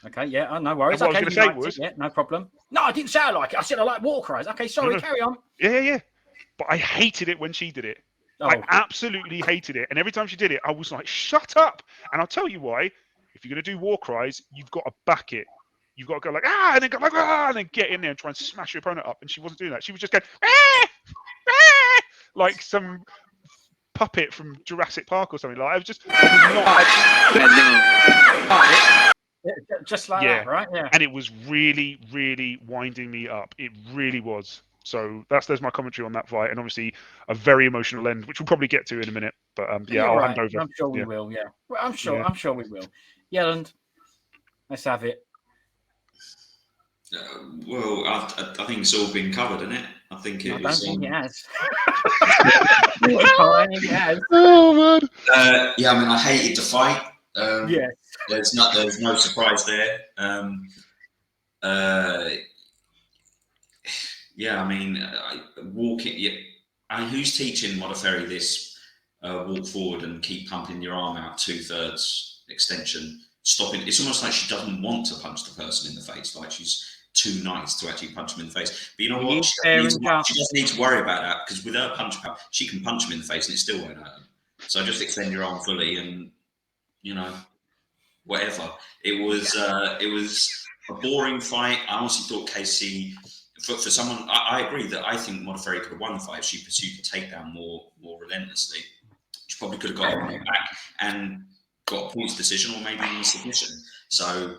Okay, yeah, no worries. What I was going to say was, yeah, no problem. No, I didn't say I like it. I said I like war cries. Okay, sorry, carry on. Yeah. But I hated it when she did it. Oh. I absolutely hated it. And every time she did it, I was like, shut up. And I'll tell you why. If you're going to do war cries, you've got to back it. You've got to go like, and then go like, and then get in there and try and smash your opponent up. And she wasn't doing that. She was just going, like some puppet from Jurassic Park or something. Like, I was not. Just like that, right? Yeah. And it was really, really winding me up. It really was. So there's my commentary on that fight, and obviously a very emotional end, which we'll probably get to in a minute. But I'll hand over. I'm sure we will. Yeah, well, I'm sure we will. Yelland, let's have it. Well, I think it's all been covered, isn't it? I think it I was. don't think it has. I don't think it has. Oh man. Yeah, I mean, I hated the fight. Yes. There's no surprise there. Yeah, I mean, walking. Yeah, I mean, who's teaching Modafferi this? Walk forward and keep pumping your arm out 2/3 extension, stopping. It's almost like she doesn't want to punch the person in the face. Like she's too nice to actually punch him in the face. But you know what? She doesn't need to worry about that, because with her punch power, she can punch him in the face and it still won't hurt him. So just extend your arm fully, and whatever. It was a boring fight. I honestly thought Casey, for someone, I agree that I think Modafferi could have won the fight if she pursued the takedown more relentlessly. She probably could have got her back and got a points decision or maybe even a submission. So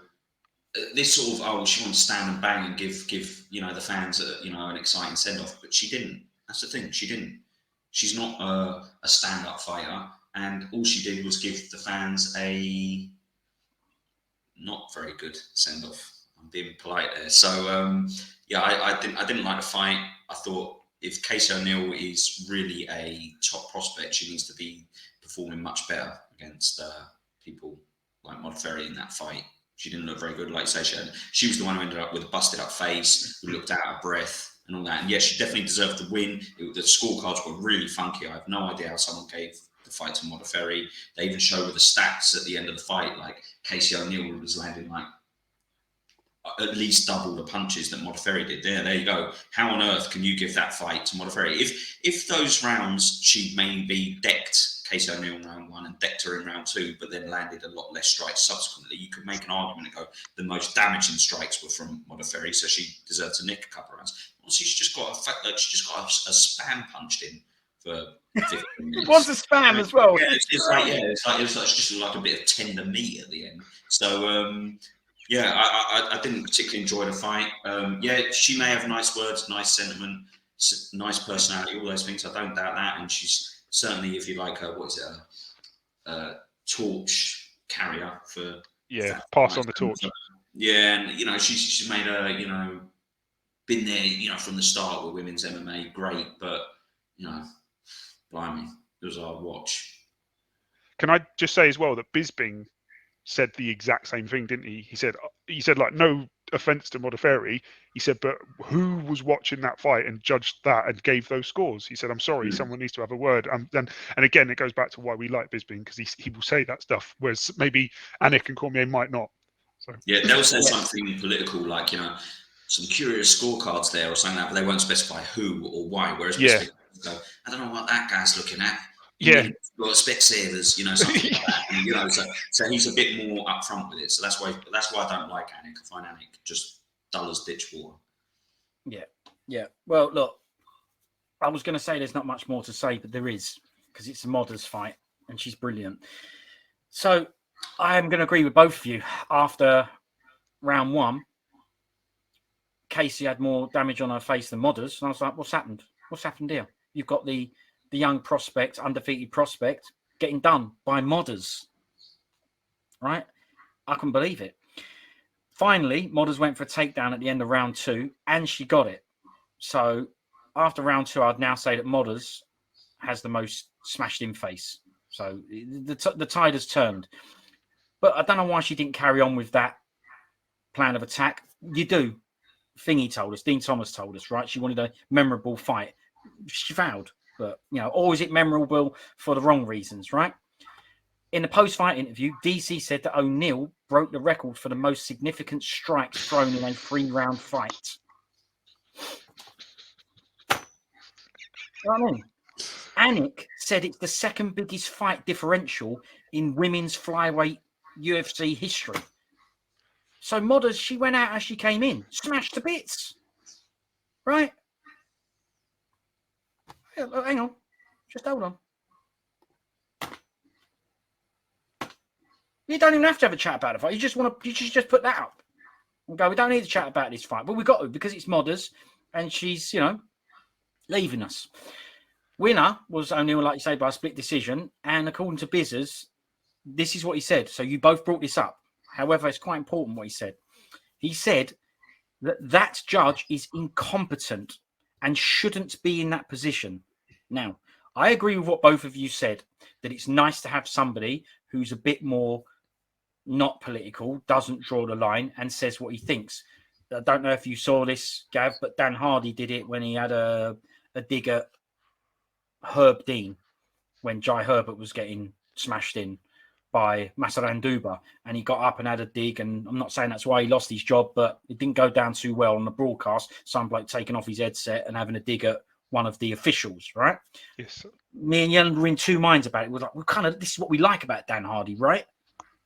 this sort of, she wants to stand and bang and give the fans an exciting send off, but she didn't. That's the thing. She didn't. She's not a stand up fighter, and all she did was give the fans a not very good send off. I'm being polite there. So I didn't like the fight. I thought if Casey O'Neill is really a top prospect, she needs to be performing much better against people like Modafferi in that fight. She didn't look very good, like you say. She was the one who ended up with a busted up face, who looked out of breath and all that. And yes, she definitely deserved the win. The scorecards were really funky. I have no idea how someone gave the fight to Modafferi. They even show with the stats at the end of the fight, like Casey O'Neill was landing like at least double the punches that Modafferi did. There you go. How on earth can you give that fight to Modafferi? If those rounds she maybe decked Casey O'Neill in round 1 and decked her in round 2, but then landed a lot less strikes subsequently, you could make an argument and go the most damaging strikes were from Modafferi, so she deserved to nick a couple of rounds. Honestly, she just got a spam punched in for 15 minutes. It was a spam as well. Yeah, it's just like a bit of tender meat at the end. So I didn't particularly enjoy the fight. She may have nice words, nice sentiment, nice personality, all those things. I don't doubt that, and she's certainly, if you like her, a torch carrier for pass on the torch. Yeah, and she's made a been there from the start with women's MMA, great, but blimey, it was our watch. Can I just say as well that Bisping said the exact same thing, didn't he? He said like, no offense to Modafferi, he said, but who was watching that fight and judged that and gave those scores? He said, I'm sorry, someone needs to have a word. And again, it goes back to why we like Bisping, because he will say that stuff, whereas maybe Anik and Cormier might not. So they'll say something political, like some curious scorecards there or something like that, but they won't specify who or why. Whereas Bisping go, I don't know what that guy's looking at. Got Specsavers, something like that. And, so he's a bit more upfront with it. So that's why I don't like Anik. I find Anik just dull as ditch water. Yeah. Well, look, I was going to say there's not much more to say, but there is, because it's a Modders fight, and she's brilliant. So I am going to agree with both of you. After round 1, Casey had more damage on her face than Modders, and I was like, what's happened? What's happened here? You've got the young prospect, undefeated prospect, getting done by Modders. Right? I couldn't believe it. Finally, Modders went for a takedown at the end of round 2, and she got it. So after round 2, I'd now say that Modders has the most smashed in face. So the tide has turned. But I don't know why she didn't carry on with that plan of attack. You do. Thingy told us, Dean Thomas told us, right? She wanted a memorable fight. She failed. But, or is it memorable for the wrong reasons, right? In the post-fight interview, DC said that O'Neill broke the record for the most significant strikes thrown in a 3-round fight. You know what I mean? Anik said it's the second biggest fight differential in women's flyweight UFC history. So Modders, she went out as she came in, smashed to bits. Right? Hang on. Just hold on. You don't even have to have a chat about the fight. You just just put that up and go, we don't need to chat about this fight. But we've got to, because it's Modders and she's, leaving us. Winner was O'Neill, like you say, by a split decision. And according to Bizzers, this is what he said. So you both brought this up. However, it's quite important what he said. He said that judge is incompetent and shouldn't be in that position. Now, I agree with what both of you said, that it's nice to have somebody who's a bit more not political, doesn't draw the line, and says what he thinks. I don't know if you saw this, Gav, but Dan Hardy did it when he had a dig at Herb Dean, when Jai Herbert was getting smashed in by Masaran Duba, and he got up and had a dig, and I'm not saying that's why he lost his job, but it didn't go down too well on the broadcast. Some bloke taking off his headset and having a dig at one of the officials, right? Yes. Me and Jan were in two minds about it. We're like, this is what we like about Dan Hardy, right?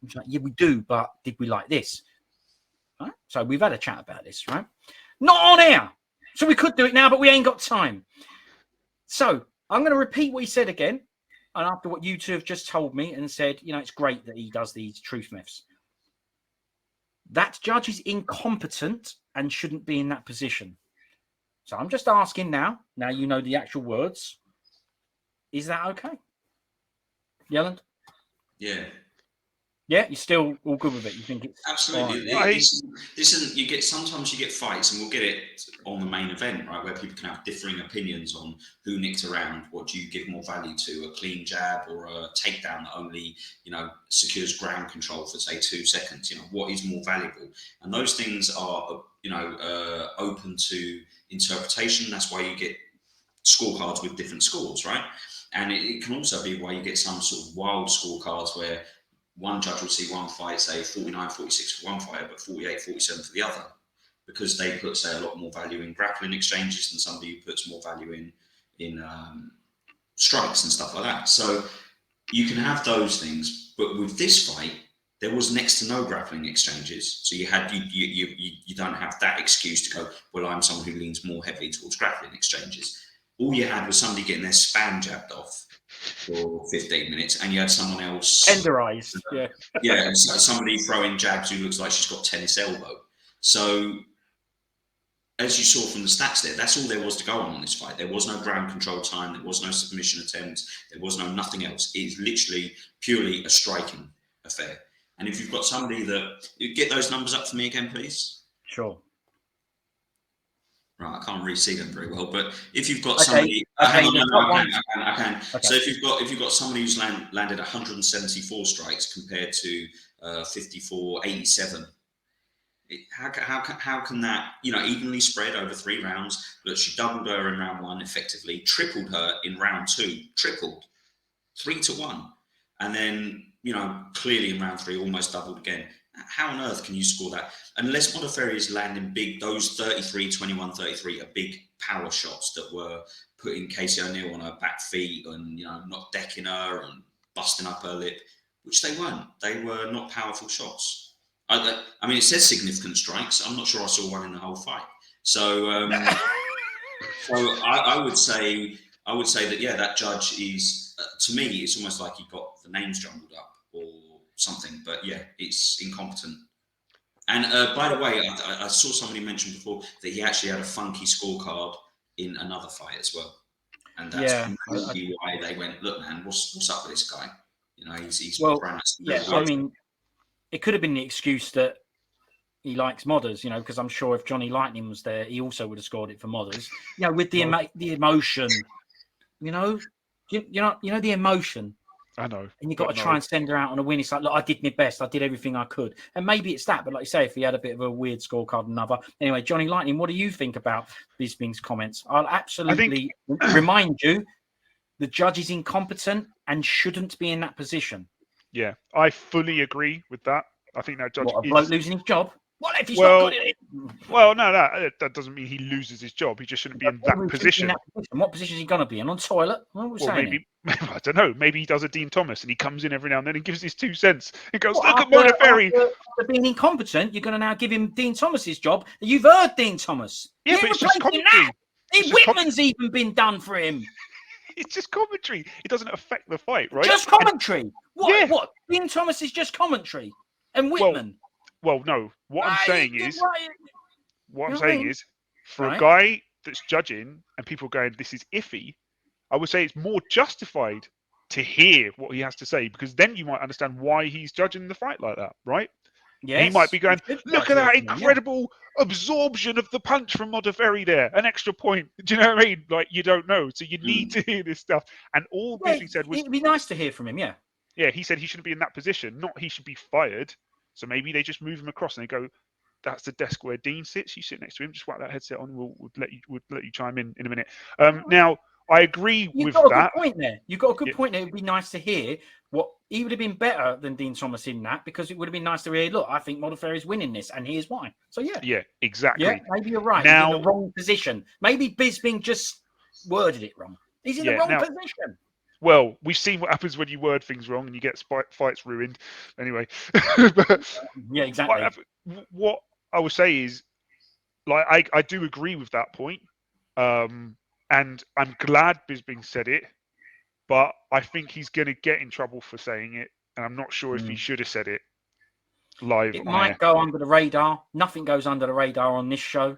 He's like, yeah, we do, but did we like this? Right? So we've had a chat about this, right? Not on air. So we could do it now, but we ain't got time. So I'm going to repeat what he said again. And after what you two have just told me and said, it's great that he does these truth myths. That judge is incompetent and shouldn't be in that position. So I'm just asking now you know the actual words. Is that okay? Yelland? Yeah. Yeah, you're still all good with it. You think it's absolutely. Right. This isn't. Sometimes you get fights, and we'll get it on the main event, right, where people can have differing opinions on who nicked around. What do you give more value to, a clean jab or a takedown that only secures ground control for say 2 seconds? What is more valuable? And those things are open to interpretation. That's why you get scorecards with different scores, right? And it can also be why you get some sort of wild scorecards where one judge will see one fight, say 49-46 for one fighter, but 48-47 for the other, because they put, say, a lot more value in grappling exchanges than somebody who puts more value in strikes and stuff like that. So you can have those things, but with this fight, there was next to no grappling exchanges. So you don't have that excuse to go, well, I'm someone who leans more heavily towards grappling exchanges. All you had was somebody getting their spam jabbed off for 15 minutes, and you had someone else tenderized, and somebody throwing jabs who looks like she's got tennis elbow. So as you saw from the stats that's all there was to go on this fight. There was no ground control time, there was no submission attempts, there was no nothing else. It is literally purely a striking affair. And if you've got somebody get those numbers up for me again, please. Sure. Right, I can't really see them very well, but if you've got somebody, I can. Okay. So if you've got somebody who's landed 174 strikes compared to 54-87, how can that evenly spread over 3 rounds? Look, she doubled her in round 1 effectively, tripled her in round 2, 3-1, and then clearly in round 3 almost doubled again. How on earth can you score that? Unless Modafferi is landing big, those 33-21-33 are big power shots that were putting Casey O'Neill on her back feet and not decking her and busting up her lip, which they weren't. They were not powerful shots. I mean, it says significant strikes. I'm not sure I saw one in the whole fight. So, I would say that that judge is to me, it's almost like he got the names jumbled up or something, but it's incompetent. And by the way, I saw somebody mention before that he actually had a funky scorecard in another fight as well, and that's completely why they went, look, man, what's up with this guy? He's I mean, it could have been the excuse that he likes modders, because I'm sure if Johnny Lightning was there, he also would have scored it for modders. With the emotion, the emotion. I know. And you've got to try and send her out on a win. It's like, look, I did my best. I did everything I could. And maybe it's that. But like you say, if he had a bit of a weird scorecard and another. Anyway, Johnny Lightning, what do you think about Bisping's comments? I'll absolutely remind you, the judge is incompetent and shouldn't be in that position. Yeah, I fully agree with that. I think that judge is... bloke losing his job? What if he's not good at it? Well, no, that doesn't mean he loses his job. He just shouldn't be in that position. What position is he going to be in? On toilet? Maybe I don't know. Maybe he does a Dean Thomas and he comes in every now and then and gives his 2 cents. He goes, look at Modafferi. After being incompetent, you're going to now give him Dean Thomas's job. You've heard Dean Thomas. Yeah, but it's just commentary. Whitman's even been done for him. It's just commentary. It doesn't affect the fight, right? Just commentary. What? Dean Thomas is just commentary. And Whitman. Well, no. What I'm saying is, for a guy that's judging and people going, this is iffy, I would say it's more justified to hear what he has to say, because then you might understand why he's judging the fight like that, right? Yes. He might be going, look at that incredible absorption of the punch from Modafferi there, an extra point. Do you know what I mean? Like, you don't know. So you need to hear this stuff. And all he said was... It'd be nice to hear from him, yeah. Yeah, he said he shouldn't be in that position, not he should be fired. So maybe they just move him across and they go, that's the desk where Dean sits. You sit next to him, just whack that headset on. We'll let you chime in a minute. Now, I agree with that. You've got a good point there. You've got a good point there. It'd be nice to hear what he would have been better than Dean Thomas in that, because it would have been nice to hear, look, I think Modafferi's winning this, and here's why. So, yeah. Yeah, exactly. Yeah, maybe you're right. Now, he's in the wrong position. Maybe Bisping just worded it wrong. He's in the wrong position. Well, we've seen what happens when you word things wrong and you get fights ruined. Anyway, Yeah, exactly. What I would say is, like, I do agree with that point, and I'm glad Bisping said it, but I think he's going to get in trouble for saying it, and I'm not sure if he should have said it live. It on might air. go under the radar. Nothing goes under the radar on this show.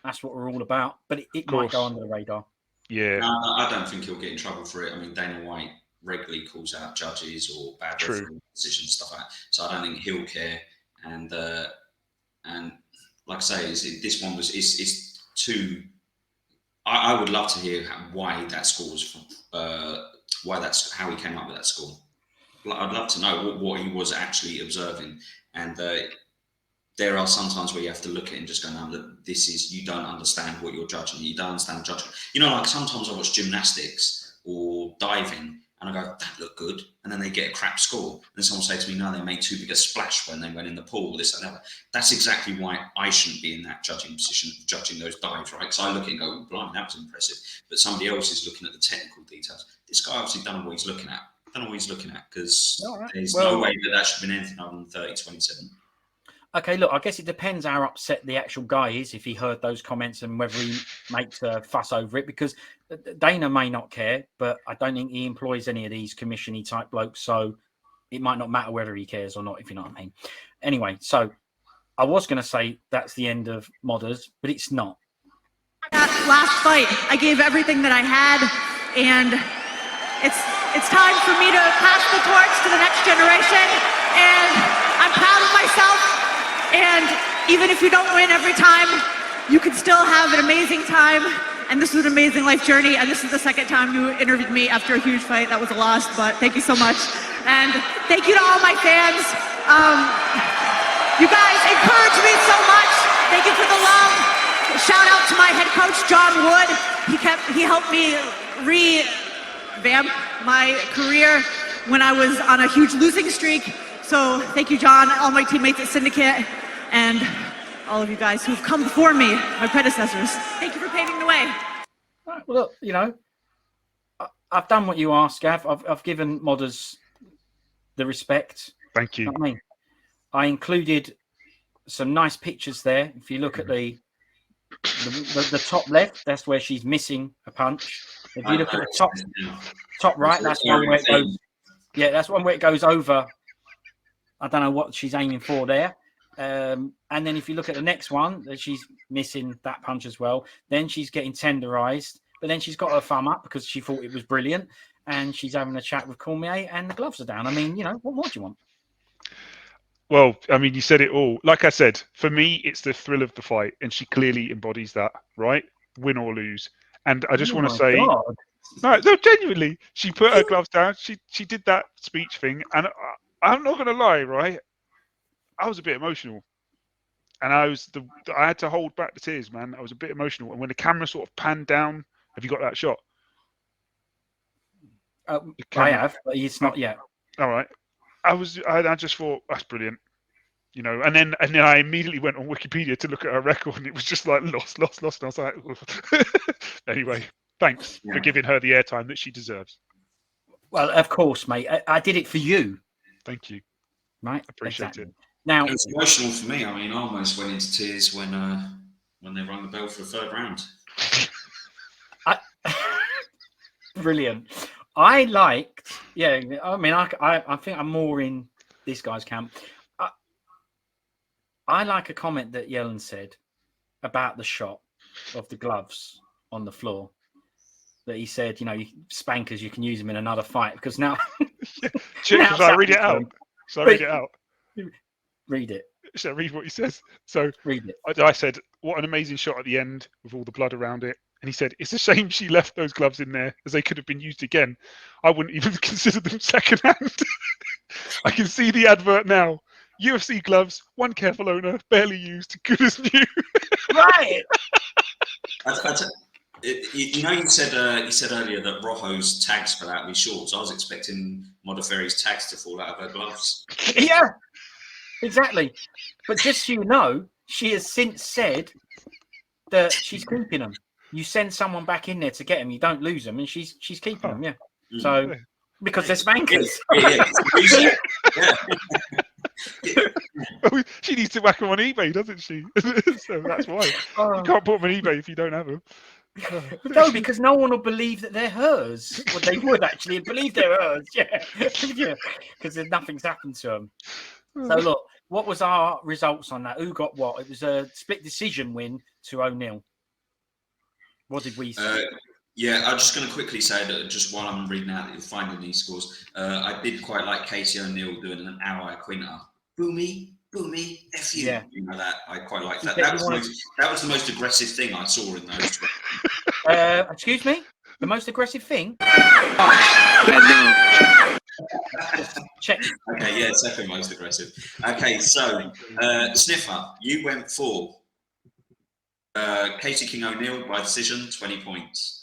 That's what we're all about. But it might go under the radar. Yeah. No, I don't think he'll get in trouble for it. I mean, Dana White regularly calls out judges or bad referee decisions, stuff like that. So I don't think he'll care. And like I say, this one is too. I would love to hear why that score was from. Why that's how he came up with that score. I'd love to know what he was actually observing. And there are some times where you have to look at it and just go, no, you don't understand what you're judging. You don't understand judgment. You know, like sometimes I watch gymnastics or diving and I go, that looked good. And then they get a crap score. And someone say to me, no, they made too big a splash when they went in the pool, this and that. That's exactly why I shouldn't be in that judging position, judging those dives, right? So I look at it and go, blimey, that was impressive. But somebody else is looking at the technical details. This guy obviously don't know what he's looking at. Because there's no way that should have been anything other than 30-27. Okay, look, I guess it depends how upset the actual guy is if he heard those comments and whether he makes a fuss over it, because Dana may not care, but I don't think he employs any of these commission-y type blokes, so it might not matter whether he cares or not, if you know what I mean. Anyway, so I was going to say that's the end of Modders, but it's not. That last fight, I gave everything that I had, and it's time for me to pass the torch to the next generation, and I'm proud of myself. And even if you don't win every time, you can still have an amazing time. And this was an amazing life journey. And this is the second time you interviewed me after a huge fight. That was a loss, but thank you so much. And thank you to all my fans. You guys encourage me so much. Thank you for the love. Shout out to my head coach, John Wood. He helped me revamp my career when I was on a huge losing streak. So thank you, John, all my teammates at Syndicate, and all of you guys who've come before me, my predecessors. Thank you for paving the way. Well, look, you know, I've done what you asked, Gav. I've given Modders the respect. Thank you. You know what I mean, I included some nice pictures there. If you look at the top left, that's where she's missing a punch. If you look at the top right, that's one where it goes. Yeah, that's one where it goes over. I don't know what she's aiming for there. And then if you look at the next one, she's missing that punch as well. Then she's getting tenderized, but then she's got her thumb up because she thought it was brilliant. And she's having a chat with Cormier and the gloves are down. I mean, you know, what more do you want? Well, I mean, you said it all. Like I said, for me, it's the thrill of the fight. And she clearly embodies that, right? Win or lose. And I just want to say, no, genuinely, she put her gloves down. She did that speech thing. And I'm not going to lie, right? I was a bit emotional. And I had to hold back the tears, man. I was a bit emotional. And when the camera sort of panned down, have you got that shot? I have, but it's not yet. All right. I just thought, that's brilliant. You know, and then I immediately went on Wikipedia to look at her record, and it was just like lost. And I was like, anyway, thanks for giving her the airtime that she deserves. Well, of course, mate. I did it for you. Thank you. Right? Appreciate it. Now, it was emotional for me. I mean, I almost went into tears when they rang the bell for the third round. Brilliant. I liked, I mean, I think I'm more in this guy's camp. I like a comment that Yellen said about the shot of the gloves on the floor. That he said, you know, spankers, you can use them in another fight because now. Should I read it out? Read it. Shall I read what he says? So read it. I said, what an amazing shot at the end with all the blood around it. And he said, it's a shame she left those gloves in there as they could have been used again. I wouldn't even consider them secondhand. I can see the advert now. UFC gloves, one careful owner, barely used, good as new. Right. You know, you said earlier that Rojo's tags fell out of his shorts. I was expecting Modafferi's tags to fall out of her gloves. Yeah, exactly. But just so you know, she has since said that she's keeping them. You send someone back in there to get them, you don't lose them, and she's keeping them. Yeah. So because they're spankers. She needs to whack them on eBay, doesn't she? So that's why you can't put them on eBay if you don't have them. No, because no one will believe that they're hers. Well, they would actually believe they're hers, yeah, because nothing's happened to them. So look, what was our results on that? Who got what? It was a split decision win to 0-0. What did we say? Yeah, I'm just going to quickly say that just while I'm reading out that you're finding these scores, I did quite like Casey O'Neill doing an hour quinter. Boomy, F you. Yeah. You know that. I quite like that. That was the most aggressive thing I saw in those. Excuse me? The most aggressive thing? Check. Okay, yeah, second most aggressive. Okay, so Sniffer, you went for Casey King O'Neill by decision, 20 points.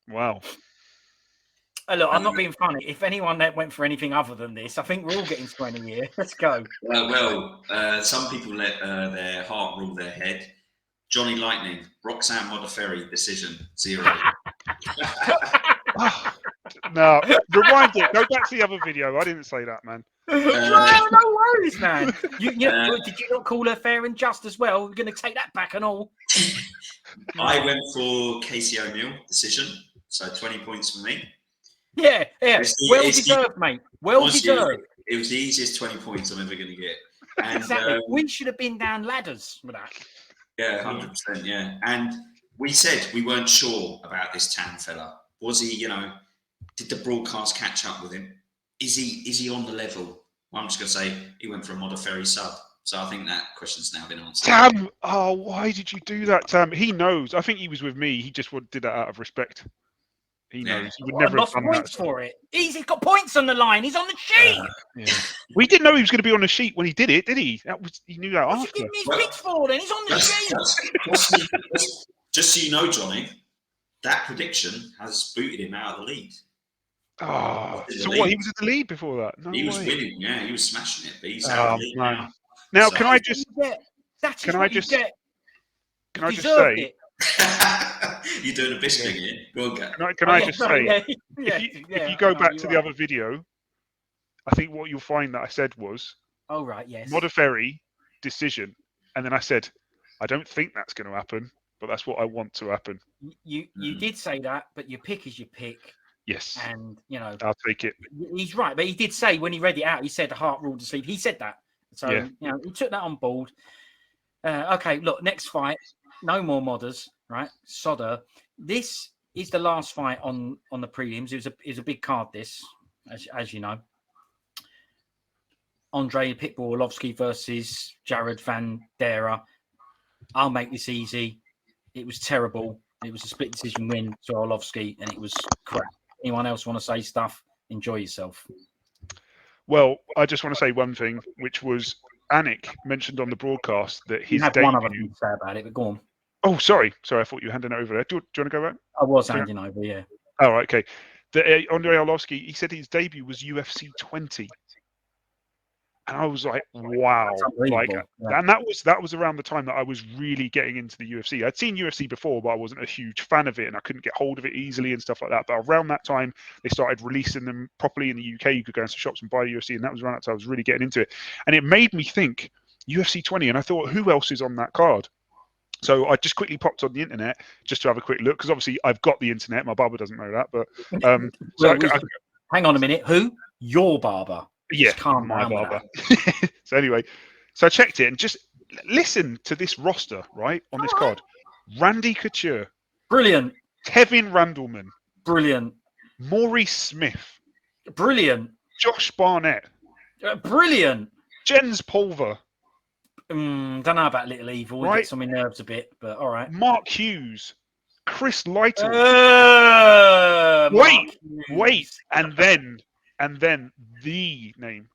Wow. Look, I'm not being funny. If anyone that went for anything other than this, I think we're all getting 20 here. Let's go. Some people let their heart rule their head. Johnny Lightning, Roxanne Modafferi, decision, 0. No, rewind it. Go back to the other video. I didn't say that, man. No worries, man. Did you not call her fair and just as well? We're going to take that back and all. I went for Casey O'Neill, decision. So 20 points for me. Yeah. Well deserved, mate. Well deserved. It was the easiest 20 points I'm ever going to get. And, exactly. We should have been down ladders with that. Yeah, 100%. Yeah. And we said we weren't sure about this Tan fella. Was he, did the broadcast catch up with him? Is he on the level? Well, I'm just going to say he went for a Modafferi sub. So I think that question's now been answered. Tam! Oh, why did you do that, Tam? He knows. I think he was with me. He just did that out of respect. He knows. He would never have done points for it. He's got points on the line. He's on the sheet. Yeah. We didn't know he was going to be on the sheet when he did it, did he? He knew that after. Give me his picks for then. He's on the sheet. Just so you know, Johnny, that prediction has booted him out of the lead. Oh, so what? He was in the lead before that? No he was way. winning. Yeah, he was smashing it. But he's out of the lead now. Now, So- can I just say? You're doing a biscuit here. Go on, Can I just say? If you go back to the other video, I think what you'll find that I said was, "Oh right, yes, Modafferi decision," and then I said, "I don't think that's going to happen, but that's what I want to happen." You did say that, but your pick is your pick. Yes, and I'll take it. He's right, but he did say when he read it out, he said the heart ruled to sleep. He said that, so he took that on board. Okay, look, next fight, no more modders, right? Sodder. This is the last fight on the prelims. It was a big card. This, as you know, Andrade Pitbull Arlovski versus Jared Vanderaa. I'll make this easy. It was terrible. It was a split decision win to Arlovski, and it was crap. Anyone else want to say stuff? Enjoy yourself. Well, I just want to say one thing, which was Anik mentioned on the broadcast that his had debut... one other thing to say about it, but go on. Oh, sorry. I thought you were handing it over there. Do you want to go back? I was handing over, yeah. Oh, right, okay. Andre Arlovski, he said his debut was UFC 20. And I was like, wow. And that was around the time that I was really getting into the UFC. I'd seen UFC before, but I wasn't a huge fan of it and I couldn't get hold of it easily and stuff like that. But around that time, they started releasing them properly in the UK. You could go into shops and buy UFC, and that was around that time I was really getting into it. And it made me think UFC 20, and I thought, who else is on that card? So I just quickly popped on the internet just to have a quick look, because obviously I've got the internet. My barber doesn't know that, but hang on a minute. Who? Your barber? Yeah, my barber. So anyway, so I checked it and just listen to this roster, right, on this card. Randy Couture. Brilliant. Kevin Randleman. Brilliant. Maurice Smith. Brilliant. Josh Barnett. Brilliant. Jens Pulver. Don't know about Little Evil. Right? It gets on my nerves a bit, but all right. Mark Hughes. Chris Lytle. Wait. And then the name,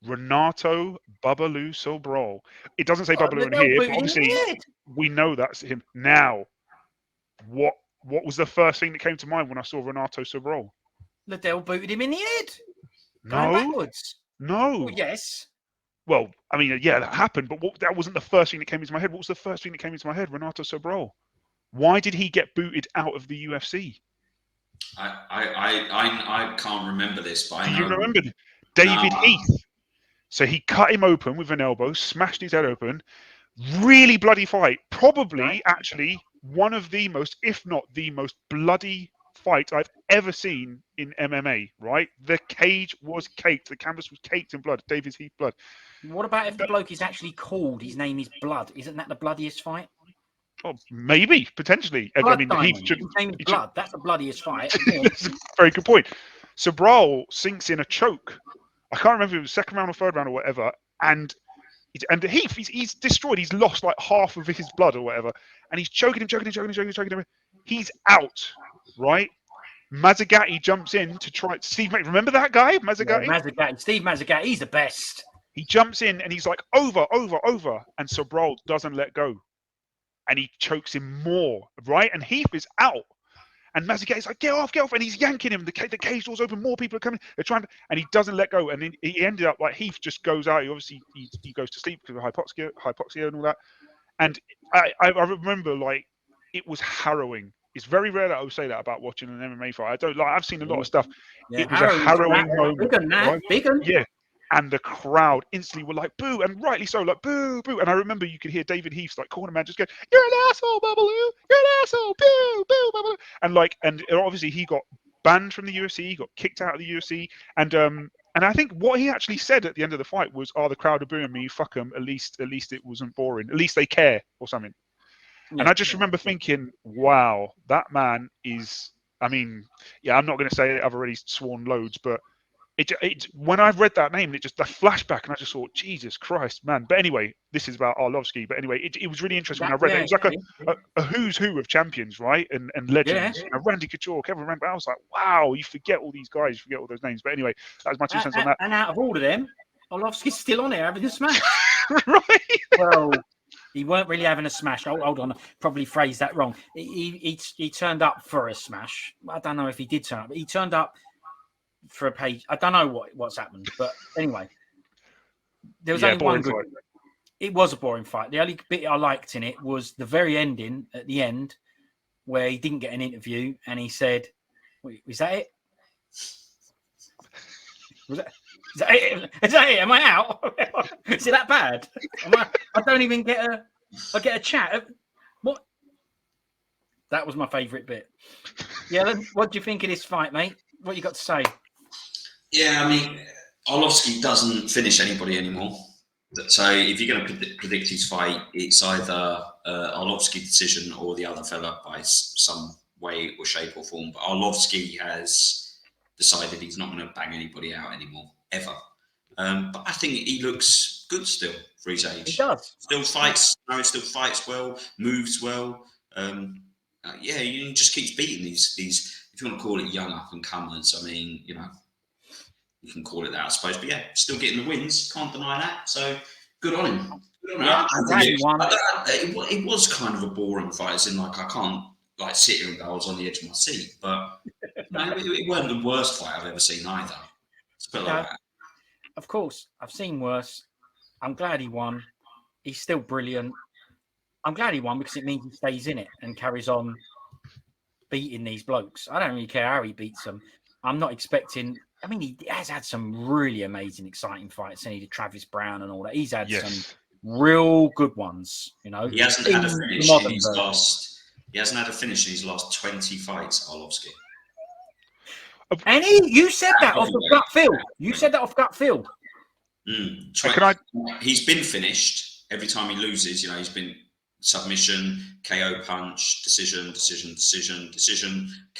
Renato Babalu Sobral. It doesn't say Babalu in here, but obviously we know that's him. Now, what was the first thing that came to mind when I saw Renato Sobral? Liddell booted him in the head. No. Well, yes. Well, I mean, yeah, that happened, but that wasn't the first thing that came into my head. What was the first thing that came into my head? Renato Sobral. Why did he get booted out of the UFC? I can't remember this, but I Do know. you remember David No. Heath? So he cut him open with an elbow, smashed his head open. Really bloody fight. Probably, actually, one of the most, if not the most bloody fight I've ever seen in MMA, right? The cage was caked. The canvas was caked in blood. David Heath blood. What about if the bloke is actually called, his name is Blood? Isn't that the bloodiest fight? Oh, maybe, potentially. Blood I mean, Diamond. Heath should, His name is Blood. That's the bloodiest fight. It's a very good point. So Brawl sinks in a choke. I can't remember if it was second round or third round or whatever. And Heath, he's destroyed. He's lost like half of his blood or whatever. And he's choking him. He's out, right? Mazzagatti jumps in to try. Steve, remember that guy, Mazzagatti? Yeah, Mazzagatti. Steve Mazzagatti, he's the best. He jumps in and he's like, over. And Sobral doesn't let go. And he chokes him more, right? And Heath is out. And Mazzagatti's like, get off. And he's yanking him. The cage door's open. More people are coming. They're trying to, and he doesn't let go. And then he ended up like Heath just goes out. He goes to sleep because of hypoxia and all that. And I remember like it was harrowing. It's very rare that I would say that about watching an MMA fight. I don't like. I've seen a lot of stuff. Yeah, it was a harrowing moment. Big un. Yeah. And the crowd instantly were like, boo, and rightly so, like, boo, boo. And I remember you could hear David Heath's like corner man just go, you're an asshole, Babalu, you're an asshole, boo, boo, Babalu. And obviously he got banned from the UFC, he got kicked out of the UFC. And I think what he actually said at the end of the fight was, oh, the crowd are booing me, fuck them, at least it wasn't boring. At least they care or something. Yeah, and I just remember thinking, wow, that man is, I mean, yeah, I'm not going to say I've already sworn loads, but it when I read that name, it just a flashback, and I just thought, Jesus Christ, man. But anyway, this is about Arlovski. But anyway, it was really interesting when I read it. It was like a who's who of champions, right? And legends. You know, Randy Couture, Kevin Randall. I was like, wow, you forget all these guys, you forget all those names. But anyway, that was my 2 cents on that. And out of all of them, Arlovski's still on here having a smash. Right. Well, he weren't really having a smash. Hold on, I probably phrased that wrong. He turned up for a smash. I don't know if he did turn up, but he turned up for a page. I don't know what's happened, but anyway, there was only one good. Fight. It was a boring fight. The only bit I liked in it was the very ending at the end, where he didn't get an interview, and he said, "Was that it? Is that it? Is that it? Am I out? Is it that bad? I don't even get a chat. What? That was my favourite bit. Yeah, what do you think of this fight, mate? What you got to say? Yeah, I mean, Arlovski doesn't finish anybody anymore. So if you're going to predict his fight, it's either Arlovski decision or the other fella by some way or shape or form. But Arlovski has decided he's not going to bang anybody out anymore, ever. But I think he looks good still for his age. He does. Still fights well, moves well. Yeah, he just keeps beating these. If you want to call it young up and comers, I mean, you know, you can call it that, I suppose. But yeah, still getting the wins. Can't deny that. So good on him. Good on him. It was kind of a boring fight, as in like I can't like sit here and go, I was on the edge of my seat. But no, it wasn't the worst fight I've ever seen either. It's a bit like that. Of course, I've seen worse. I'm glad he won. He's still brilliant. I'm glad he won because it means he stays in it and carries on beating these blokes. I don't really care how he beats them. I'm not expecting. I mean, he has had some really amazing, exciting fights. And he did Travis Brown and all that. He's had some real good ones. You know, he hasn't had a finish in his last. He hasn't had a finish in his last 20 fights. Arlovski. And you said that off the gut feel. You said that off gut feel. He's been finished every time he loses. You know, he's been submission, KO punch, decision,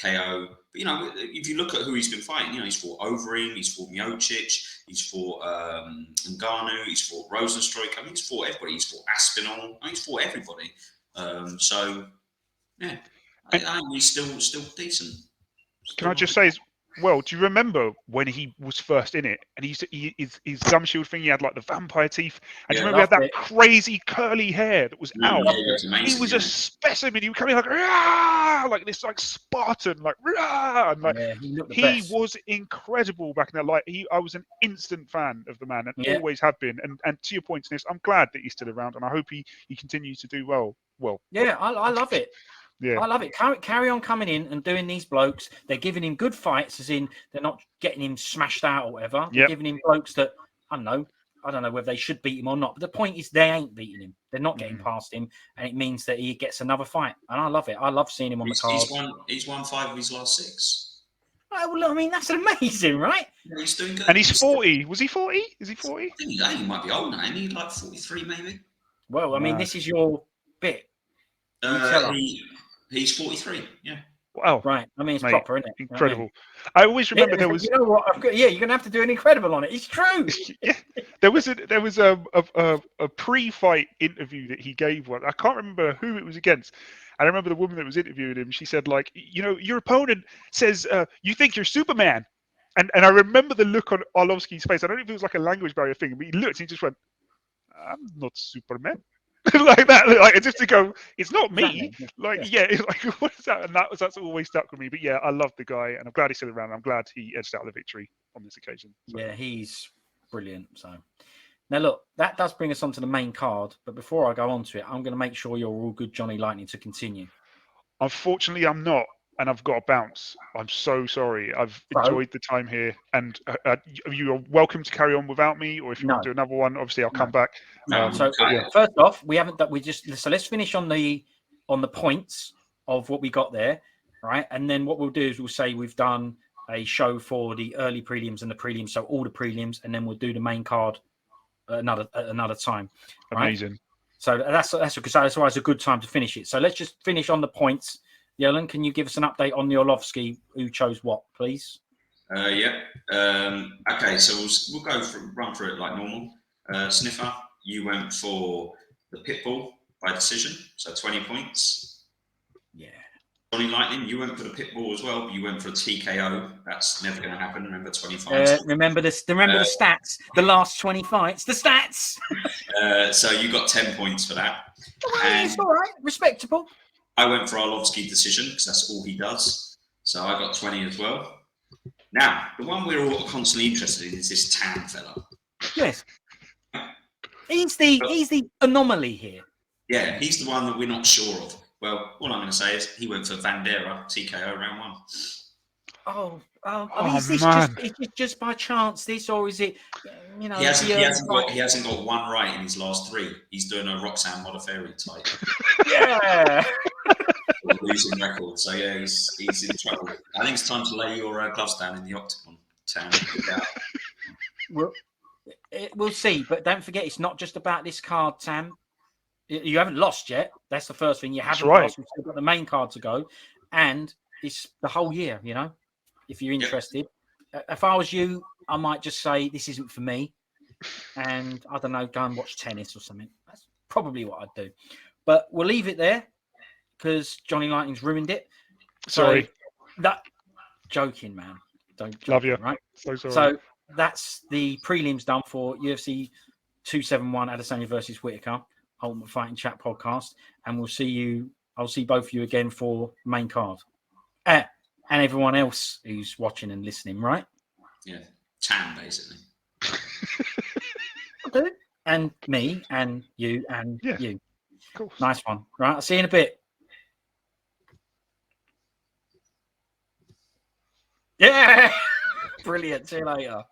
KO. But, you know, if you look at who he's been fighting, you know, he's fought Overeem, he's fought Miocic, he's fought Ngannou, he's fought Rosenstruik. I mean, he's fought everybody. He's fought Aspinall. I mean, he's fought everybody. So, yeah, I think he's still decent. Can I just say, well, do you remember when he was first in it and his gum shield thing, he had like the vampire teeth, and do you remember he had that crazy curly hair that was out? He was a specimen. He was coming like this, like Spartan, like, and like he was incredible back in that. Like I was an instant fan of the man and always have been. And to your point, Nis, I'm glad that he's still around, and I hope he continues to do well. Yeah, I love it. Yeah. I love it. Carry on coming in and doing these blokes. They're giving him good fights, as in they're not getting him smashed out or whatever. They're giving him blokes that, I don't know whether they should beat him or not. But the point is they ain't beating him. They're not getting past him. And it means that he gets another fight. And I love it. I love seeing him on the card. He's won 5 of his last 6. Oh, well, I mean, that's amazing, right? Yeah, he's doing good. And he's 40. Was he 40? Is he 40? I think he might be old now. Isn't he like 43 maybe? Well, I mean, this is your bit. He's 43, yeah. Wow. Right. I mean, it's proper, isn't it? Incredible. I always remember there was... You know what? You're going to have to do an incredible on it. It's true. Yeah. There was a pre-fight interview that he gave one. I can't remember who it was against. I remember the woman that was interviewing him. She said, like, your opponent says, you think you're Superman. And I remember the look on Arlovski's face. I don't know if it was like a language barrier thing, but he looked and he just went, I'm not Superman. Like that, like just to go, it's not me. Like, like what is that? And that's always stuck with me. But yeah, I love the guy, and I'm glad he's still around. I'm glad he edged out the victory on this occasion. So. Yeah, he's brilliant. So now look, that does bring us on to the main card. But before I go on to it, I'm going to make sure you're all good, Johnny Lightning, to continue. Unfortunately, I'm not, and I've got to bounce. I'm so sorry. I've enjoyed the time here, and you are welcome to carry on without me, or if you want to do another one, obviously I'll come back. First off, we haven't. So let's finish on the points of what we got there, right? And then what we'll do is we'll say we've done a show for the early prelims and the prelims, so all the prelims, and then we'll do the main card another time. Right? Amazing. So that's why it's a good time to finish it. So let's just finish on the points. Yellen, can you give us an update on the Arlovski? Who chose what, please? Yeah. Okay, so we'll run through it like normal. Sniffer, you went for the Pitbull by decision, so 20 points. Yeah. Johnny Lightning, you went for the Pitbull as well, but you went for a TKO. That's never going to happen. Remember 25. Remember the stats. The last 20 fights. The stats. So you got 10 points for that. It's all right. Respectable. I went for Arlovski decision because that's all he does. So I got 20 as well. Now, the one we're all constantly interested in is this Tan fella. Yes. He's the anomaly here. Yeah, he's the one that we're not sure of. Well, all I'm going to say is he went for Vanderaa, TKO round 1. I mean, is this just by chance, this, or is it, He hasn't got one right in his last 3. He's doing a Roxanne Modafferi type. Yeah. Losing record. So, yeah, he's in trouble. I think it's time to lay your gloves down in the octagon, Tam. We'll see, but don't forget, it's not just about this card, Tam. You haven't lost yet. That's the first thing. You haven't lost. We've still got the main card to go. And it's the whole year, if you're interested. If I was you, I might just say, this isn't for me. And, I don't know, go and watch tennis or something. That's probably what I'd do. But we'll leave it there because Johnny Lightning's ruined it. Sorry. Joking, man. Don't love you. Right? So sorry. So that's the prelims done for UFC 271 Adesanya versus Whittaker, Ultimate Fighting Chat podcast. And I'll see both of you again for main card. And everyone else who's watching and listening, right? Yeah. Tan, basically. Okay. And me and you and you. Cool. Nice one. Right. I'll see you in a bit. Yeah. Brilliant. See you later.